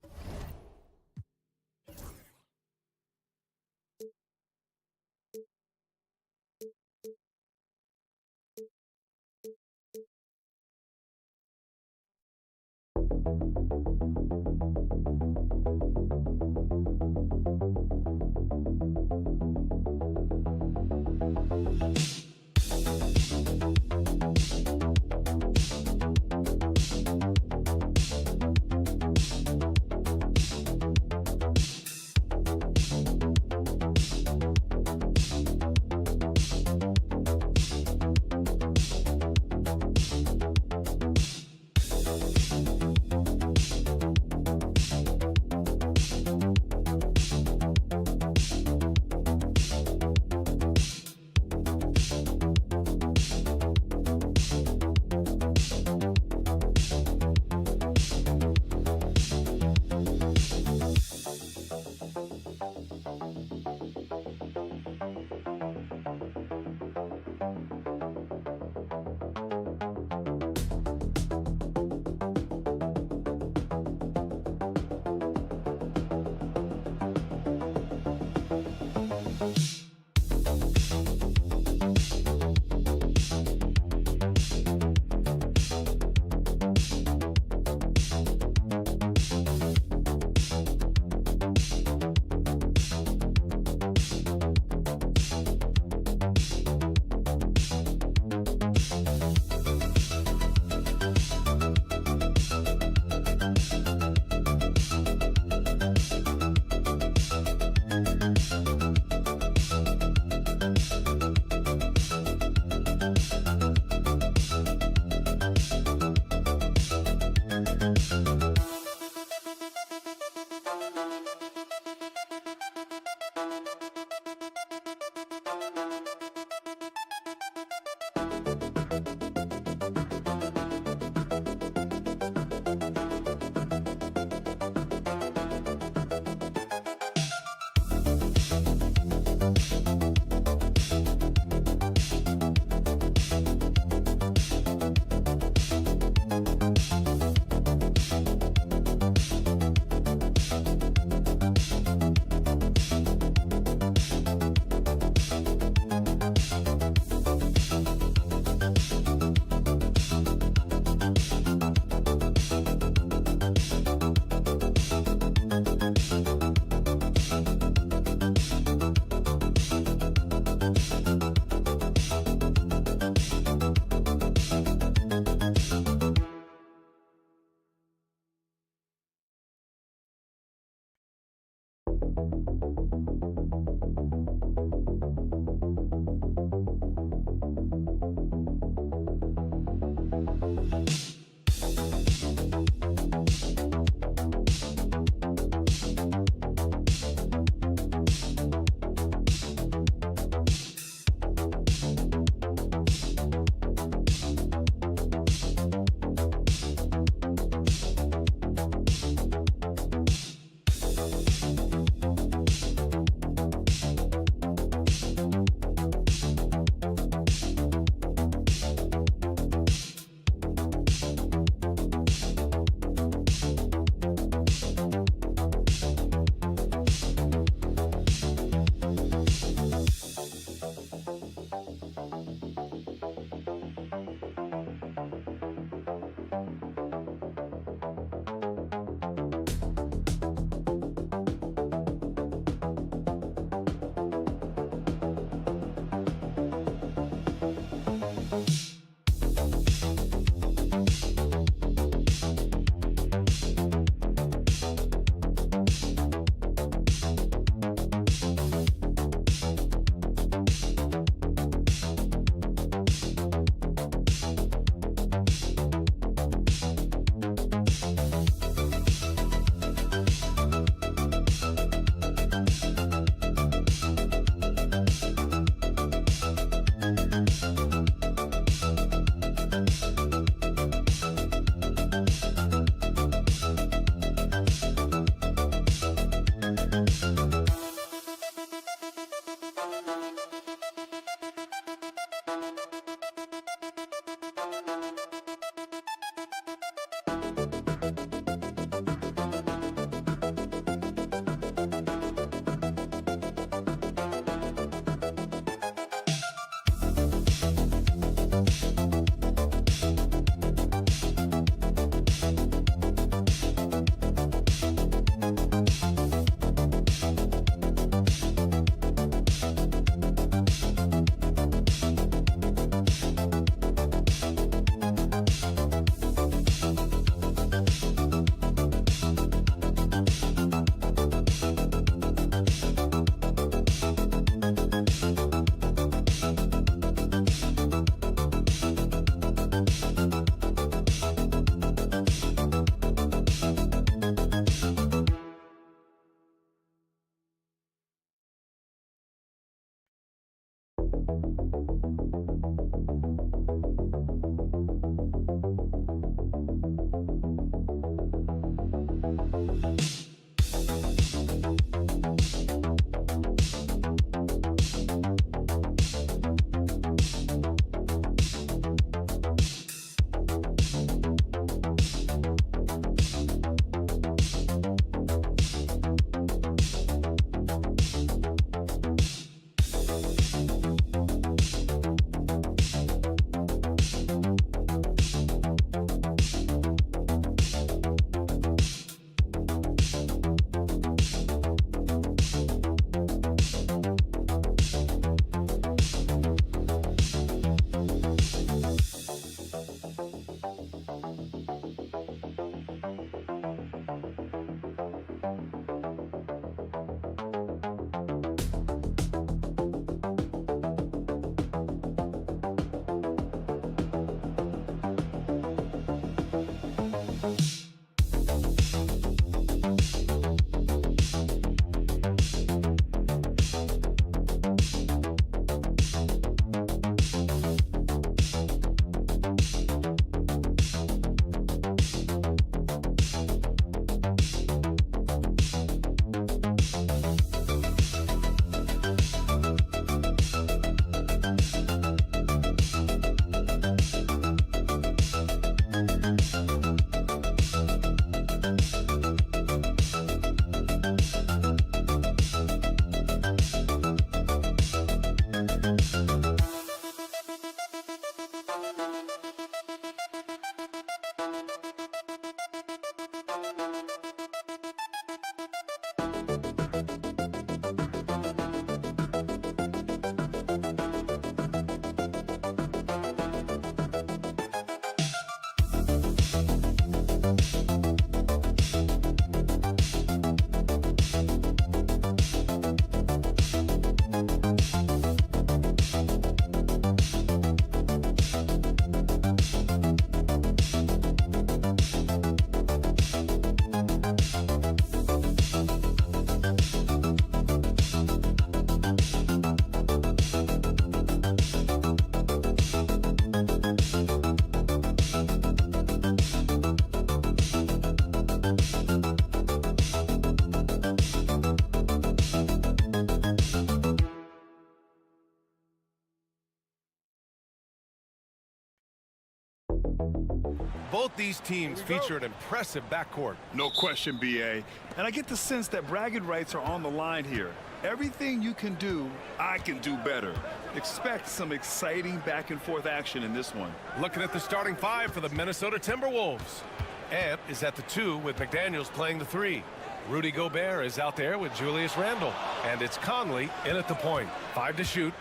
Both these teams feature an impressive backcourt. No question, B.A. And I get the sense that bragging rights are on the line here. Everything you can do, I can do better. Expect some exciting back-and-forth action in this one. Looking at the starting five for the Minnesota Timberwolves. Ant is at the 2 with McDaniels playing the 3. Rudy Gobert is out there with Julius Randle. And it's Conley in at the point. 5 to shoot.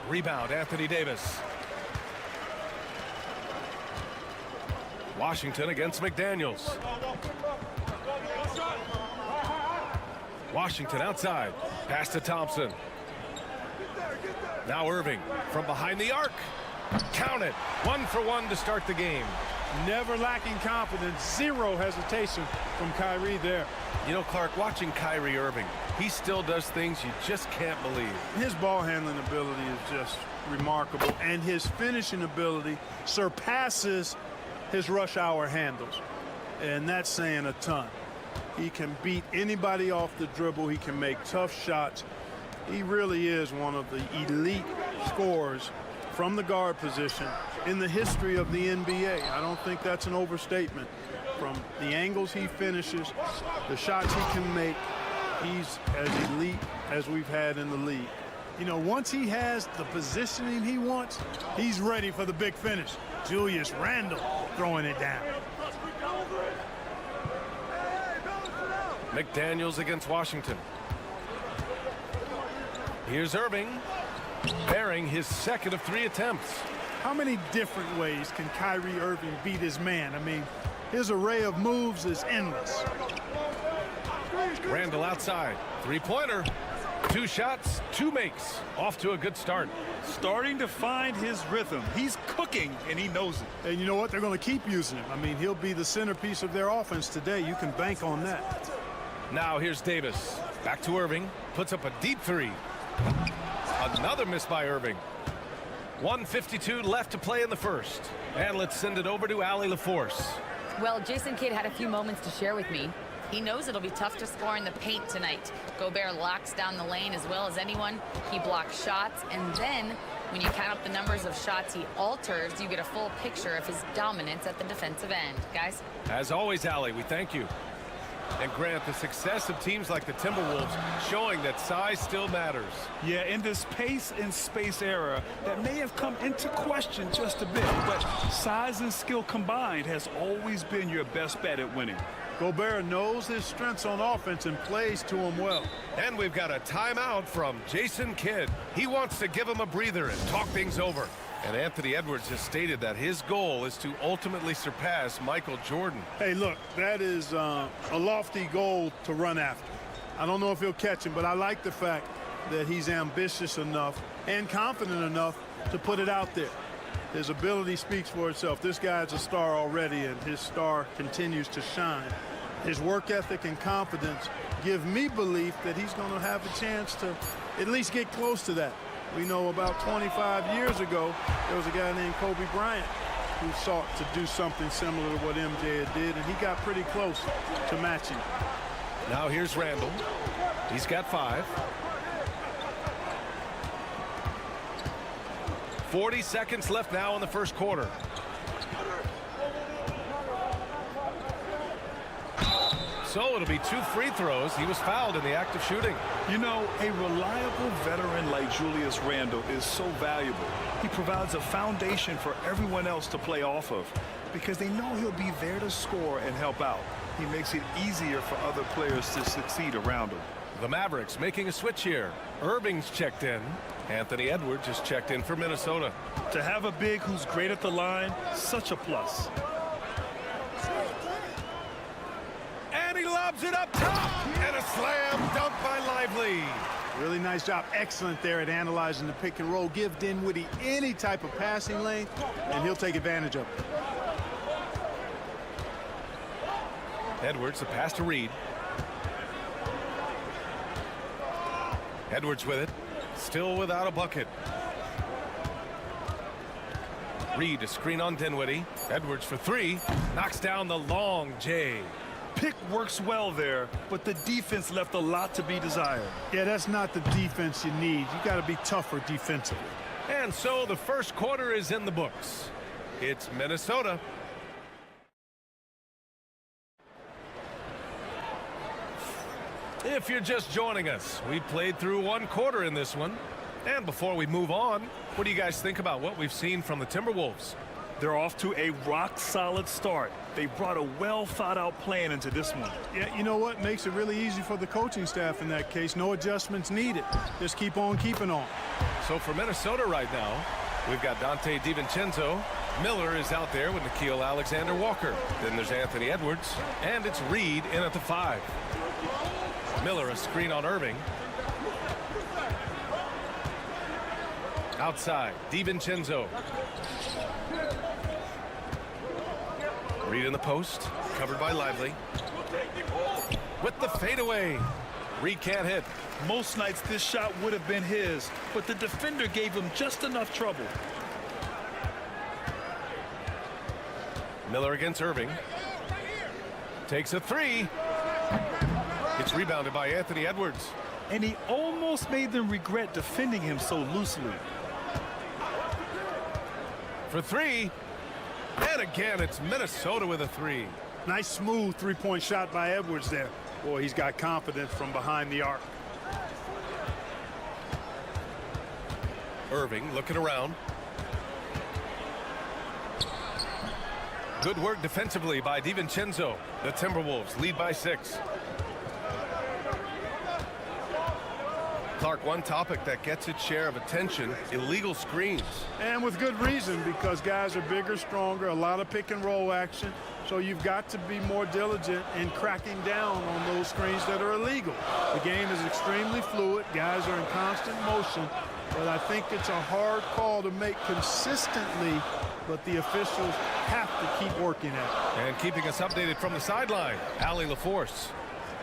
Rebound, Anthony Davis. Washington against McDaniels. Washington outside. Pass to Thompson. Now Irving from behind the arc. Count it. 1 for 1 to start the game. Never lacking confidence. Zero hesitation from Kyrie there. You know, Clark, watching Kyrie Irving, he still does things you just can't believe. His ball handling ability is just remarkable, and his finishing ability surpasses his rush hour handles. And that's saying a ton. He can beat anybody off the dribble. He can make tough shots. He really is one of the elite scorers from the guard position in the history of the NBA. I don't think that's an overstatement. From the angles he finishes, the shots he can make, he's as elite as we've had in the league. You know, once he has the positioning he wants, he's ready for the big finish. Julius Randle throwing it down. McDaniels against Washington. Here's Irving, bearing his second of 3 attempts. How many different ways can Kyrie Irving beat his man? I mean, his array of moves is endless. Randle outside. 3-pointer. 2 shots, 2 makes. Off to a good start. Starting to find his rhythm. He's cooking, and he knows it. And you know what? They're going to keep using him. I mean, he'll be the centerpiece of their offense today. You can bank on that. Now here's Davis. Back to Irving. Puts up a deep 3. Another miss by Irving. 1:52 left to play in the first. And let's send it over to Allie LaForce. Well, Jason Kidd had a few moments to share with me. He knows it'll be tough to score in the paint tonight. Gobert locks down the lane as well as anyone. He blocks shots, and then when you count up the numbers of shots he alters, you get a full picture of his dominance at the defensive end. Guys? As always, Allie, we thank you. And Grant, the success of teams like the Timberwolves showing that size still matters. Yeah, in this pace and space era, that may have come into question just a bit, but size and skill combined has always been your best bet at winning. Gobert knows his strengths on offense and plays to him well. And we've got a timeout from Jason Kidd. He wants to give him a breather and talk things over. And Anthony Edwards has stated that his goal is to ultimately surpass Michael Jordan. Hey, look, that is a lofty goal to run after. I don't know if he'll catch him, but I like the fact that he's ambitious enough and confident enough to put it out there. His ability speaks for itself. This guy's a star already, and his star continues to shine. His work ethic and confidence give me belief that he's going to have a chance to at least get close to that. We know about 25 years ago, there was a guy named Kobe Bryant who sought to do something similar to what MJ did, and he got pretty close to matching. Now here's Randle. He's got 5. 40 seconds left now in the first quarter. So it'll be 2 free throws. He was fouled in the act of shooting. You know, a reliable veteran like Julius Randle is so valuable. He provides a foundation for everyone else to play off of because they know he'll be there to score and help out. He makes it easier for other players to succeed around him. The Mavericks making a switch here. Irving's checked in. Anthony Edwards is checked in for Minnesota. To have a big who's great at the line, such a plus. And he lobs it up top. And a slam dunk by Lively. Really nice job. Excellent there at analyzing the pick and roll. Give Dinwiddie any type of passing lane, and he'll take advantage of it. Edwards, a pass to Reed. Edwards with it. Still without a bucket. Reed, a screen on Dinwiddie. Edwards for 3. Knocks down the long J. Pick works well there, but the defense left a lot to be desired. Yeah, that's not the defense you need. You got to be tougher defensively. And so the first quarter is in the books. It's Minnesota. If you're just joining us, we played through one quarter in this one. And before we move on, what do you guys think about what we've seen from the Timberwolves? They're off to a rock-solid start. They brought a well-thought-out plan into this one. Yeah, you know what? Makes it really easy for the coaching staff in that case. No adjustments needed. Just keep on keeping on. So for Minnesota right now, we've got Dante DiVincenzo. Miller is out there with Nickeil Alexander-Walker. Then there's Anthony Edwards, and it's Reed in at the 5. Miller, a screen on Irving. Outside, DiVincenzo. Reed in the post, covered by Lively. With the fadeaway. Reed can't hit. Most nights this shot would have been his, but the defender gave him just enough trouble. Miller against Irving. Takes a 3. It's rebounded by Anthony Edwards. And he almost made them regret defending him so loosely. For 3. And again, it's Minnesota with a 3. Nice smooth three-point shot by Edwards there. Boy, he's got confidence from behind the arc. Irving looking around. Good work defensively by DiVincenzo. The Timberwolves lead by 6. Clark, one topic that gets its share of attention, illegal screens. And with good reason, because guys are bigger, stronger, a lot of pick and roll action. So you've got to be more diligent in cracking down on those screens that are illegal. The game is extremely fluid. Guys are in constant motion. But I think it's a hard call to make consistently, but the officials have to keep working at it. And keeping us updated from the sideline, Allie LaForce.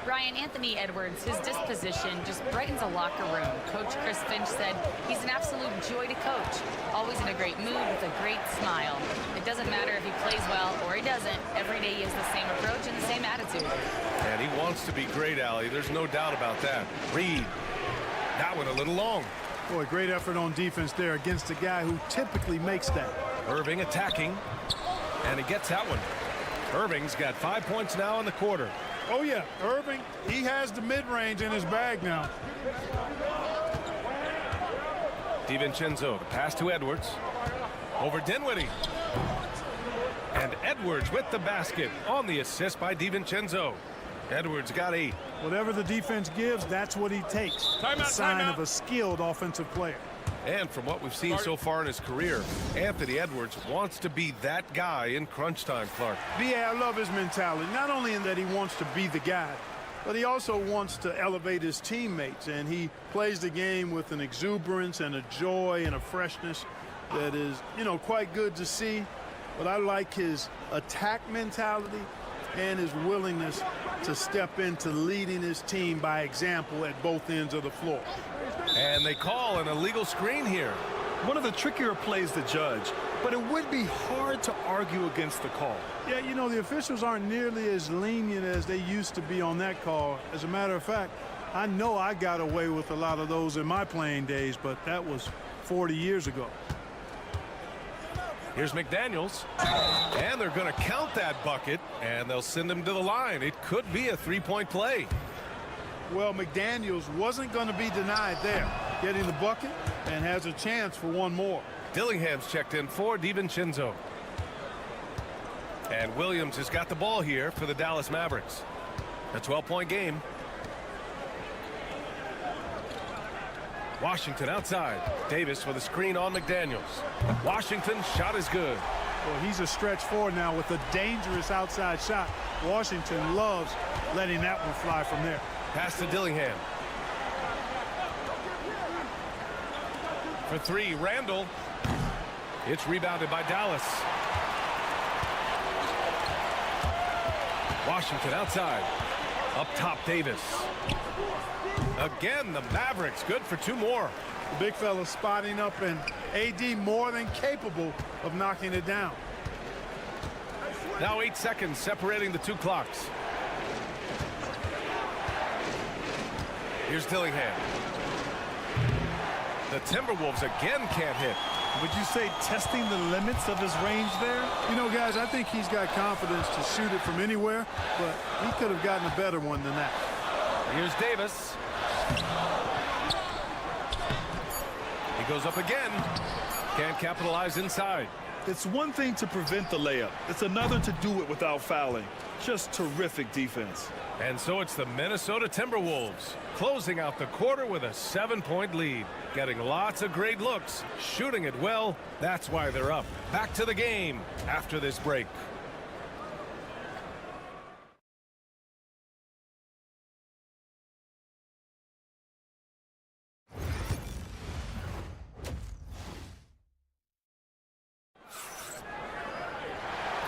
Ryan, Anthony Edwards, his disposition just brightens a locker room. Coach Chris Finch said he's an absolute joy to coach. Always in a great mood with a great smile. It doesn't matter if he plays well or he doesn't. Every day he has the same approach and the same attitude. And he wants to be great, Allie. There's no doubt about that. Reed. That one a little long. Boy, great effort on defense there against a guy who typically makes that. Irving attacking. And he gets that one. Irving's got 5 points now in the quarter. Oh, yeah, Irving, he has the mid-range in his bag now. DiVincenzo, the pass to Edwards. Over Dinwiddie. And Edwards with the basket on the assist by DiVincenzo. Edwards got 8. Whatever the defense gives, that's what he takes. Timeout, a sign timeout. of a skilled offensive player. And from what we've seen so far in his career, Anthony Edwards wants to be that guy in crunch time, Clark. Yeah, I love his mentality. Not only in that he wants to be the guy, but he also wants to elevate his teammates. And he plays the game with an exuberance and a joy and a freshness that is, quite good to see. But I like his attack mentality and his willingness to step into leading his team by example at both ends of the floor. And they call an illegal screen here. One of the trickier plays to judge, but it would be hard to argue against the call. Yeah, the officials aren't nearly as lenient as they used to be on that call. As a matter of fact, I know I got away with a lot of those in my playing days, but that was 40 years ago. Here's McDaniels, and they're going to count that bucket, and they'll send him to the line. It could be a three-point play. Well, McDaniels wasn't going to be denied there, getting the bucket, and has a chance for one more. Dillingham's checked in for DiVincenzo. And Williams has got the ball here for the Dallas Mavericks. A 12-point game. Washington outside. Davis with a screen on McDaniels. Washington's shot is good. Well, he's a stretch forward now with a dangerous outside shot. Washington loves letting that one fly from there. Pass to Dillingham. For 3, Randall. It's rebounded by Dallas. Washington outside. Up top, Davis. Again, the Mavericks good for 2 more. The big fella spotting up, and AD more than capable of knocking it down. Now 8 seconds separating the 2 clocks. Here's Dillingham. The Timberwolves again can't hit. Would you say testing the limits of his range there? You know, guys, I think he's got confidence to shoot it from anywhere, but he could have gotten a better one than that. Here's Davis. He goes up again. Can't capitalize inside. It's one thing to prevent the layup. It's another to do it without fouling. Just terrific defense. And so it's the Minnesota Timberwolves closing out the quarter with a 7-point lead. Getting lots of great looks, shooting it well. That's why they're up. Back to the game after this break.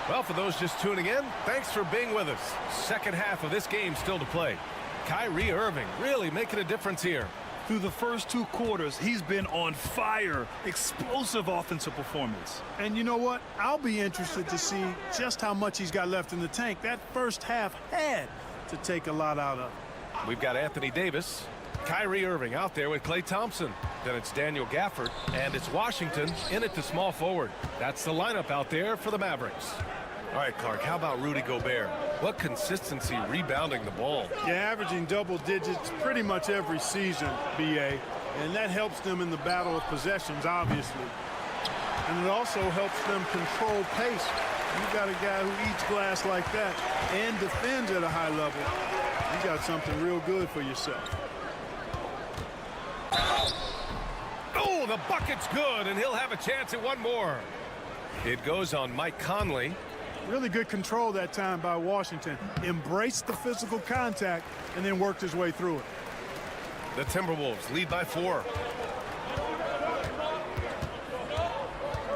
Well, for those just tuning in, thanks for being with us. Second half of this game still to play. Kyrie Irving really making a difference here. Through the first 2 quarters, he's been on fire. Explosive offensive performance. And you know what? I'll be interested to see just how much he's got left in the tank. That first half had to take a lot out of. We've got Anthony Davis, Kyrie Irving out there with Klay Thompson. Then it's Daniel Gafford, and it's Washington in at the small forward. That's the lineup out there for the Mavericks. All right, Clark, how about Rudy Gobert? What consistency rebounding the ball. Yeah, averaging double digits pretty much every season, BA. And that helps them in the battle of possessions, obviously. And it also helps them control pace. You got a guy who eats glass like that and defends at a high level. You got something real good for yourself. Oh, the bucket's good, and he'll have a chance at one more. It goes on Mike Conley. Really good control that time by Washington. Embraced the physical contact and then worked his way through it. The Timberwolves lead by 4.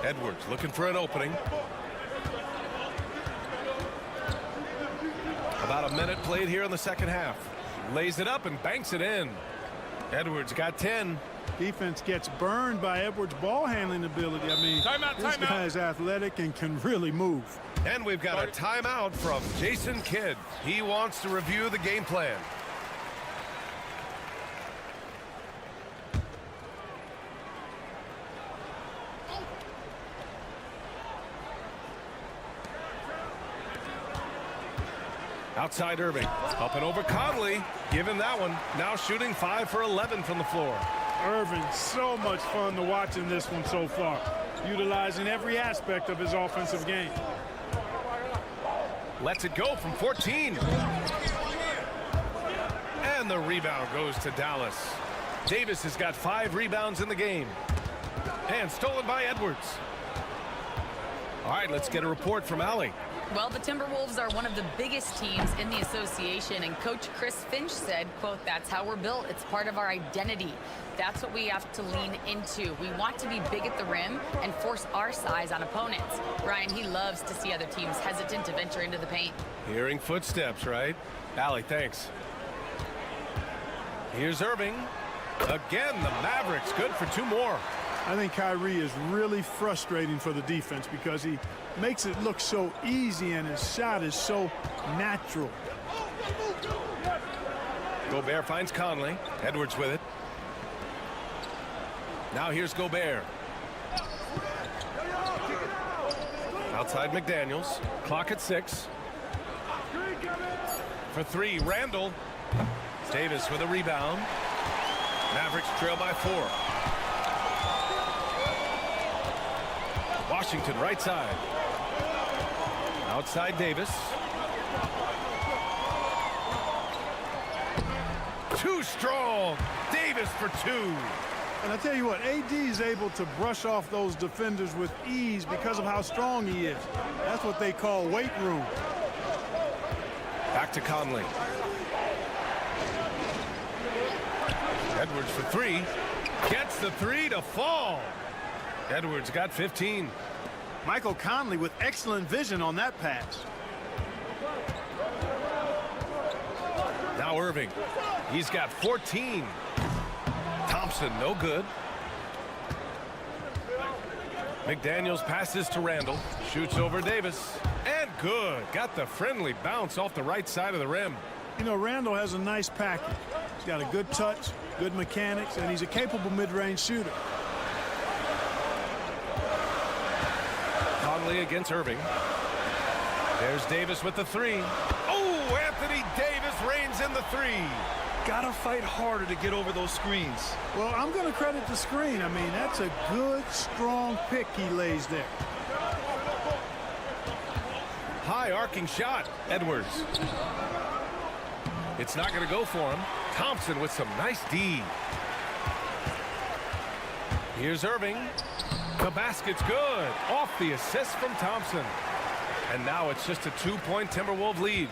Edwards looking for an opening. About a minute played here in the second half. Lays it up and banks it in. Edwards got 10. Defense gets burned by Edwards' ball handling ability. I mean, this guy's athletic and can really move. And we've got a timeout from Jason Kidd. He wants to review the game plan. Outside Irving. Up and over Conley. Give him that one. Now shooting 5 for 11 from the floor. Irving, so much fun to watch in this one so far. Utilizing every aspect of his offensive game. Lets it go from 14. And the rebound goes to Dallas. Davis has got 5 rebounds in the game. And stolen by Edwards. All right, let's get a report from Allie. Well, the Timberwolves are one of the biggest teams in the association, and Coach Chris Finch said, quote, "That's how we're built. It's part of our identity. That's what we have to lean into. We want to be big at the rim and force our size on opponents." Ryan, he loves to see other teams hesitant to venture into the paint. Hearing footsteps, right? Allie, thanks. Here's Irving. Again, the Mavericks good for 2 more. I think Kyrie is really frustrating for the defense because he makes it look so easy and his shot is so natural. Gobert finds Conley. Edwards with it. Now here's Gobert. Outside McDaniels. Clock at 6. For 3, Randall. Davis with a rebound. Mavericks trail by 4. Washington right side. Outside Davis. Too strong. Davis for 2. And I tell you what, AD is able to brush off those defenders with ease because of how strong he is. That's what they call weight room. Back to Conley. Edwards for 3. Gets the 3 to fall. Edwards got 15. Michael Conley with excellent vision on that pass. Now Irving. He's got 14. Thompson, no good. McDaniels passes to Randall. Shoots over Davis. And good. Got the friendly bounce off the right side of the rim. You know, Randall has a nice package. He's got a good touch, good mechanics, and he's a capable mid-range shooter. Conley against Irving. There's Davis with the three. Oh, Anthony Davis reigns in the three. Gotta fight harder to get over those screens. Well, I'm going to credit the screen. I mean, that's a good, strong pick he lays there. High arcing shot, Edwards. It's not going to go for him. Thompson with some nice D. Here's Irving. The basket's good. Off the assist from Thompson. And now it's just a 2-point Timberwolves lead.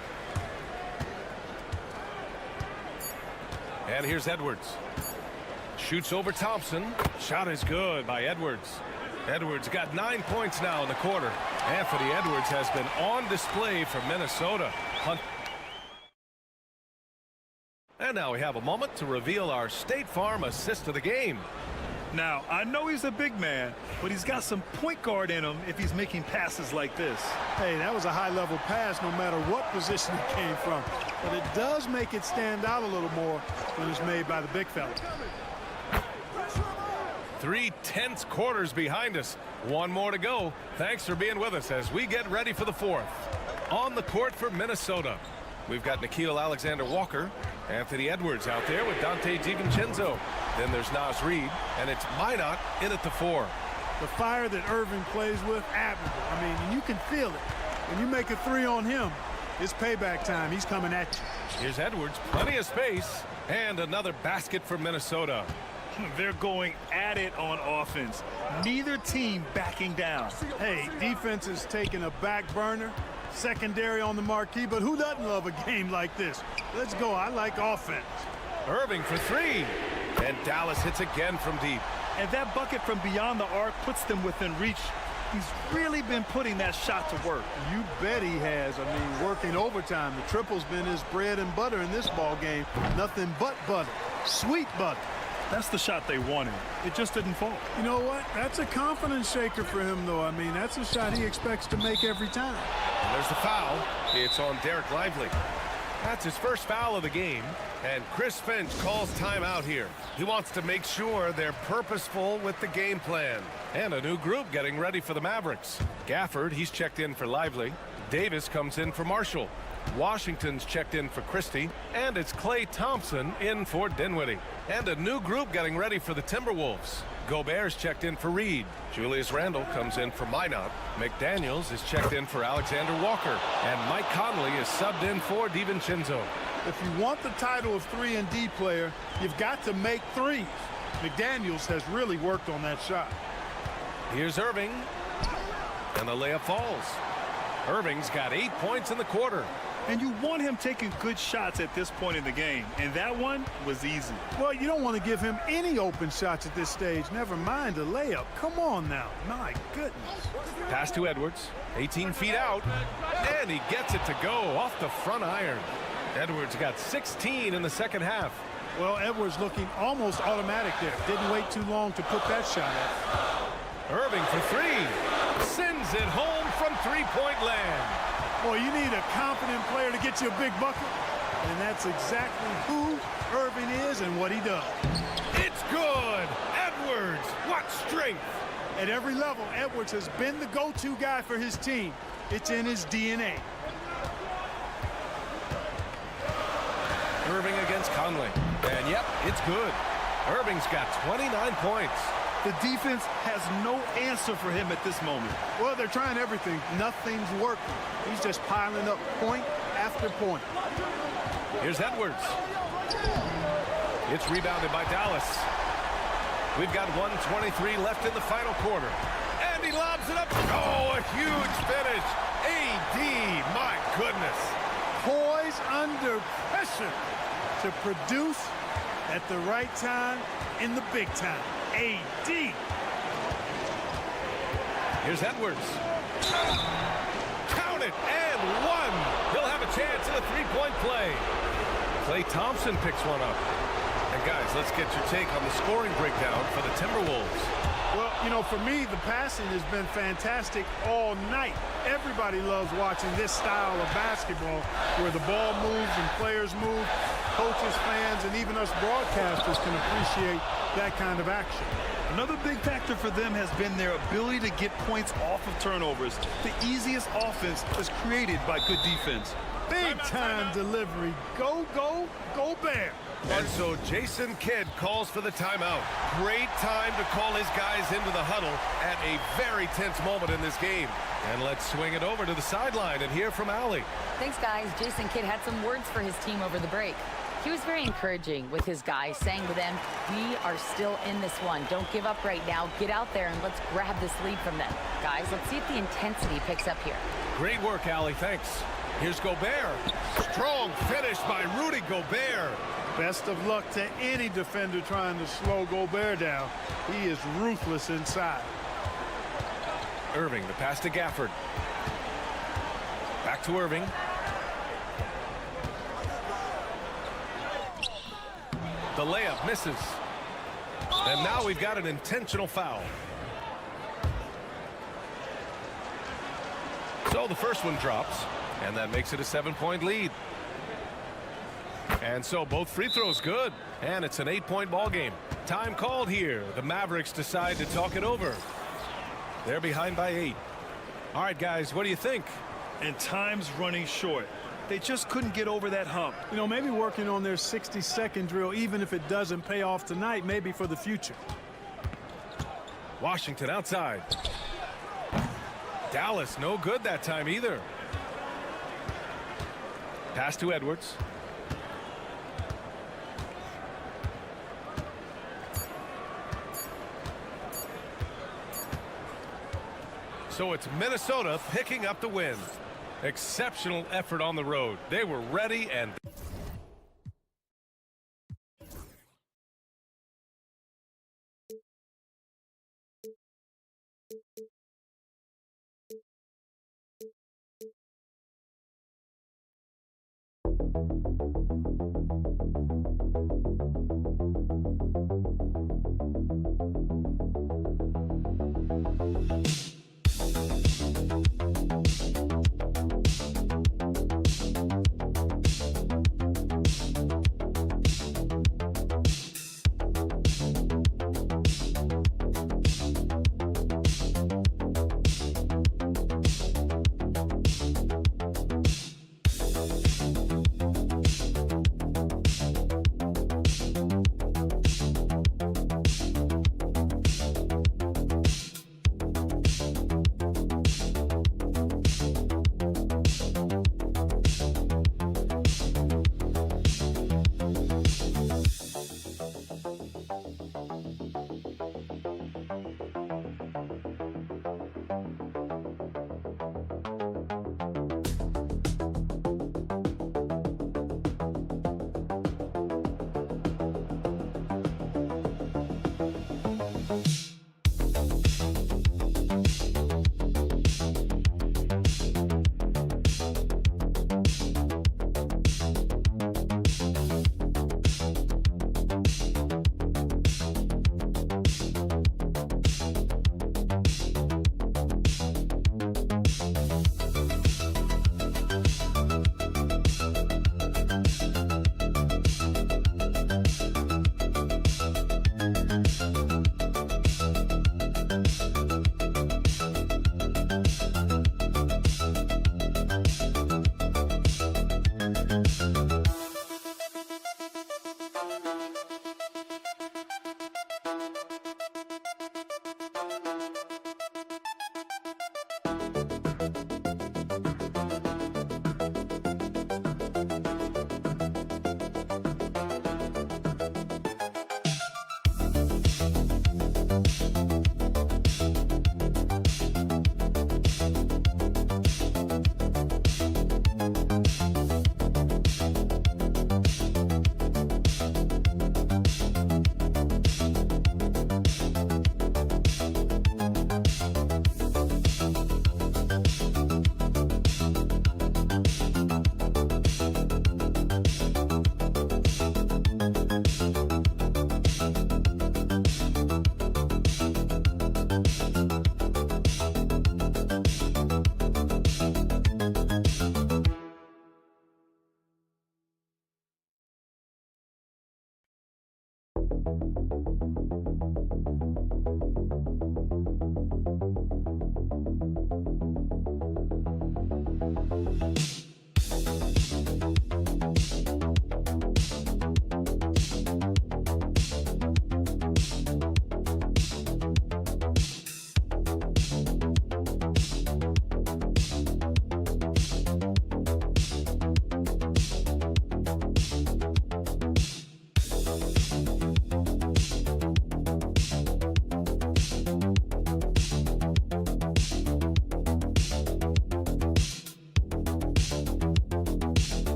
And here's Edwards. Shoots over Thompson. Shot is good by Edwards. Edwards got 9 points now in the quarter. Anthony Edwards has been on display for Minnesota. And now we have a moment to reveal our State Farm assist of the game. Now, I know he's a big man, but he's got some point guard in him if he's making passes like this. Hey, that was a high-level pass no matter what position it came from. But it does make it stand out a little more when it's made by the big fella. 3 tense quarters behind us. One more to go. Thanks for being with us as we get ready for the fourth. On the court for Minnesota, we've got Nickeil Alexander-Walker, Anthony Edwards out there with Dante DiVincenzo. Then there's Naz Reid, and it's Minot in at the 4. The fire that Irving plays with, admirable. I mean, you can feel it. When you make a 3 on him, it's payback time. He's coming at you. Here's Edwards, plenty of space, and another basket for Minnesota. They're going at it on offense. Neither team backing down. Hey, defense is taking a back burner, secondary on the marquee, but who doesn't love a game like this? Let's go. I like offense. Irving for 3. And Dallas hits again from deep. And that bucket from beyond the arc puts them within reach. He's really been putting that shot to work. You bet he has. I mean, working overtime. The triple's been his bread and butter in this ball game. Nothing but butter. Sweet butter. That's the shot they wanted. It just didn't fall. You know what? That's a confidence shaker for him, though. I mean, that's a shot he expects to make every time. And there's the foul. It's on Derek Lively. That's his first foul of the game. And Chris Finch calls timeout here. He wants to make sure they're purposeful with the game plan. And a new group getting ready for the Mavericks. Gafford, he's checked in for Lively. Davis comes in for Marshall. Washington's checked in for Christie. And it's Klay Thompson in for Dinwiddie. And a new group getting ready for the Timberwolves. Gobert's checked in for Reed. Julius Randle comes in for Minot. McDaniels is checked in for Alexander Walker. And Mike Conley is subbed in for DiVincenzo. If you want the title of 3-and-D player, you've got to make threes. McDaniels has really worked on that shot. Here's Irving. And the layup falls. Irving's got 8 points in the quarter. And you want him taking good shots at this point in the game. And that one was easy. Well, you don't want to give him any open shots at this stage. Never mind a layup. Come on now. My goodness. Pass to Edwards. 18 feet out. And he gets it to go off the front iron. Edwards got 16 in the second half. Well, Edwards looking almost automatic there. Didn't wait too long to put that shot up. Irving for 3. Sends it home from three-point land. Boy, you need a confident player to get you a big bucket. And that's exactly who Irving is and what he does. It's good. Edwards, what strength. At every level, Edwards has been the go-to guy for his team. It's in his DNA. Irving against Conley. And yep, it's good. Irving's got 29 points. The defense has no answer for him at this moment. Well, they're trying everything. Nothing's working. He's just piling up point after point. Here's Edwards. It's rebounded by Dallas. We've got 1:23 left in the final quarter. And he lobs it up. Oh, a huge finish. AD, my goodness. Poise under pressure to produce at the right time in the big time. AD. Here's Edwards. Count it, and 1. He'll have a chance at a three-point play. Klay Thompson picks one up. And guys, let's get your take on the scoring breakdown for the Timberwolves. Well, you know, for me, the passing has been fantastic all night. Everybody loves watching this style of basketball where the ball moves and players move. coaches, fans, and even us broadcasters can appreciate that kind of action. Another big factor for them has been their ability to get points off of turnovers. The easiest offense is created by good defense. Big time delivery. Go, go, go Bear. And so Jason Kidd calls for the timeout. Great time to call his guys into the huddle at a very tense moment in this game. And let's swing it over to the sideline and hear from Allie. Thanks, guys. Jason Kidd had some words for his team over the break. He was very encouraging with his guys, saying to them, we are still in this one. Don't give up right now. Get out there and let's grab this lead from them. Guys, let's see if the intensity picks up here. Great work, Allie. Thanks. Here's Gobert. Strong finish by Rudy Gobert. Best of luck to any defender trying to slow Gobert down. He is ruthless inside. Irving, the pass to Gafford. Back to Irving. The layup misses. And now we've got an intentional foul. So the first one drops, and that makes it a 7-point lead. And so both free throws good, and it's an 8-point ball game. Time called here. The Mavericks decide to talk it over. They're behind by 8. All right, guys, what do you think? And time's running short. They just couldn't get over that hump. You know, maybe working on their 60-second drill, even if it doesn't pay off tonight, maybe for the future. Washington outside. Dallas no good that time either. Pass to Edwards. So it's Minnesota picking up the win. Exceptional effort on the road. They were ready and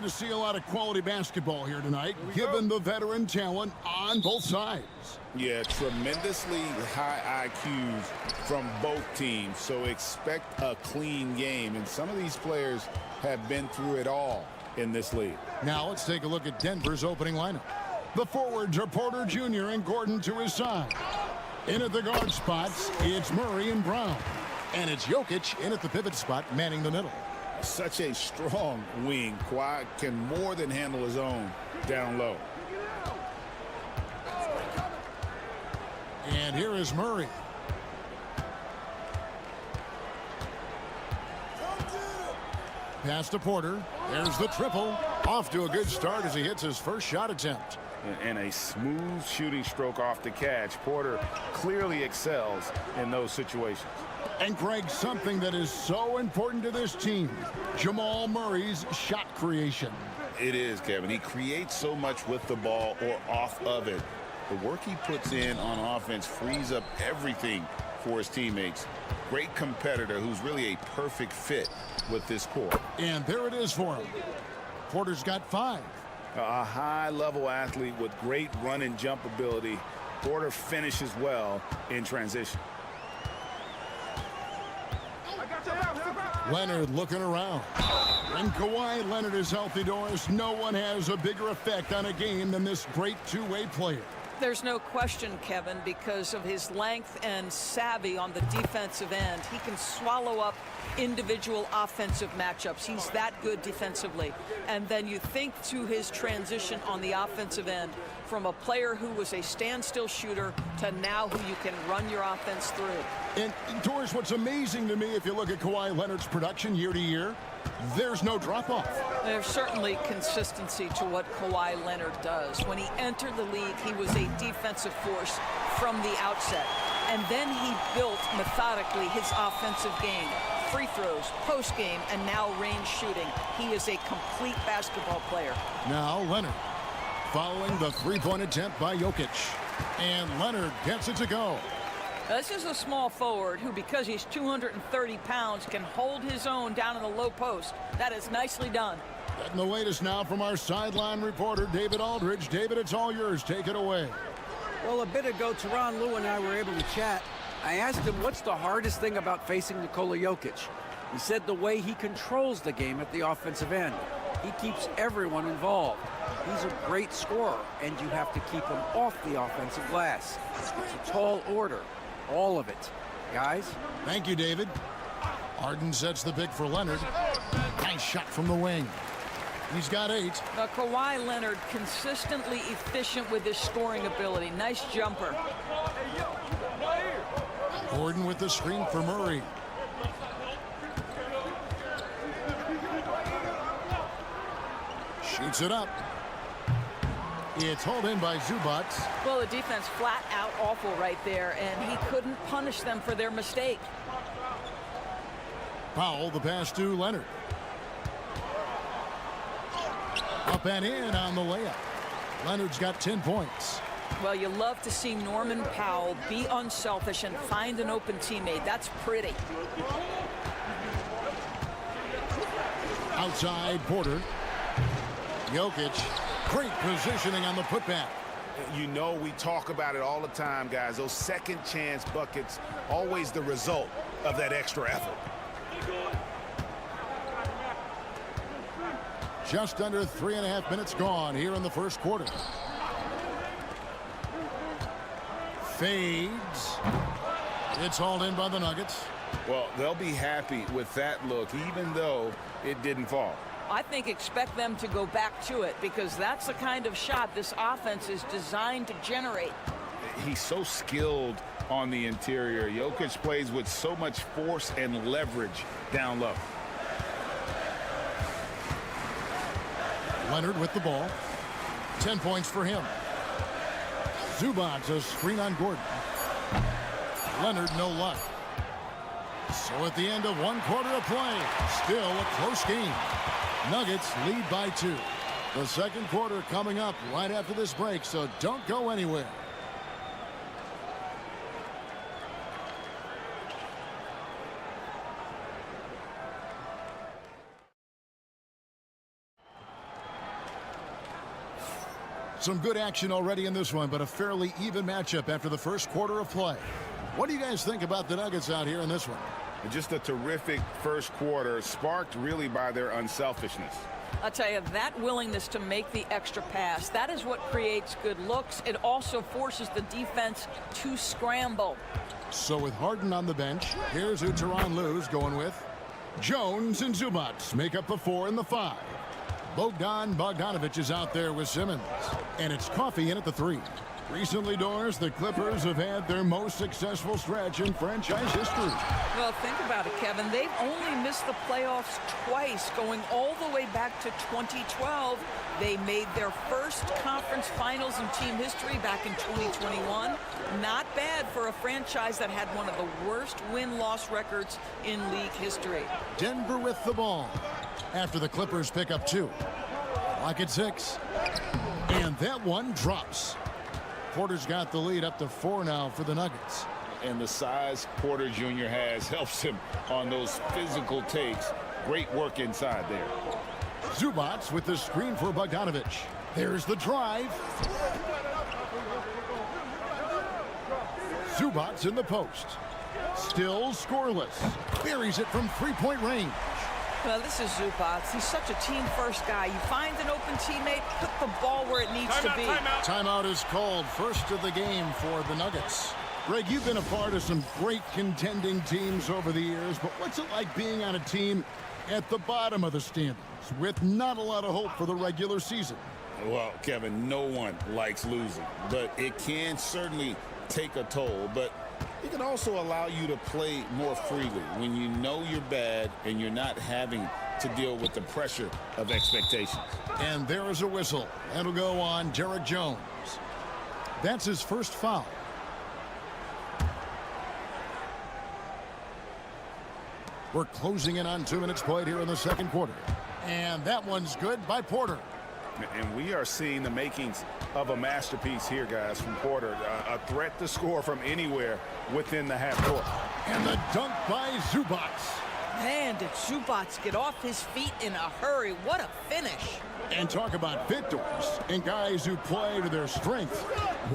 to see a lot of quality basketball here tonight, given the veteran talent on both sides. Yeah, tremendously high IQs from both teams, so expect a clean game. And some of these players have been through it all in this league. Now let's take a look at Denver's opening lineup. The forwards are Porter Jr. and Gordon to his side. In at the guard spots, it's Murray and Brown. And it's Jokic in at the pivot spot, manning the middle. Such a strong wing. Kawhi can more than handle his own down low. And here is Murray. Pass to Porter. There's the triple. Off to a good start as he hits his first shot attempt. And a smooth shooting stroke off the catch. Porter clearly excels in those situations. And Greg, something that is so important to this team, Jamal Murray's shot creation. It is, Kevin. He creates so much with the ball or off of it. The work he puts in on offense frees up everything for his teammates. Great competitor who's really a perfect fit with this core. And there it is for him. Porter's got 5. A high-level athlete with great run and jump ability. Porter finishes well in transition. Leonard looking around. When Kawhi Leonard is healthy, Doris, no one has a bigger effect on a game than this great two-way player. There's no question, Kevin, because of his length and savvy on the defensive end. He can swallow up individual offensive matchups. He's that good defensively. And then you think to his transition on the offensive end from a player who was a standstill shooter to now who you can run your offense through. And Doris, what's amazing to me, if you look at Kawhi Leonard's production year to year, there's no drop-off. There's certainly consistency to what Kawhi Leonard does. When he entered the league, he was a defensive force from the outset. And then he built methodically his offensive game. Free throws, post-game, and now range shooting. He is a complete basketball player. Now Leonard following the three-point attempt by Jokic. And Leonard gets it to go. This is a small forward who, because he's 230 pounds, can hold his own down in the low post. That is nicely done. Getting the latest now from our sideline reporter, David Aldridge. David, it's all yours. Take it away. Well, a bit ago, Teron Lue and I were able to chat. I asked him what's the hardest thing about facing Nikola Jokic. He said the way he controls the game at the offensive end. He keeps everyone involved. He's a great scorer, and you have to keep him off the offensive glass. It's a tall order. All of it. Guys? Thank you, David. Harden sets the pick for Leonard. Nice shot from the wing. He's got 8. Kawhi Leonard consistently efficient with his scoring ability. Nice jumper. Gordon with the screen for Murray. Shoots it up. It's hauled in by Zubac. Well, the defense flat out awful right there, and he couldn't punish them for their mistake. Powell, the pass to Leonard. Up and in on the layup. Leonard's got 10 points. Well, you love to see Norman Powell be unselfish and find an open teammate. That's pretty. Outside Porter. Jokic. Great positioning on the putback. You know, we talk about it all the time, guys. Those second chance buckets, always the result of that extra effort. Just under 3.5 minutes gone here in the first quarter. Fades. It's hauled in by the Nuggets. Well, they'll be happy with that look, even though it didn't fall. I think expect them to go back to it because that's the kind of shot this offense is designed to generate. He's so skilled on the interior. Jokic plays with so much force and leverage down low. Leonard with the ball. 10 points for him. Zubac, a screen on Gordon. Leonard, no luck. So at the end of 1 quarter of play, still a close game. Nuggets lead by 2. The second quarter coming up right after this break, so don't go anywhere. Some good action already in this one, but a fairly even matchup after the first quarter of play. What do you guys think about the Nuggets out here in this one? Just a terrific first quarter, sparked really by their unselfishness. I'll tell you, that willingness to make the extra pass, that is what creates good looks. It also forces the defense to scramble. So with Harden on the bench, here's who Tyronn Lue's going with. Jones and Zubac make up the 4 and the 5. Bogdanovic is out there with Simmons. And it's Coffey in at the 3. Recently, Doris, the Clippers have had their most successful stretch in franchise history. Well, think about it, Kevin. They've only missed the playoffs twice, going all the way back to 2012. They made their first conference finals in team history back in 2021. Not bad for a franchise that had one of the worst win-loss records in league history. Denver with the ball after the Clippers pick up 2. Clock at 6. And that one drops. Porter's got the lead up to 4 now for the Nuggets. And the size Porter Jr. has helps him on those physical takes. Great work inside there. Zubac with the screen for Bogdanovic. There's the drive. Zubac in the post. Still scoreless. Buries it from three-point range. Well, this is Zubac. He's such a team-first guy. You find an open teammate, put the ball where it needs to be. Timeout is called. First of the game for the Nuggets. Greg, you've been a part of some great contending teams over the years, but what's it like being on a team at the bottom of the standings with not a lot of hope for the regular season? Well, Kevin, no one likes losing, but it can certainly take a toll. But it can also allow you to play more freely when you know you're bad and you're not having to deal with the pressure of expectations. And there is a whistle. That'll go on Derek Jones. That's his first foul. We're closing in on 2 minutes played here in the second quarter. And that one's good by Porter. And we are seeing the makings of a masterpiece here, guys, from Porter. A threat to score from anywhere within the half court. And the dunk by Zubac. Man, did Zubac get off his feet in a hurry. What a finish. And talk about victors and guys who play to their strength.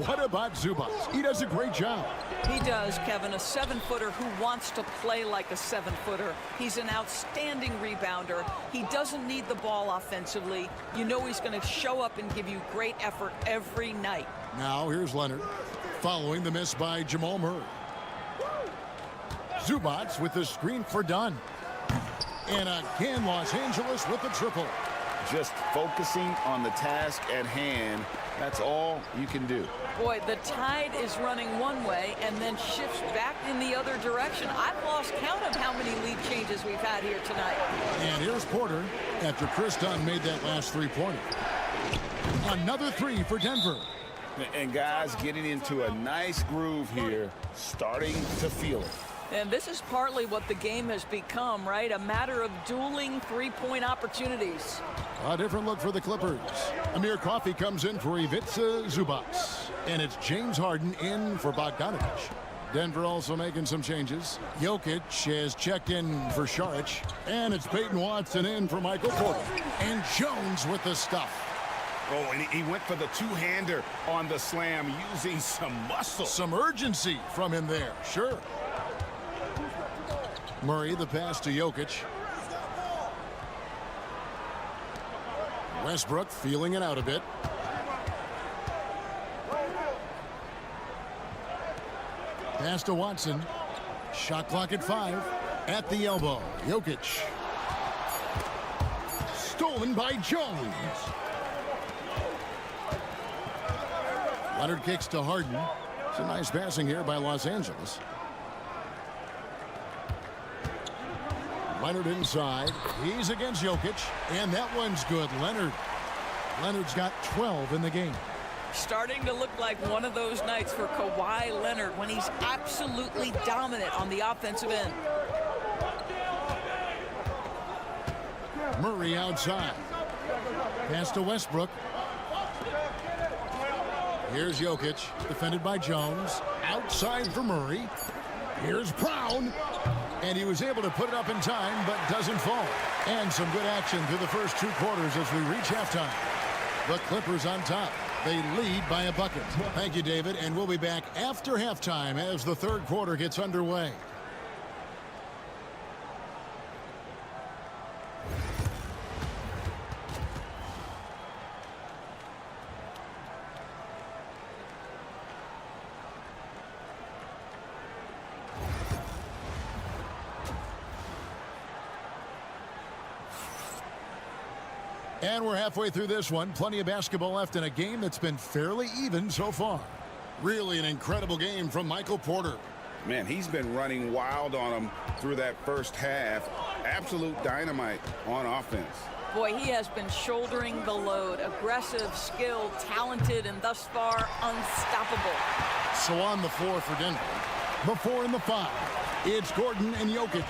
What about Zubac? He does a great job. He does, Kevin, a 7-footer who wants to play like a 7-footer. He's an outstanding rebounder. He doesn't need the ball offensively. You know he's going to show up and give you great effort every night. Now here's Leonard following the miss by Jamal Murray. Zubac with the screen for Dunn. And again, Los Angeles with the triple. Just focusing on the task at hand. That's all you can do. Boy, the tide is running one way and then shifts back in the other direction. I've lost count of how many lead changes we've had here tonight. And here's Porter after Chris Dunn made that last three-pointer. Another 3 for Denver. And guys getting into a nice groove here, starting to feel it. And this is partly what the game has become, right? A matter of dueling three-point opportunities. A different look for the Clippers. Amir Coffey comes in for Ivica Zubac. And it's James Harden in for Bogdanovic. Denver also making some changes. Jokic has checked in for Šarić. And it's Peyton Watson in for Michael Porter. And Jones with the stuff. Oh, and he went for the two-hander on the slam, using some muscle. Some urgency from him there, sure. Murray, the pass to Jokic. Westbrook feeling it out a bit. Pass to Watson. Shot clock at 5. At the elbow, Jokic. Stolen by Jones. Leonard kicks to Harden. It's a nice passing here by Los Angeles. Leonard inside. He's against Jokic. And that one's good. Leonard's got 12 in the game. Starting to look like one of those nights for Kawhi Leonard when he's absolutely dominant on the offensive end. Murray outside. Pass to Westbrook. Here's Jokic, defended by Jones. Outside for Murray. Here's Brown. And he was able to put it up in time, but doesn't fall. And some good action through the first 2 quarters as we reach halftime. The Clippers on top. They lead by a bucket. Thank you, David, and we'll be back after halftime as the third quarter gets underway. And we're halfway through this one. Plenty of basketball left in a game that's been fairly even so far. Really an incredible game from Michael Porter. Man, he's been running wild on them through that first half. Absolute dynamite on offense. Boy, he has been shouldering the load. Aggressive, skilled, talented, and thus far unstoppable. So on the floor for Denver, the 4 and the 5. It's Gordon and Jokic.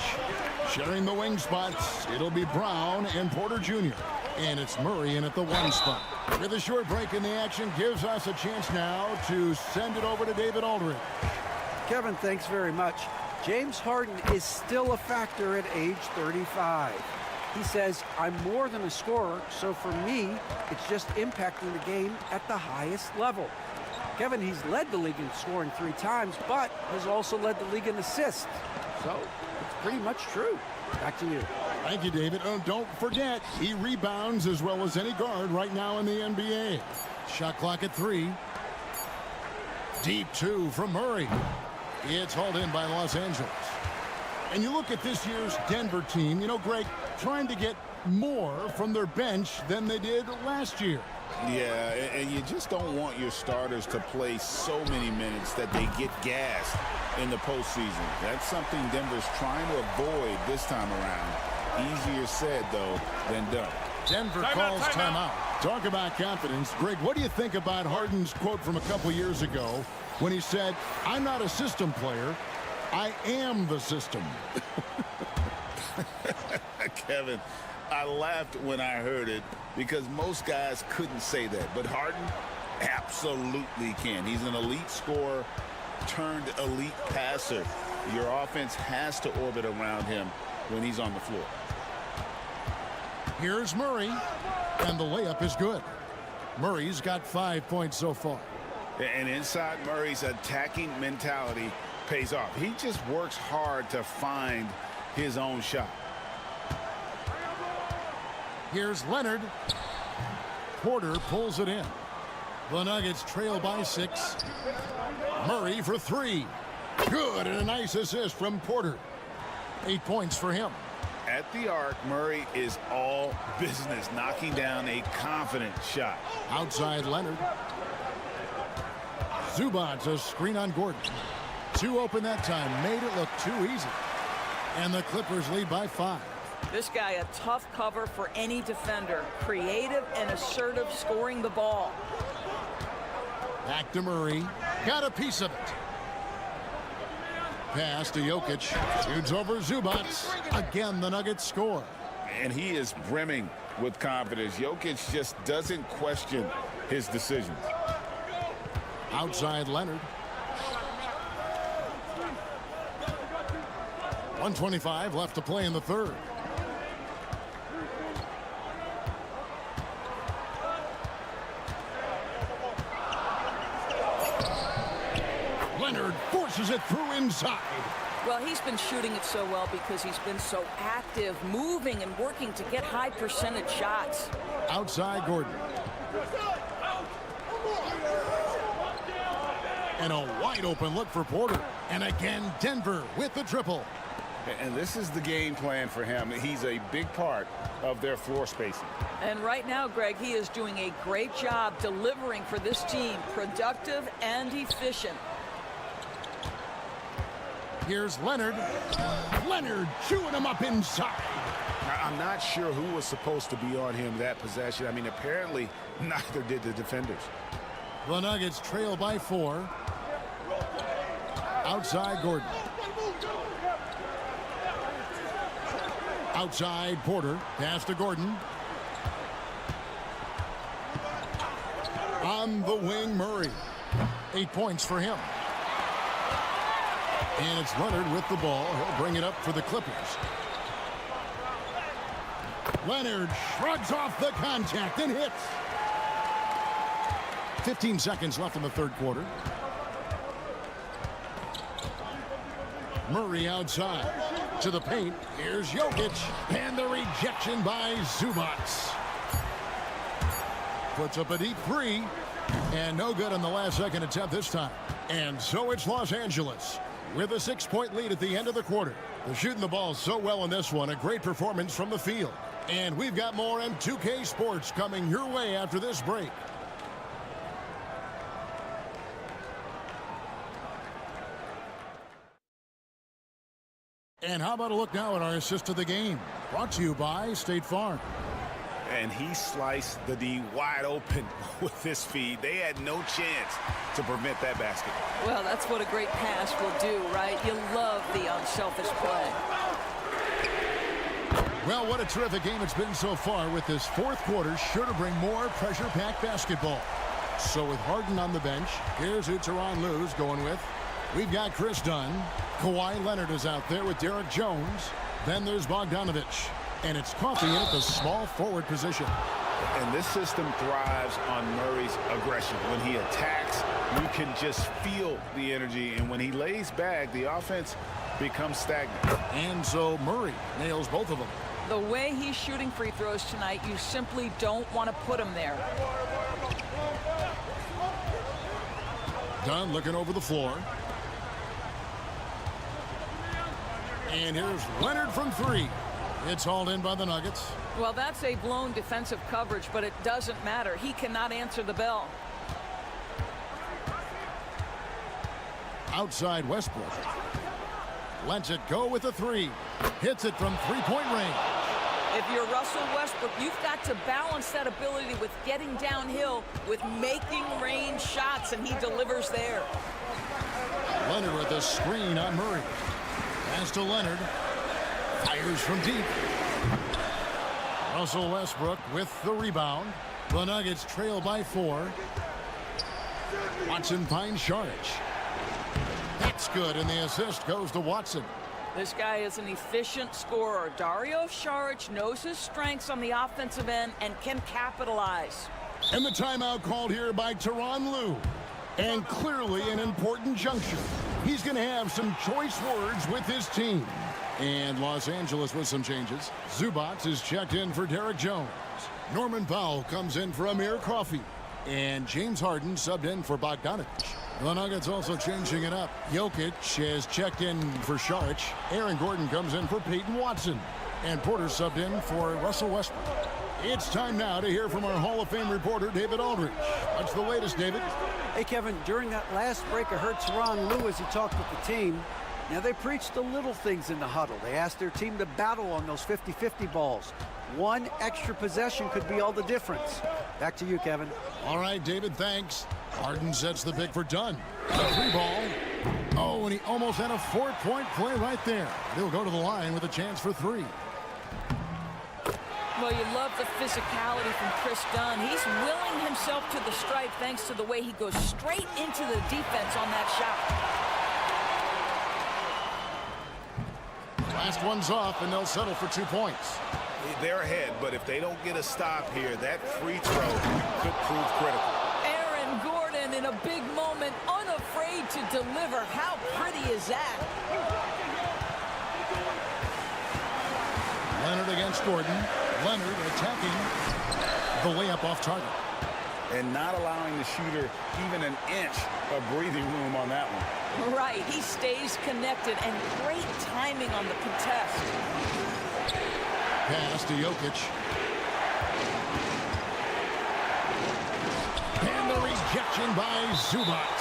Sharing the wing spots, it'll be Brown and Porter Jr. And it's Murray in at the 1 spot. With a short break in the action, gives us a chance now to send it over to David Aldridge. Kevin, thanks very much. James Harden is still a factor at age 35. He says, I'm more than a scorer, so for me, it's just impacting the game at the highest level. Kevin, he's led the league in scoring 3 times, but has also led the league in assists. So it's pretty much true. Back to you. Thank you, David. Oh, don't forget, he rebounds as well as any guard right now in the NBA. Shot clock at 3. Deep 2 from Murray. It's hauled in by Los Angeles. And you look at this year's Denver team, you know, Greg, trying to get more from their bench than they did last year. Yeah, and you just don't want your starters to play so many minutes that they get gassed in the postseason. That's something Denver's trying to avoid this time around. Easier said, though, than done. Denver calls timeout. Talk about confidence. Greg, what do you think about Harden's quote from a couple years ago when he said, I'm not a system player, I am the system? Kevin, I laughed when I heard it because most guys couldn't say that. But Harden absolutely can. He's an elite scorer turned elite passer. Your offense has to orbit around him when he's on the floor. Here's Murray, and the layup is good. Murray's got 5 points so far. And inside Murray's attacking mentality pays off. He just works hard to find his own shot. Here's Leonard. Porter pulls it in. The Nuggets trail by 6. Murray for 3. Good, and a nice assist from Porter. 8 points for him. At the arc, Murray is all business, knocking down a confident shot. Outside Leonard. Zubac's a screen on Gordon. 2 open that time, made it look too easy. And the Clippers lead by 5. This guy, a tough cover for any defender. Creative and assertive scoring the ball. Back to Murray. Got a piece of it. Pass to Jokic. Shoots over Zubac. Again, the Nuggets score. And he is brimming with confidence. Jokic just doesn't question his decisions. Outside Leonard. 1:25 left to play in the third. Leonard forces it through inside. Well, he's been shooting it so well because he's been so active, moving and working to get high percentage shots. Outside Gordon. And a wide open look for Porter. And again, Denver with the triple. And this is the game plan for him. He's a big part of their floor spacing. And right now, Greg, he is doing a great job delivering for this team. Productive and efficient. Here's Leonard. Leonard chewing him up inside. I'm not sure who was supposed to be on him that possession. I mean, apparently neither did the defenders. The Nuggets trail by 4. Outside Gordon. Outside Porter. Pass to Gordon. On the wing, Murray. 8 points for him. And it's Leonard with the ball. He'll bring it up for the Clippers. Leonard shrugs off the contact and hits. 15 seconds left in the third quarter. Murray outside to the paint. Here's Jokic, and the rejection by Zubac. Puts up a deep three, and no good on the last second attempt this time. And so it's Los Angeles with a 6-point lead at the end of the quarter. They're shooting the ball so well in this one. A great performance from the field. And we've got more on 2K Sports coming your way after this break. And how about a look now at our assist of the game? Brought to you by State Farm. And he sliced the D wide open with his feed. They had no chance to prevent that basket. Well, that's what a great pass will do, right? You love the unselfish play. Well, what a terrific game it's been so far, with this fourth quarter sure to bring more pressure-packed basketball. So with Harden on the bench, here's who Tyronn Lue's going with. We've got Chris Dunn. Kawhi Leonard is out there with Derek Jones. Then there's Bogdanovich. And it's Coffey in at the small forward position. And this system thrives on Murray's aggression. When he attacks, you can just feel the energy. And when he lays back, the offense becomes stagnant. And so Murray nails both of them. The way he's shooting free throws tonight, you simply don't want to put him there. Dunn looking over the floor. And here's Leonard from three. It's hauled in by the Nuggets. Well, that's a blown defensive coverage, but it doesn't matter. He cannot answer the bell. Outside Westbrook. Lets it go with a three. Hits it from three-point range. If you're Russell Westbrook, you've got to balance that ability with getting downhill, with making range shots, and he delivers there. Leonard with a screen on Murray. Pass to Leonard. Fires from deep. Russell Westbrook with the rebound. The Nuggets trail by 4. Watson finds Saric. That's good, and the assist goes to Watson. This guy is an efficient scorer. Dario Saric knows his strengths on the offensive end and can capitalize. And the timeout called here by Tyronn Lue. And clearly an important juncture. He's going to have some choice words with his team. And Los Angeles with some changes. Zubac is checked in for Derek Jones. Norman Powell comes in for Amir Coffey. And James Harden subbed in for Bogdanovich. The Nuggets also changing it up. Jokic is checked in for Saric. Aaron Gordon comes in for Peyton Watson. And Porter subbed in for Russell Westbrook. It's time now to hear from our Hall of Fame reporter, David Aldridge. What's the latest, David? Hey, Kevin, during that last break, I heard Tyronn Lue as he talked with the team. Now, they preached the little things in the huddle. They asked their team to battle on those 50-50 balls. One extra possession could be all the difference. Back to you, Kevin. All right, David, thanks. Harden sets the pick for Dunn. A free ball. Oh, and he almost had a 4-point play right there. He'll go to the line with a chance for 3. Well, you love the physicality from Chris Dunn. He's willing himself to the stripe thanks to the way he goes straight into the defense on that shot. Last one's off, and they'll settle for 2 points. They're ahead, but if they don't get a stop here, that free throw could prove critical. Aaron Gordon in a big moment, unafraid to deliver. How pretty is that? Leonard against Gordon. Leonard attacking the layup off target. And not allowing the shooter even an inch of breathing room on that one. Right, he stays connected, and great timing on the contest. Pass to Jokic. And the rejection by Zubac.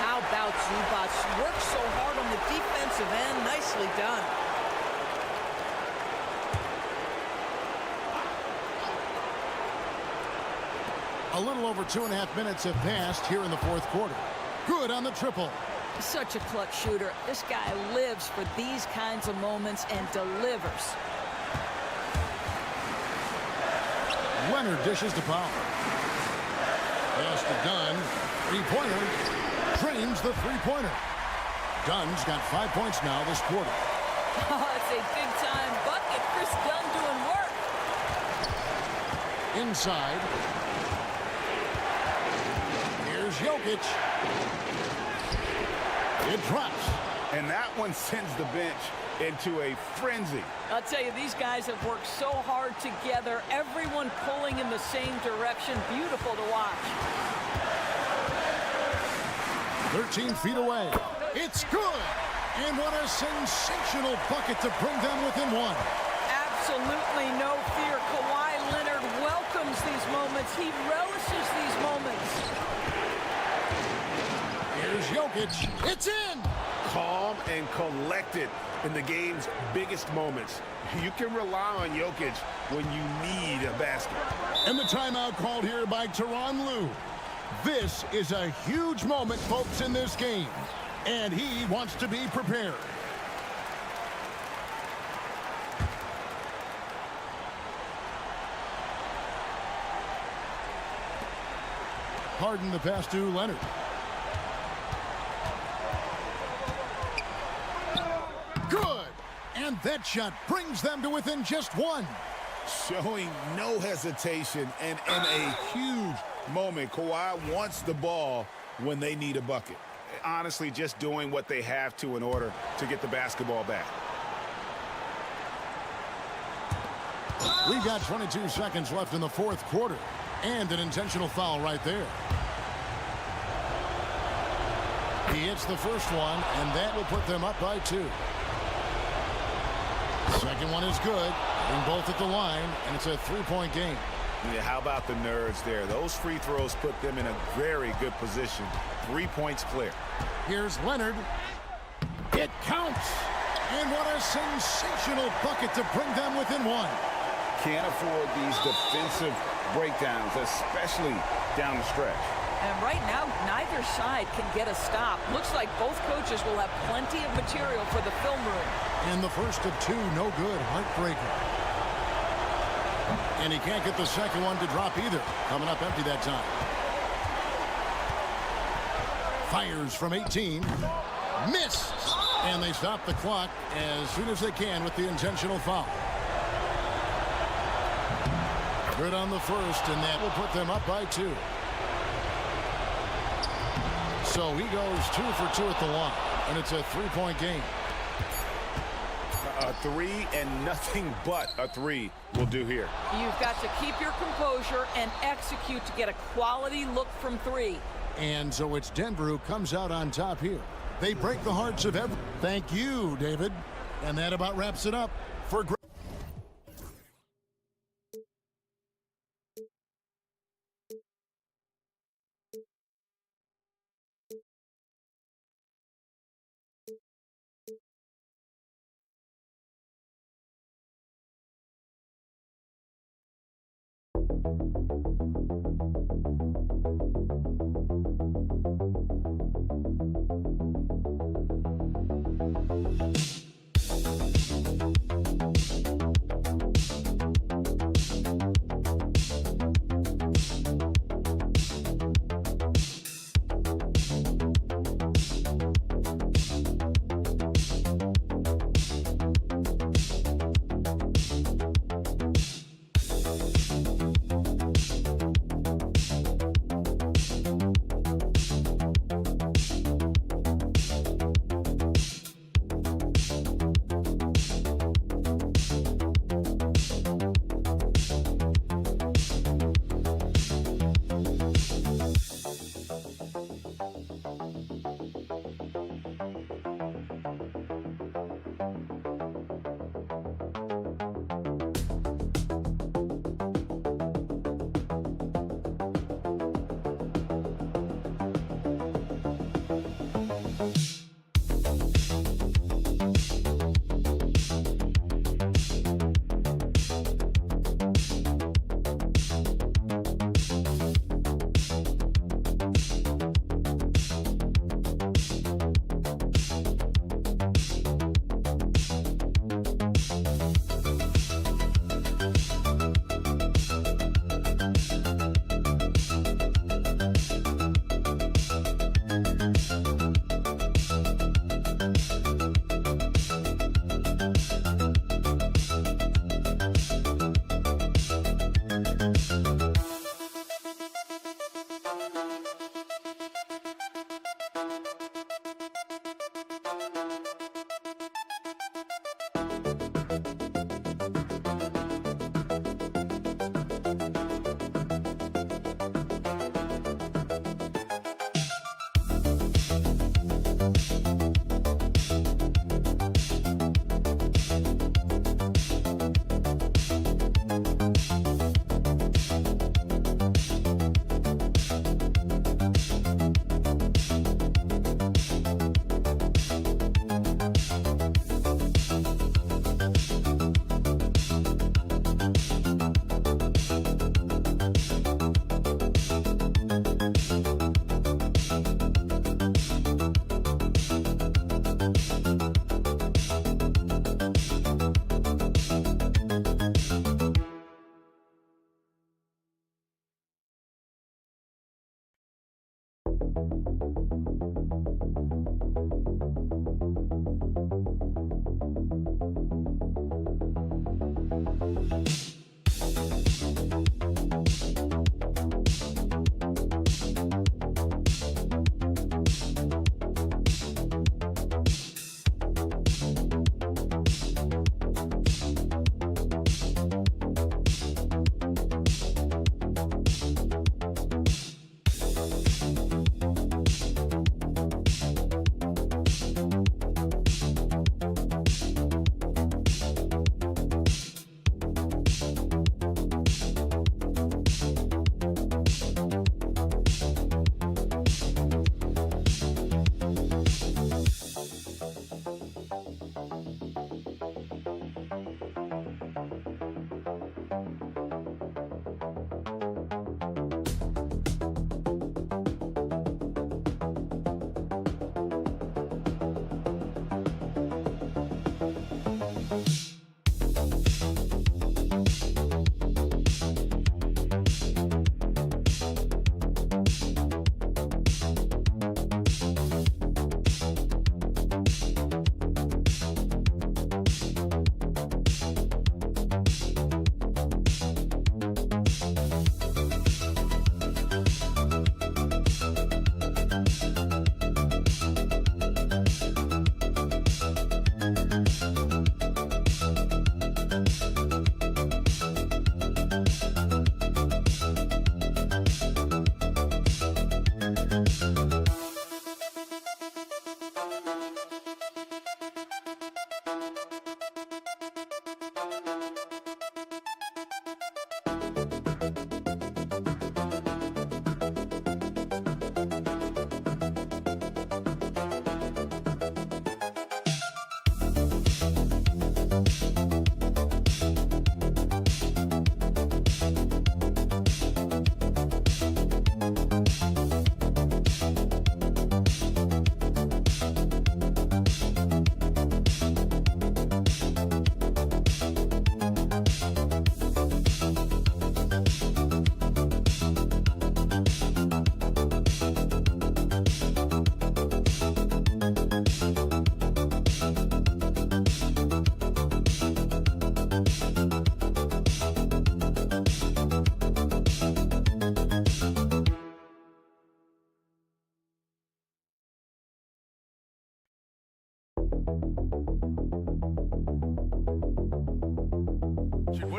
How about Zubac? Worked so hard on the defensive end. Nicely done. A little over 2.5 minutes have passed here in the fourth quarter. Good on the triple. Such a clutch shooter. This guy lives for these kinds of moments and delivers. Leonard dishes to Powell. Pass to Dunn. Three-pointer. Drains the three-pointer. Dunn's got 5 points now this quarter. Oh, it's a big-time bucket. Chris Dunn doing work. Inside. Jokic. It drops. And that one sends the bench into a frenzy. I'll tell you, these guys have worked so hard together. Everyone pulling in the same direction. Beautiful to watch. 13 feet away. It's good. And what a sensational bucket to bring them within one. Absolutely no fear. Kawhi Leonard welcomes these moments. He relishes these moments. Here's Jokic. It's in. Calm and collected in the game's biggest moments. You can rely on Jokic when you need a basket. And the timeout called here by Tyronn Lue. This is a huge moment, folks, in this game. And he wants to be prepared. Harden the pass to Leonard. Good. And that shot brings them to within just one. Showing no hesitation and in a huge moment. Kawhi wants the ball when they need a bucket. Honestly, just doing what they have to in order to get the basketball back. We've got 22 seconds left in the fourth quarter. And an intentional foul right there. He hits the first one, and that will put them up by 2. Second one is good. And both at the line, and it's a 3-point game. Yeah, how about the nerds there? Those free throws put them in a very good position. 3 points clear. Here's Leonard. It counts. And what a sensational bucket to bring them within one. Can't afford these defensive breakdowns, especially down the stretch. And right now, neither side can get a stop. Looks like both coaches will have plenty of material for the film room. And the first of 2, no good. Heartbreaker. And he can't get the second one to drop either. Coming up empty that time. Fires from 18. Missed. And they stop the clock as soon as they can with the intentional foul. Good on the first, and that will put them up by 2. So he goes 2 for 2 at the line, and it's a 3-point game. A 3 and nothing but a 3 will do here. You've got to keep your composure and execute to get a quality look from 3. And so it's Denver who comes out on top here. They break the hearts of everyone. Thank you, David. And that about wraps it up for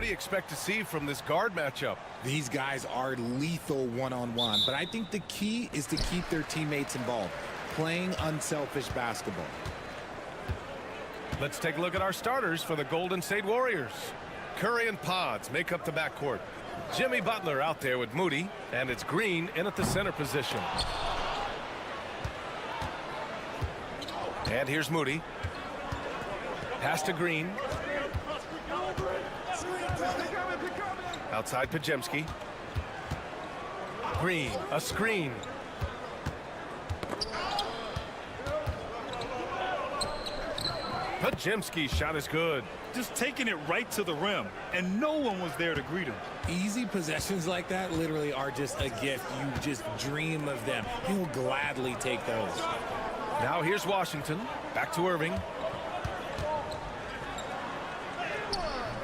What do you expect to see from this guard matchup? These guys are lethal one-on-one, but I think the key is to keep their teammates involved, playing unselfish basketball. Let's take a look at our starters for the Golden State Warriors. Curry and Pods make up the backcourt. Jimmy Butler out there with Moody, and it's Green in at the center position. And here's Moody. Pass to Green. Outside Pajemski. Green, a screen. Pajemski's shot is good. Just taking it right to the rim, and no one was there to greet him. Easy possessions like that literally are just a gift. You just dream of them. He'll gladly take those. Now here's Washington. Back to Irving.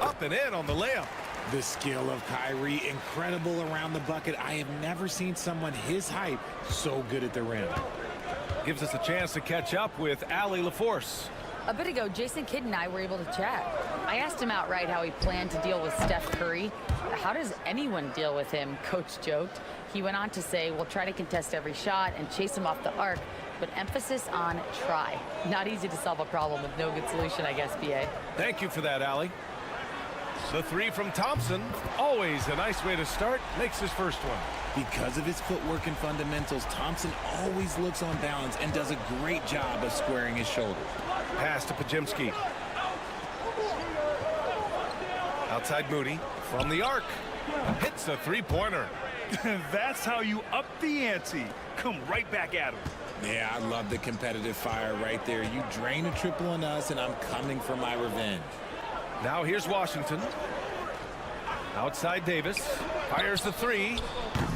Up and in on the layup. The skill of Kyrie, incredible around the bucket. I have never seen someone his height so good at the rim. Gives us a chance to catch up with Allie LaForce. A bit ago, Jason Kidd and I were able to chat. I asked him outright how he planned to deal with Steph Curry. How does anyone deal with him? Coach joked. He went on to say, we'll try to contest every shot and chase him off the arc, but emphasis on try. Not easy to solve a problem with no good solution, I guess, BA. Thank you for that, Allie. The three from Thompson, always a nice way to start, makes his first one. Because of his footwork and fundamentals, Thompson always looks on balance and does a great job of squaring his shoulders. Pass to Pajemski. Outside Moody, from the arc, hits a three-pointer. That's how you up the ante. Come right back at him. Yeah, I love the competitive fire right there. You drain a triple on us, and I'm coming for my revenge. Now here's Washington. Outside Davis. Fires the three.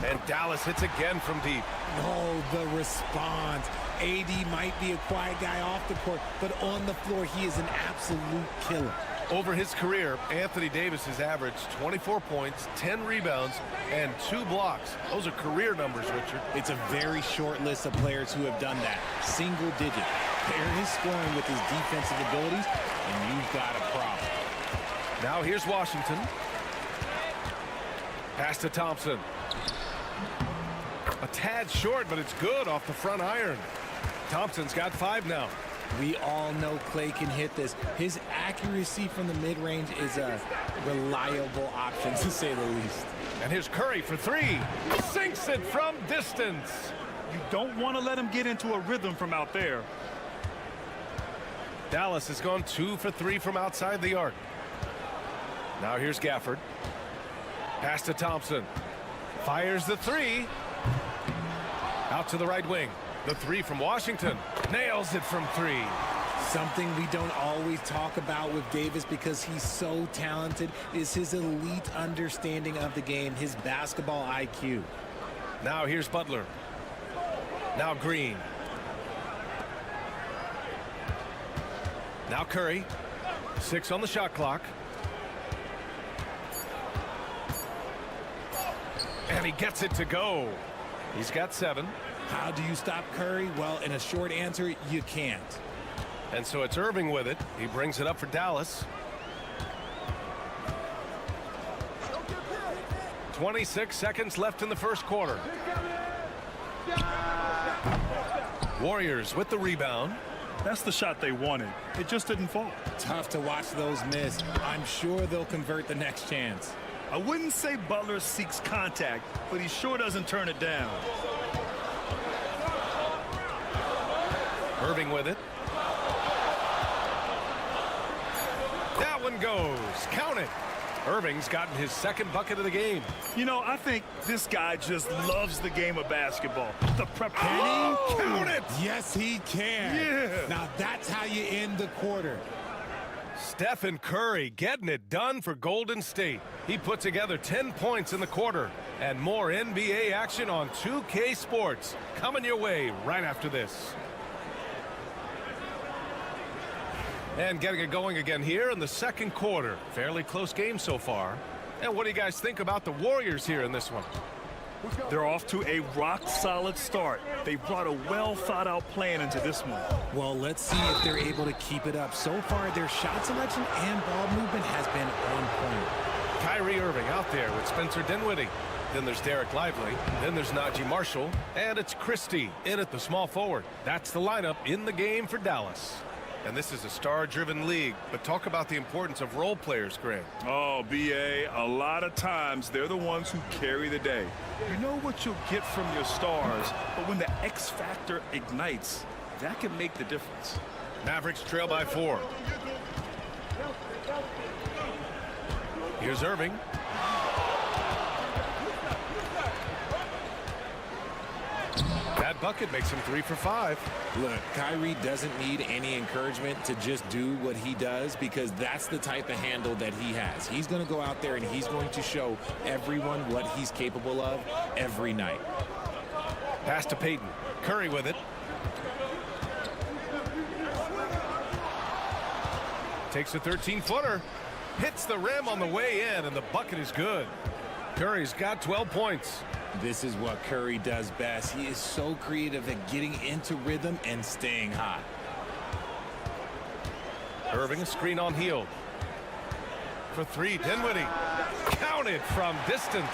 And Dallas hits again from deep. Oh, the response. AD might be a quiet guy off the court, but on the floor, he is an absolute killer. Over his career, Anthony Davis has averaged 24 points, 10 rebounds, and 2 blocks. Those are career numbers, Richard. It's a very short list of players who have done that. Single digit. Pair his scoring with his defensive abilities, and you've got a problem. Now here's Washington. Pass to Thompson. A tad short, but it's good off the front iron. Thompson's got 5 now. We all know Clay can hit this. His accuracy from the mid-range is a reliable option, to say the least. And here's Curry for 3. Sinks it from distance. You don't want to let him get into a rhythm from out there. Dallas has gone 2 for 3 from outside the arc. Now here's Gafford. Pass to Thompson. Fires the 3. Out to the right wing. The 3 from Washington. Nails it from 3. Something we don't always talk about with Davis because he's so talented is his elite understanding of the game, his basketball IQ. Now here's Butler. Now Green. Now Curry. 6 on the shot clock. And he gets it to go. He's got 7. How do you stop Curry? Well, in a short answer, you can't. And so it's Irving with it. He brings it up for Dallas. 26 seconds left in the first quarter. Warriors with the rebound. That's the shot they wanted. It just didn't fall. Tough to watch those miss. I'm sure they'll convert the next chance. I wouldn't say Butler seeks contact, but he sure doesn't turn it down. Irving with it. That one goes. Count it. Irving's gotten his 2nd bucket of the game. You know, I think this guy just loves the game of basketball. The prep. Can he count it? Yes, he can. Yeah. Now that's how you end the quarter. Stephen Curry getting it done for Golden State. He put together 10 points in the quarter. And more NBA action on 2K Sports coming your way right after this. And getting it going again here in the second quarter. Fairly close game so far. And what do you guys think about the Warriors here in this one? They're off to a rock-solid start. They brought a well-thought-out plan into this one. Well, let's see if they're able to keep it up. So far, their shot selection and ball movement has been on point. Kyrie Irving out there with Spencer Dinwiddie. Then there's Derek Lively. Then there's Najee Marshall. And it's Christie in at the small forward. That's the lineup in the game for Dallas. And this is a star-driven league, but talk about the importance of role players, Grant. Oh, B.A., a lot of times they're the ones who carry the day. You know what you'll get from your stars, but when the X factor ignites, that can make the difference. Mavericks trail by 4. Here's Irving. That bucket makes him 3 for 5. Look, Kyrie doesn't need any encouragement to just do what he does because that's the type of handle that he has. He's going to go out there and he's going to show everyone what he's capable of every night. Pass to Payton. Curry with it. Takes a 13-footer. Hits the rim on the way in, and the bucket is good. Curry's got 12 points. This is what Curry does best. He is so creative at getting into rhythm and staying hot. Irving, a screen on Hield. For 3, Dinwiddie. Counted from distance.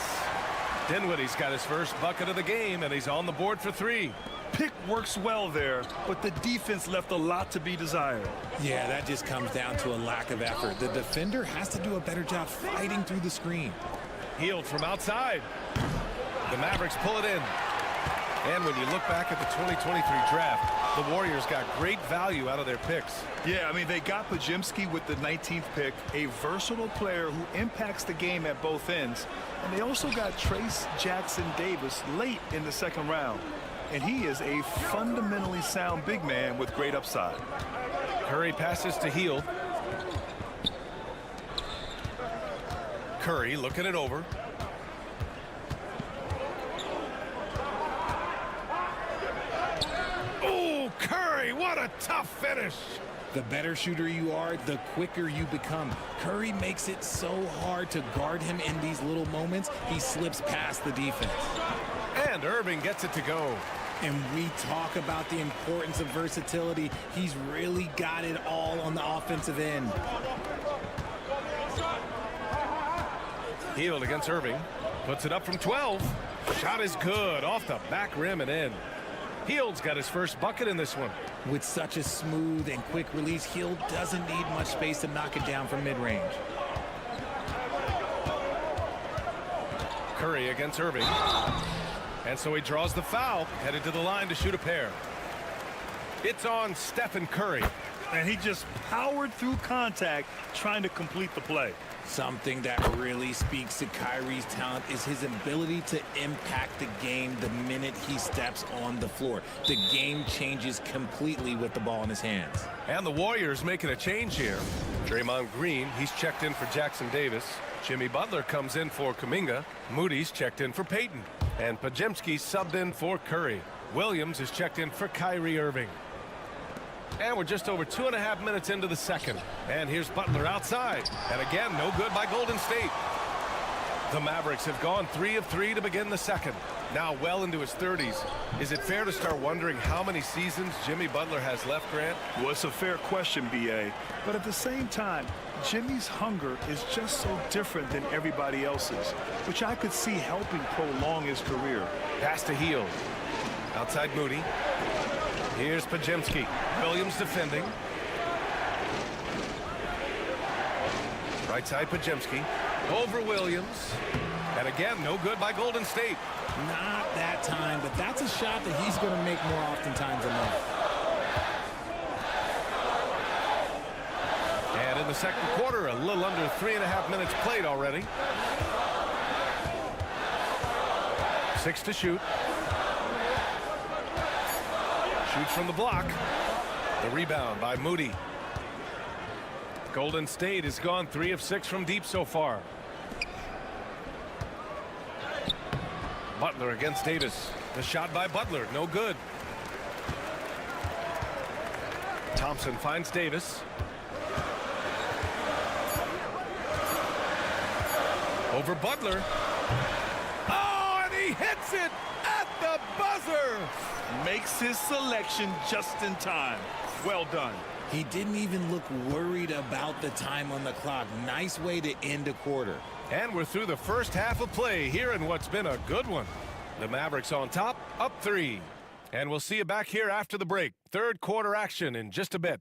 Dinwiddie's got his first bucket of the game, and he's on the board for 3. Pick works well there, but the defense left a lot to be desired. Yeah, that just comes down to a lack of effort. The defender has to do a better job fighting through the screen. Hield from outside. The Mavericks pull it in. And when you look back at the 2023 draft, the Warriors got great value out of their picks. Yeah, I mean, they got Podziemski with the 19th pick, a versatile player who impacts the game at both ends. And they also got Trace Jackson Davis late in the 2nd round. And he is a fundamentally sound big man with great upside. Curry passes to Hield. Curry looking it over. a tough finish. The better shooter you are, the quicker you become. Curry makes it so hard to guard him in these little moments. He slips past the defense. And Irving gets it to go. And we talk about the importance of versatility. He's really got it all on the offensive end. Hield against Irving. Puts it up from 12. Shot is good. Off the back rim and in. Hield's got his first bucket in this one. With such a smooth and quick release, Hield doesn't need much space to knock it down from mid-range. Curry against Irving. And so he draws the foul, headed to the line to shoot a pair. It's on Stephen Curry. And he just powered through contact trying to complete the play. Something that really speaks to Kyrie's talent is his ability to impact the game the minute he steps on the floor. The game changes completely with the ball in his hands. And the Warriors making a change here. Draymond Green, he's checked in for Jackson Davis. Jimmy Butler comes in for Kuminga. Moody's checked in for Payton. And Podziemski subbed in for Curry. Williams is checked in for Kyrie Irving. And we're just over 2.5 minutes into the second. And here's Butler outside. And again, no good by Golden State. The Mavericks have gone 3 of 3 to begin the second. Now well into his 30s. Is it fair to start wondering how many seasons Jimmy Butler has left, Grant? Well, it's a fair question, B.A. But at the same time, Jimmy's hunger is just so different than everybody else's, which I could see helping prolong his career. Pass to Hield. Outside Moody. Here's Podziemski. Williams defending. Right side Podziemski. Over Williams. And again, no good by Golden State. Not that time, but that's a shot that he's going to make more oftentimes than not. And in the second quarter, a little under 3.5 minutes played already. 6 to shoot. Shoots from the block. The rebound by Moody. Golden State has gone 3 of 6 from deep so far. Butler against Davis. The shot by Butler, no good. Thompson finds Davis. Over Butler. Oh, and he hits it at the buzzer. Makes his selection just in time. Well done. He didn't even look worried about the time on the clock. Nice way to end a quarter. And we're through the first half of play here in what's been a good one. The Mavericks on top, up 3. And we'll see you back here after the break. Third quarter action in just a bit.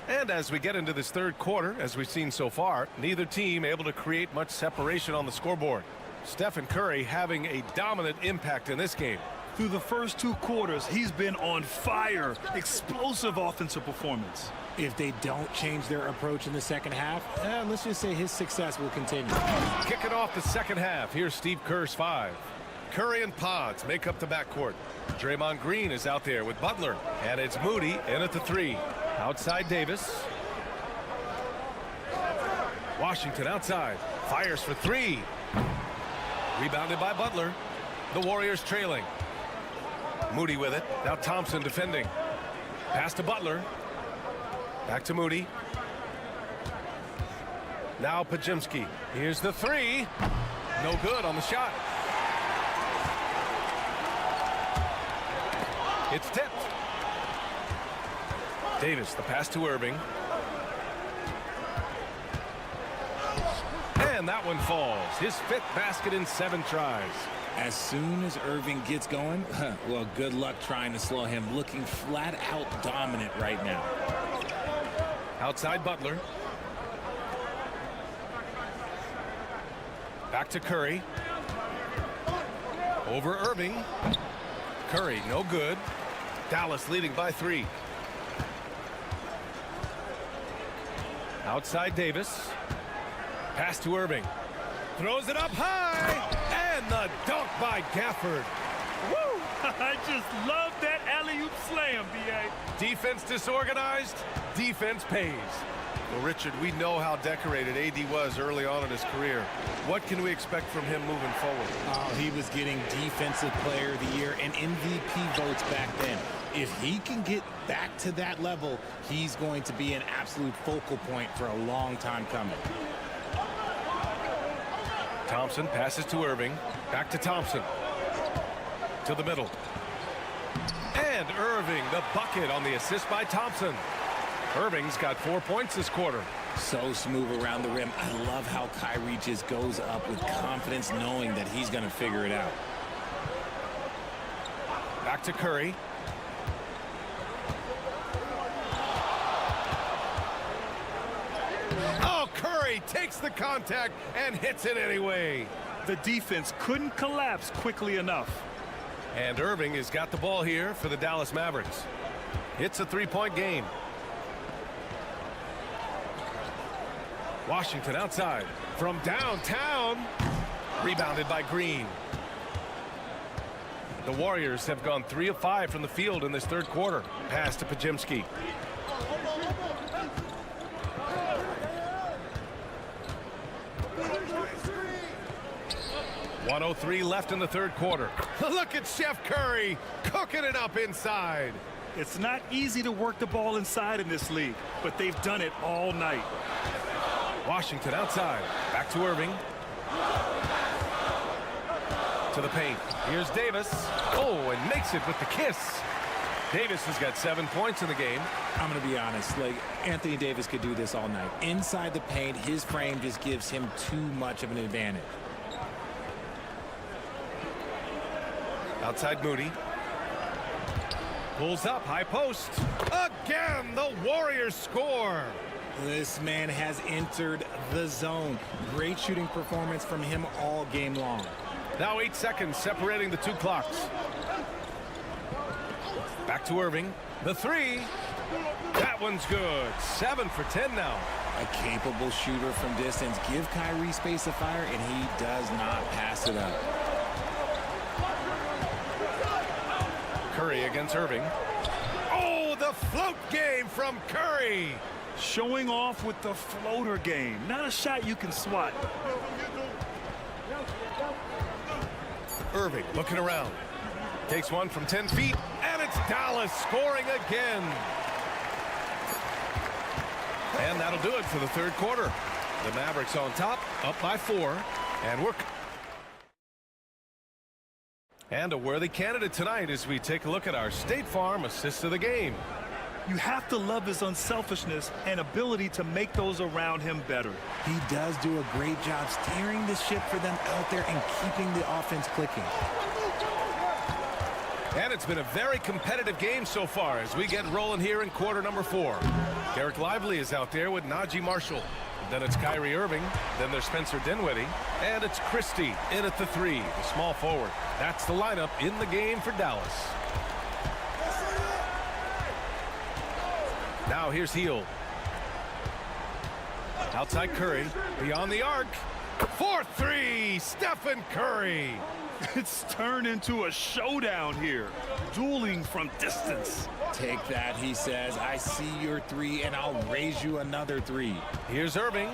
And as we get into this third quarter, as we've seen so far, neither team able to create much separation on the scoreboard. Stephen Curry having a dominant impact in this game. Through the first 2 quarters, he's been on fire. Explosive offensive performance. If they don't change their approach in the second half, let's just say his success will continue. Kicking off the second half, here's Steve Kerr's 5. Curry and Pods make up the backcourt. Draymond Green is out there with Butler. And it's Moody in at the 3. Outside Davis. Washington outside. Fires for 3. Rebounded by Butler. The Warriors trailing. Moody with it. Now Thompson defending. Pass to Butler. Back to Moody. Now Podziemski. Here's the 3. No good on the shot. It's tipped. Davis, the pass to Irving. And that one falls. His 5th basket in 7 tries. As soon as Irving gets going, well, good luck trying to slow him. Looking flat out dominant right now. Outside Butler. Back to Curry. Over Irving. Curry, no good. Dallas leading by 3. Outside Davis. Pass to Irving. Throws it up high. And the dunk by Gafford. Woo! I just love that alley-oop slam, B.A. Defense disorganized. Defense pays. Well, Richard, we know how decorated AD was early on in his career. What can we expect from him moving forward? He was getting Defensive Player of the Year and MVP votes back then. If he can get back to that level, he's going to be an absolute focal point for a long time coming. Thompson passes to Irving. Back to Thompson. To the middle. And Irving, the bucket on the assist by Thompson. Irving's got 4 points this quarter. So smooth around the rim. I love how Kyrie just goes up with confidence, knowing that he's going to figure it out. Back to Curry. Oh, Curry takes the contact and hits it anyway. The defense couldn't collapse quickly enough. And Irving has got the ball here for the Dallas Mavericks. It's a three-point game. Washington outside from downtown. Rebounded by Green. The Warriors have gone 3 of 5 from the field in this third quarter. Pass to Pajimski. .103 left in the third quarter. Look at Chef Curry cooking it up inside. It's not easy to work the ball inside in this league, but they've done it all night. Washington outside. Back to Irving. To the paint. Here's Davis. Oh, and makes it with the kiss. Davis has got 7 points in the game. I'm going to be honest. Like, Anthony Davis could do this all night. Inside the paint, his frame just gives him too much of an advantage. Outside Moody. Pulls up, high post. Again, the Warriors score. This man has entered the zone. Great shooting performance from him all game long. Now 8 seconds separating the two clocks. Back to Irving. The three. That one's good. 7 for 10 now. A capable shooter from distance. Give Kyrie space to fire, and he does not pass it up. Curry against Irving. Oh, the float game from Curry. Showing off with the floater game. Not a shot you can swat. Irving looking around. Takes one from 10 feet, and it's Dallas scoring again. And that'll do it for the third quarter. The Mavericks on top, up by 4, and and a worthy candidate tonight as we take a look at our State Farm assist of the game. You have to love his unselfishness and ability to make those around him better. He does do a great job steering the ship for them out there and keeping the offense clicking. And it's been a very competitive game so far as we get rolling here in quarter number 4. Derek Lively is out there with Najee Marshall. Then it's Kyrie Irving. Then there's Spencer Dinwiddie. And it's Christie in at the 3, the small forward. That's the lineup in the game for Dallas. Now here's Hield. Outside Curry. Beyond the arc. 4-3. Stephen Curry. It's turned into a showdown here. Dueling from distance. Take that, he says. I see your 3, and I'll raise you another 3. Here's Irving.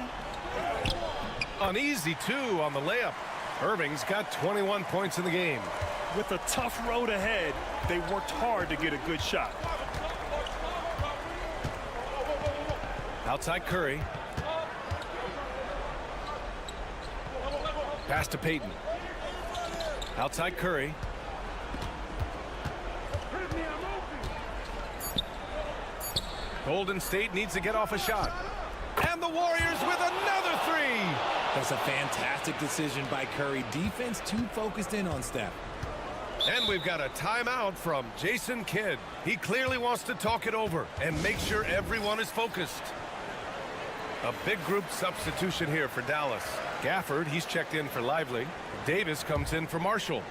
An easy 2 on the layup. Irving's got 21 points in the game. With a tough road ahead, they worked hard to get a good shot. Outside Curry. Pass to Payton. Outside Curry. Golden State needs to get off a shot. And the Warriors with another 3. That's a fantastic decision by Curry. Defense too focused in on Steph. And we've got a timeout from Jason Kidd. He clearly wants to talk it over and make sure everyone is focused. A big group substitution here for Dallas. Gafford, he's checked in for Lively. Davis comes in for Marshall.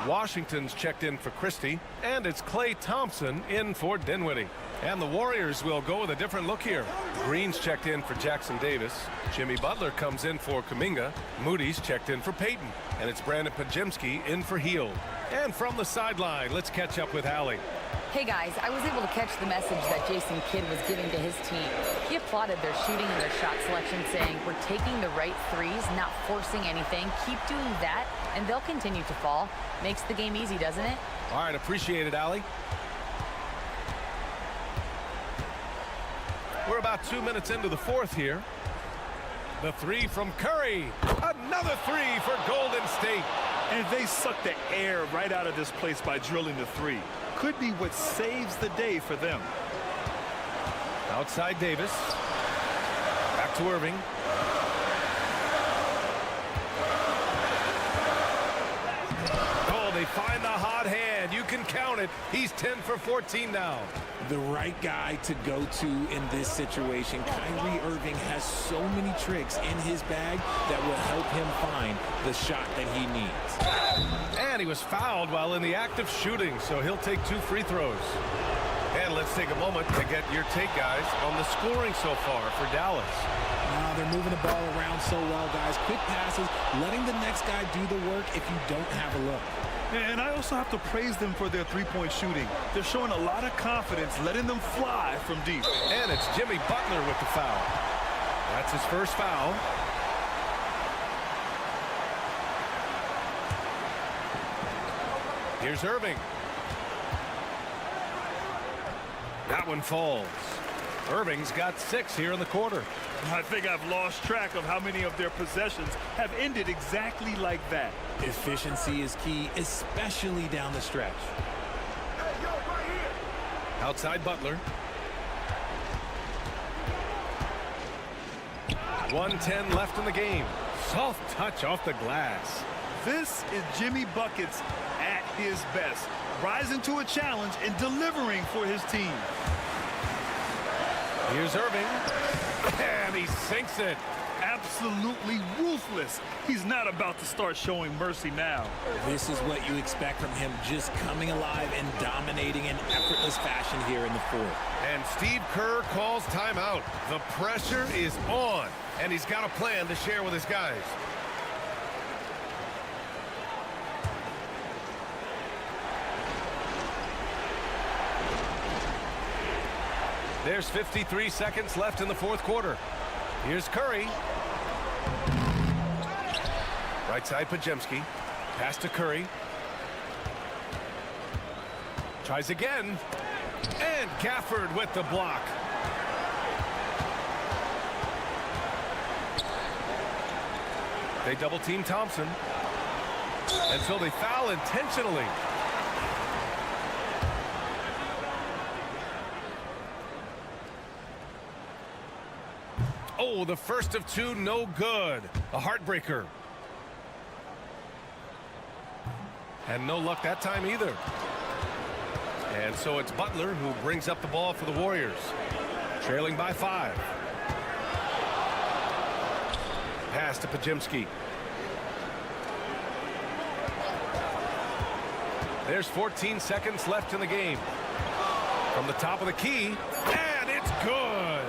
Washington's checked in for Christie. And it's Klay Thompson in for Dinwiddie. And the Warriors will go with a different look here. Green's checked in for Jackson Davis. Jimmy Butler comes in for Kuminga. Moody's checked in for Payton. And it's Brandon Pajimski in for Hield. And from the sideline, let's catch up with Hallie. Hey guys, I was able to catch the message that Jason Kidd was giving to his team. He applauded their shooting and their shot selection, saying, we're taking the right threes, not forcing anything. Keep doing that, and they'll continue to fall. Makes the game easy, doesn't it? All right, appreciate it, Allie. We're about 2 minutes into the fourth here. The three from Curry. Another three for Golden State. And they suck the air right out of this place by drilling the three. Could be what saves the day for them. Outside Davis. Back to Irving. Oh, they find the hot hand. You can count it. He's 10 for 14 now. The right guy to go to in this situation. Kyrie Irving has so many tricks in his bag that will help him find the shot that he needs. And he was fouled while in the act of shooting, so he'll take 2 free throws. And let's take a moment to get your take, guys, on the scoring so far for Dallas. They're moving the ball around so well, guys. Quick passes, letting the next guy do the work if you don't have a look. And I also have to praise them for their three-point shooting. They're showing a lot of confidence, letting them fly from deep. And it's Jimmy Butler with the foul. That's his first foul. Here's Irving. That one falls. Irving's got 6 here in the quarter. I think I've lost track of how many of their possessions have ended exactly like that. Efficiency is key, especially down the stretch. Outside Butler. 1:10 left in the game. Soft touch off the glass. This is Jimmy Buckets at his best, rising to a challenge and delivering for his team. Here's Irving, and he sinks it. Absolutely ruthless. He's not about to start showing mercy now. This is what you expect from him, just coming alive and dominating in effortless fashion here in the fourth. And Steve Kerr calls timeout. The pressure is on, and he's got a plan to share with his guys. There's 53 seconds left in the fourth quarter. Here's Curry. Right side Pajemski. Pass to Curry. Tries again. And Gafford with the block. They double team Thompson. And so they foul intentionally. Oh, the first of 2, no good. A heartbreaker. And no luck that time either. And so it's Butler who brings up the ball for the Warriors. Trailing by 5. Pass to Pajemski. There's 14 seconds left in the game. From the top of the key, and it's good.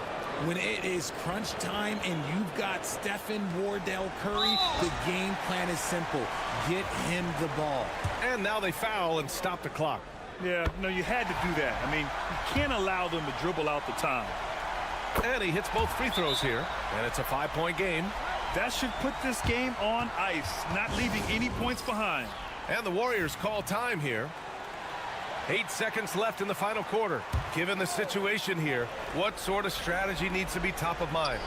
When it is crunch time and you've got Stephen Wardell Curry, the game plan is simple. Get him the ball. And now they foul and stop the clock. Yeah, no, you had to do that. I mean, you can't allow them to dribble out the time. And he hits both free throws here. And it's a 5-point game. That should put this game on ice, not leaving any points behind. And the Warriors call time here. 8 seconds left in the final quarter. Given the situation here, what sort of strategy needs to be top of mind?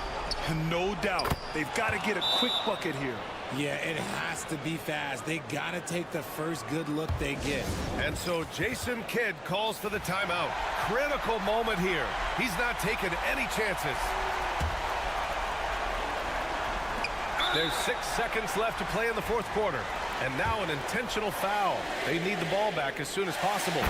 No doubt. They've got to get a quick bucket here. Yeah, it has to be fast. They got to take the first good look they get. And so Jason Kidd calls for the timeout. Critical moment here. He's not taking any chances. There's 6 seconds left to play in the fourth quarter. And now an intentional foul. They need the ball back as soon as possible.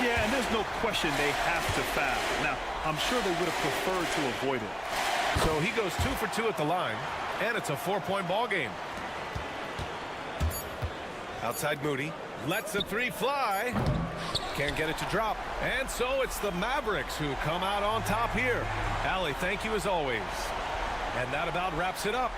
Yeah, and there's no question they have to foul. Now, I'm sure they would have preferred to avoid it. So he goes 2 for 2 at the line, and it's a 4-point ball game. Outside Moody. Lets the 3 fly. Can't get it to drop. And so it's the Mavericks who come out on top here. Allie, thank you as always. And that about wraps it up.